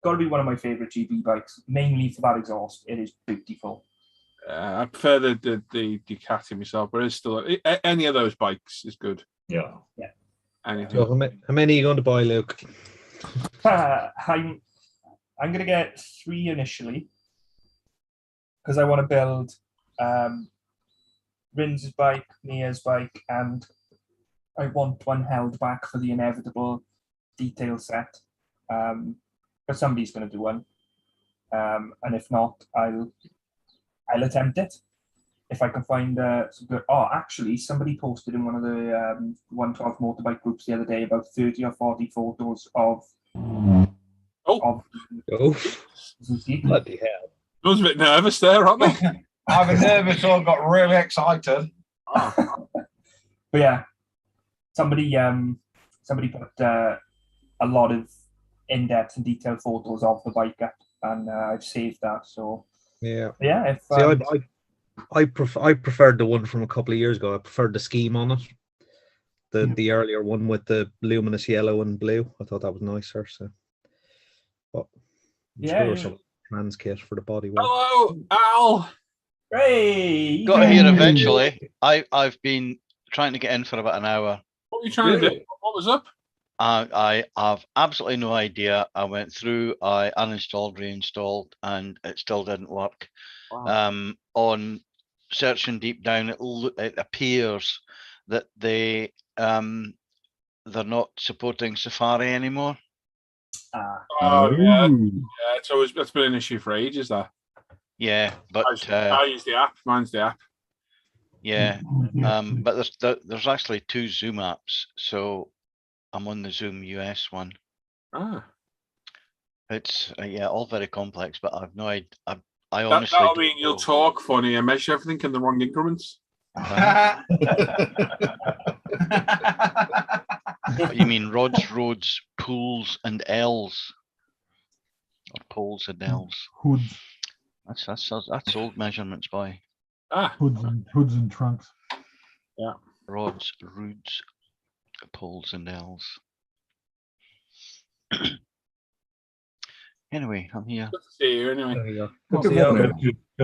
got to be one of my favorite GB bikes, mainly for that exhaust. It is beautiful. I prefer the Ducati myself, but it's still any of those bikes is good. Yeah. Yeah. Anything. So how many are you going to buy, Luke? I'm going to get 3 initially because I want to build Rin's bike, Mia's bike, and I want one held back for the inevitable detail set. But somebody's going to do one, and if not, I'll attempt it if I can find some good. Oh, actually, somebody posted in one of the 112 motorbike groups the other day about 30 or 40 photos of. Zuki. Bloody hell! I was a bit nervous there, aren't they? I've been nervous or got really excited. But yeah, somebody put a lot of in-depth and detailed photos of the bike up, and I've saved that. So yeah, if see, I preferred the one from a couple of years ago. I preferred the scheme on it. The earlier one with the luminous yellow and blue. I thought that was nicer. So, but I'm sure some trans kit for the body. Hello, Al. Hey, got here eventually. I've been trying to get in for about an hour. What were you trying to do? What was up? I have absolutely no idea. I went through, I uninstalled, reinstalled, and it still didn't work. Wow. On searching deep down, it appears that they're not supporting Safari anymore. Oh yeah, that's been an issue for ages. That. Yeah, but I use the app. Mine's the app. Yeah, but there's actually 2 Zoom apps, so I'm on the Zoom US one. Ah. It's all very complex, but I've no idea. I honestly. That'll mean you'll talk funny and measure everything in the wrong increments. You mean roads, pools, and L's, or poles and L's? Hoods. That's old measurements, boy. Hoods and trunks. Yeah. Rods, roods, poles, and L's. Anyway, I'm here. Good to see you. Anyway. Good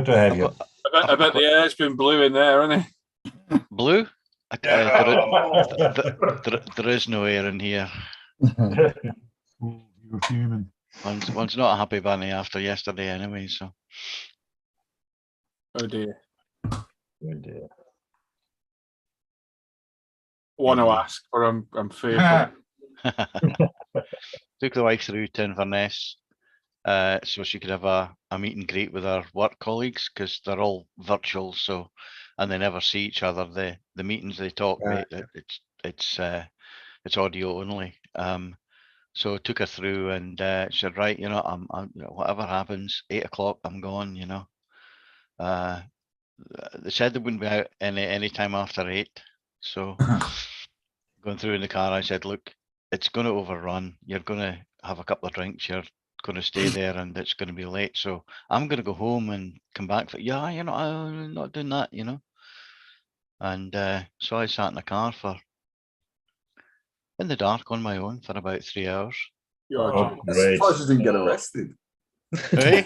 to have you. I bet the air's been blue in there, hasn't it? Blue? There is no air in here. You're human. One's not a happy bunny after yesterday anyway, so. Oh dear. Oh dear. Want to ask, but I'm fearful. Took the wife through to Inverness, so she could have a meet and greet with her work colleagues, because they're all virtual, so, and they never see each other. The meetings they talk, it's audio only. So I took her through, and she said, right, I'm whatever happens, 8 o'clock, I'm gone. They said they wouldn't be out any time after 8. So going through in the car, I said, look, it's going to overrun. You're going to have a couple of drinks. You're going to stay there, and it's going to be late. So I'm going to go home and come back. I'm not doing that, And so I sat in the car in the dark on my own for about 3 hours. Great. Surprised you didn't get arrested. Hey?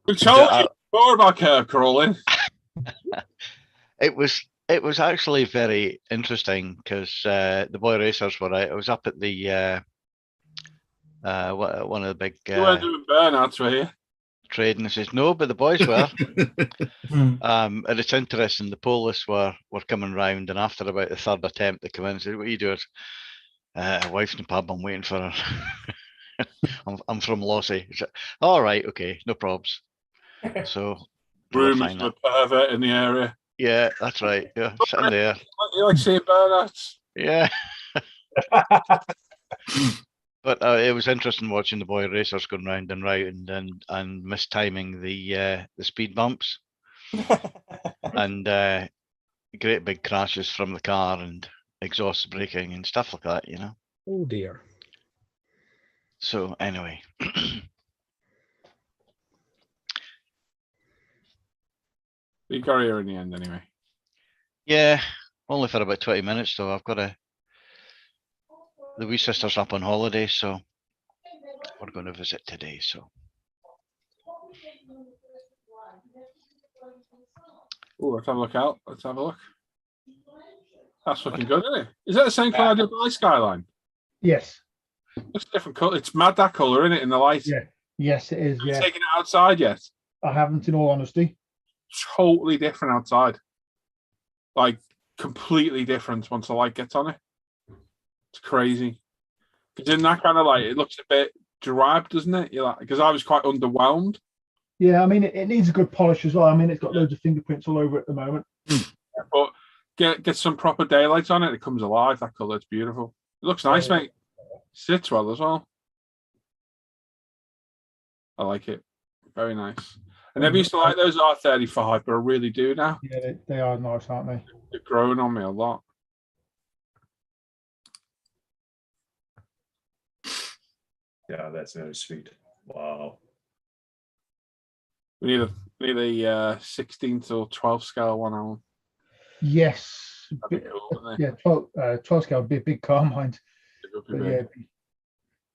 We told you more about curb crawling. It was actually very interesting, because the boy racers were out. I was up at the one of the big You weren't doing burnouts, were you? trading. I says no, but the boys were. And it's interesting. The police were coming round, and after about the 3rd attempt, they come in and said, "What are you doing?" Wife's in the pub. I'm waiting for her. I'm from Lossie. All right, okay, no probs. So Rumours of a pervert in the area. Yeah, that's right. Yeah, sitting there. You like seeing burnouts? Yeah. But it was interesting watching the boy racers going round and round and mistiming the speed bumps, and great big crashes from the car and exhaust braking and stuff like that, Oh dear. So anyway, You got here in the end anyway. Yeah, only for about 20 minutes though. I've got the wee sister's up on holiday, so we're going to visit today. So. Oh, let's have a look out. Let's have a look. That's looking good, isn't it? Is that the same colour I did by Skyline? Yes. Looks a different colour. It's mad that colour, isn't it, in the light? Yeah. Yes, it is. Have you Yeah. taken it outside yet? I haven't, in all honesty. Totally different outside. Like completely different once the light gets on it. It's crazy. Because in that kind of light, it looks a bit drab, doesn't it? You're like, because I was quite underwhelmed. Yeah, I mean, it needs a good polish as well. I mean, it's got loads of fingerprints all over it at the moment. But get some proper daylight on it. It comes alive. That colour, it's beautiful. It looks nice, mate. Sits well as well. I like it. Very nice. I never used to like those R35, but I really do now. Yeah, they are nice, aren't they? They're growing on me a lot. Yeah, that's very sweet. Wow. We need a 16th or 12th scale one, Alan. Yes. Cool, yeah, 12 scale would be a big Carmine. But yeah, it'd be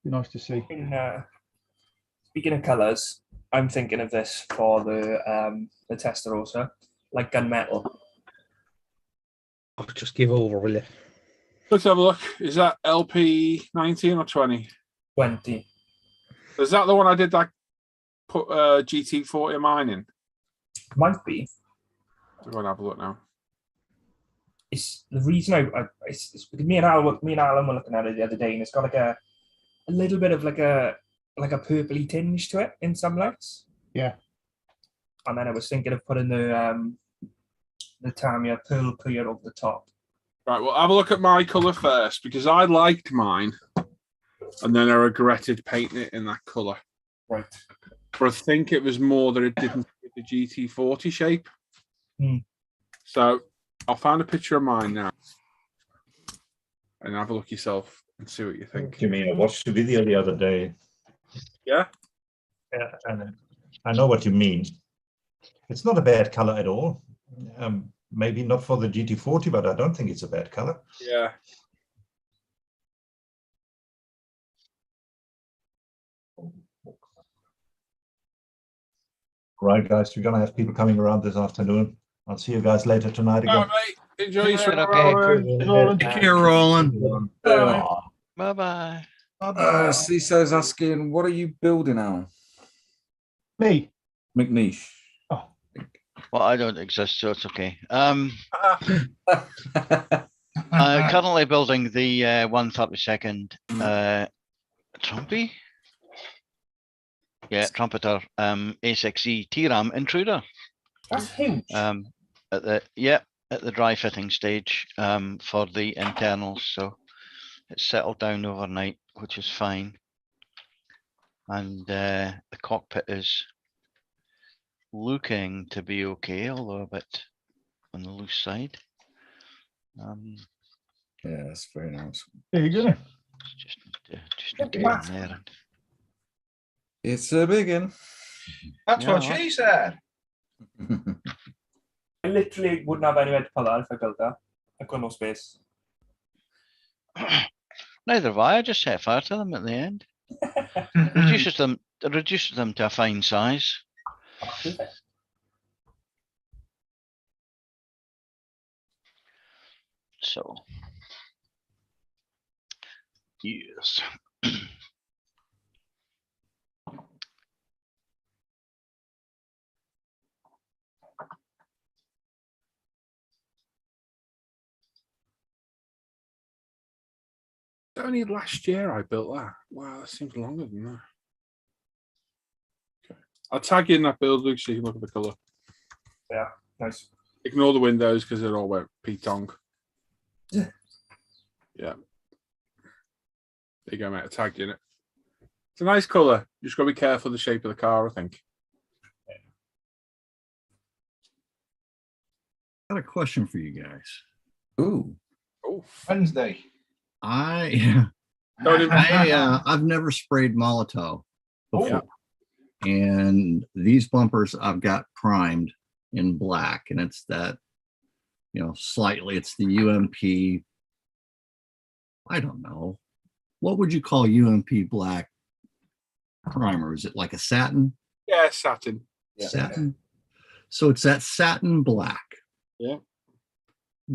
nice to see. Speaking of colours, I'm thinking of this for the Testarossa, like gunmetal. Oh, just give over, will you? Let's have a look. Is that LP 19 or 20? 20. Is that the one I did that put GT40 of mine in? Might be. I'm going to have a look now. It's the reason it's me and Alan were looking at it the other day, and it's got like a little bit of like a purpley tinge to it in some lights. Yeah. And then I was thinking of putting the Tamiya pearl clear over the top. Right, well, have a look at my colour first, because I liked mine, and then I regretted painting it in that colour. Right. But I think it was more that it didn't fit the GT40 shape. So I'll find a picture of mine now and have a look yourself and see what you think. You mean I watched the video the other day? Yeah? Yeah, and I know what you mean. It's not a bad color at all. Maybe not for the GT40, but I don't think it's a bad color. Yeah. Right, guys, we're gonna have people coming around this afternoon. I'll see you guys later tonight again. All right, mate. Enjoy your Take Roland. Take care, Roland. Bye-bye. CISO's asking, what are you building now? Me? McNeish. Oh. Well, I don't exist, so it's okay. Currently building the 132nd Trumpy. Yeah, Trumpeter A6E T-Ram Intruder. That's huge. At the dry fitting stage for the internals, so it's settled down overnight, which is fine. And the cockpit is looking to be okay, although a bit on the loose side. Yeah, that's very nice. There you go. Just need to get in there. It's a big one. That's what she said. I literally wouldn't have anywhere to put that if I built that. I've got no space. Neither have I. I just set fire to them at the end. Reduces them to a fine size. So, yes. Only last year I built that. Wow, that seems longer than that. Okay. I'll tag you in that build, Luke, so you can look at the colour. Yeah, nice. Ignore the windows because they're all wet P-tong. Yeah. There you go, mate. I tagged you in it. It's a nice colour. You just got to be careful of the shape of the car, I think. Got a question for you guys. Ooh. Oh, Wednesday. I've never sprayed Molotov before. And these bumpers I've got primed in black, and it's that, slightly, it's the UMP. I don't know. What would you call UMP black primer? Is it like a satin? Yeah, satin. Yeah. Satin. So it's that satin black. Yeah.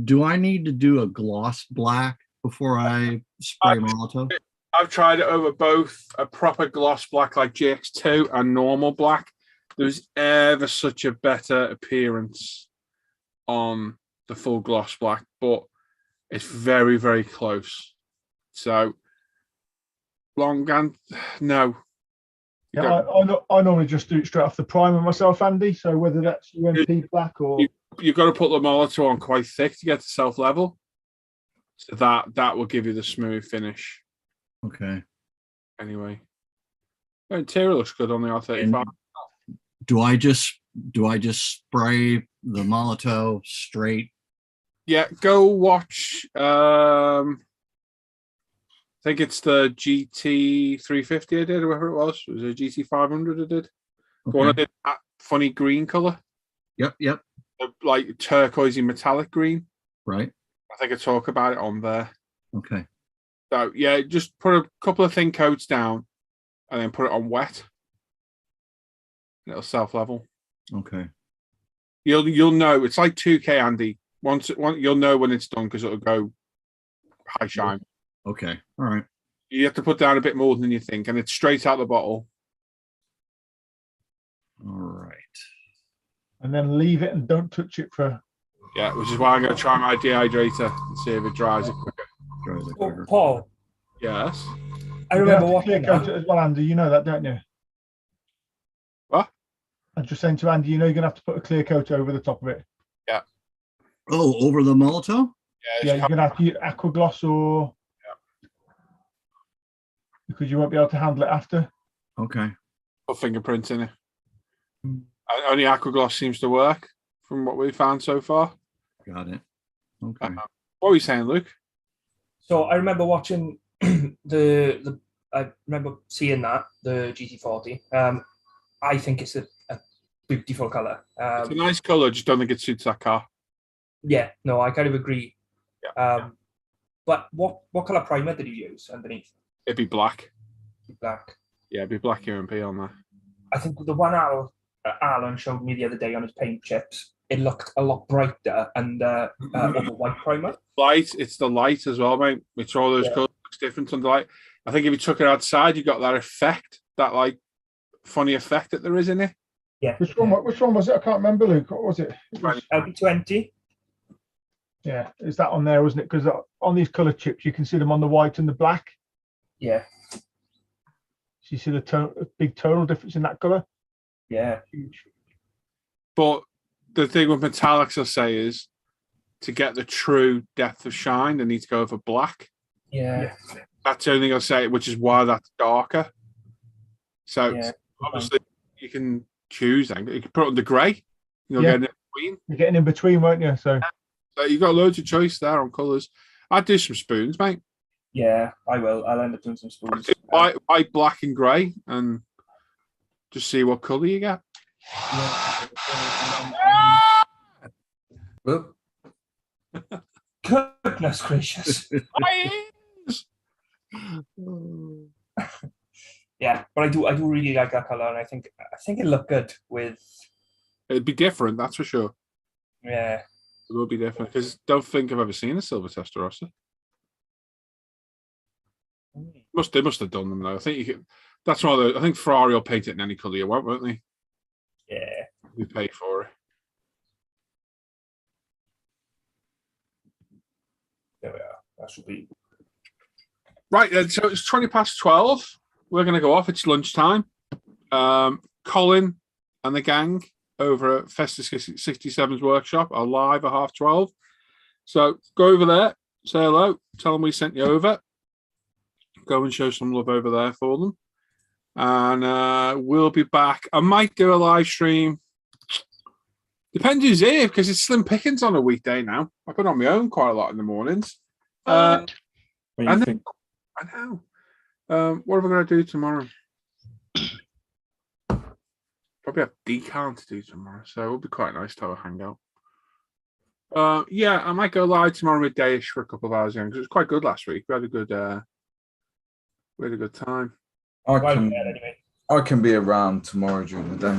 Do I need to do a gloss black before I spray Molotov? I've tried it over both a proper gloss black like GX2 and normal black. There's ever such a better appearance on the full gloss black, but it's very, very close. So long and no. Yeah, I normally just do it straight off the primer myself, Andy. So whether that's UMP black or you've got to put the Molotov on quite thick to get to self level. So that will give you the smooth finish. Okay. Anyway, the interior looks good on the R35. Do I just spray the Molotov straight? Yeah, go watch. I think it's the GT 350 I did, or whatever it was. It was a GT 500 I did. The one I did that funny green color. Yep. Like turquoisey metallic green. Right. I think I talk about it on there. Okay. So yeah, just put a couple of thin coats down and then put it on wet. And it'll self level. Okay. You'll know it's like 2K, Andy. Once you'll know when it's done because it'll go high shine. Okay. All right. You have to put down a bit more than you think, and it's straight out the bottle. All right. And then leave it and don't touch it for. Yeah, which is why I'm going to try my dehydrator and see if it dries it quicker. Oh, Paul. Yes. I remember watching that as well, Andy. You know that, don't you? What? I'm just saying to Andy, you're going to have to put a clear coat over the top of it. Yeah. Oh, over the Molotov? Yeah, you're going to have to use aqua gloss or. Yeah. Because you won't be able to handle it after. Okay. Put fingerprints in it. Only aqua gloss seems to work from what we've found so far. Got it. Okay. What were you saying, Luke? So I remember watching the I remember seeing that the GT40. I think it's a beautiful color. It's a nice color. Just don't think it suits that car. Yeah, no, I kind of agree. Yeah. But what color primer did you use underneath? It'd be black. Black. Yeah, it'd be black UMP on there. I think the one Alan showed me the other day on his paint chips, it looked a lot brighter and over white primer. Light, it's the light as well, mate. It's all those colors. Looks different under light. I think if you took it outside, you got that effect, that like funny effect that there is in it. Yeah. Which one was it? I can't remember, Luke. What was it? LB20. Yeah, is that on there, wasn't it? Because on these color chips, you can see them on the white and the black. Yeah. So you see the big tonal difference in that color. Yeah. Huge. But the thing with metallics, I say, is to get the true depth of shine, they need to go over black. Yeah. That's the only thing I'll say, which is why that's darker. So obviously you can choose, and you can put it under grey. You'll get in between. You're getting in between, won't you? So you've got loads of choice there on colours. I'd do some spoons, mate. Yeah, I will. I'll end up doing some spoons. White, black, and grey, and just see what colour you get. Well, goodness gracious. Yeah, but I do really like that color, and I think it looked good with. It'd be different, that's for sure. Yeah, it will be different because don't think I've ever seen a silver Testarossa. They must have done them though. I think you could. That's one of the. I think Ferrari will paint it in any color you want, won't they? Yeah, we pay for it. There we are. That should be right. Then, so it's 12:20. We're going to go off. It's lunchtime. Colin and the gang over at Festus 67's workshop are live at 12:30. So go over there, say hello, tell them we sent you over. Go and show some love over there for them. And we'll be back. I might do a live stream. Depends who's here, because it's slim pickings on a weekday now. I put on my own quite a lot in the mornings. I know. What are we going to do tomorrow? probably have decant to do tomorrow, so it would be quite nice to have a hangout. Yeah, I might go live tomorrow midday-ish for a couple of hours because it was quite good last week. We had a good time. I can be around tomorrow during the day.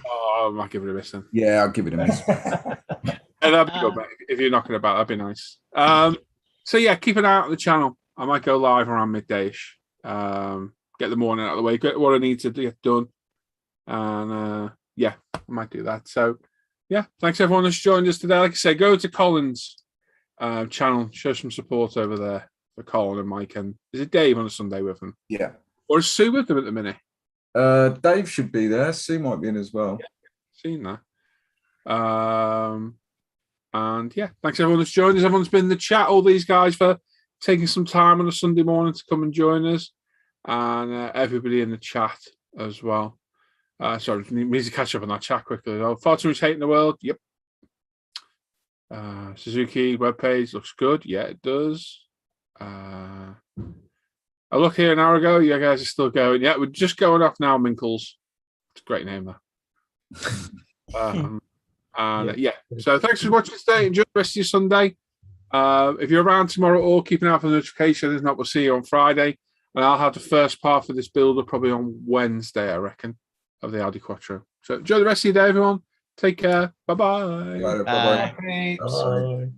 Oh, I might give it a miss then. Yeah, I'll give it a miss. That'd be good, mate. If you're knocking about, that'd be nice. So yeah, keep an eye out on the channel. I might go live around midday-ish. Get the morning out of the way, get what I need to get done, and yeah, I might do that. So yeah, thanks everyone that's joined us today. Like I say, go to Colin's channel, show some support over there for Colin and Mike. And is it Dave on a Sunday with them? Yeah. Or is Sue with them at the minute? Dave should be there. Sue might be in as well. Yeah, seen that. And yeah, thanks everyone that's joined us. Everyone's been in the chat. All these guys for taking some time on a Sunday morning to come and join us, and everybody in the chat as well. Sorry, we need to catch up on that chat quickly. Far too much hate in the world. Yep. Suzuki webpage looks good. Yeah, it does. I looked here an hour ago. You guys are still going. Yeah, we're just going off now, Minkles. It's a great name, that. Yeah. So thanks for watching today. Enjoy the rest of your Sunday. If you're around tomorrow or keep an eye out for the notifications, if not, we'll see you on Friday. And I'll have the first part for this builder probably on Wednesday, I reckon, of the Audi Quattro. So enjoy the rest of your day, everyone. Take care. Bye-bye. Bye-bye. Bye. Bye.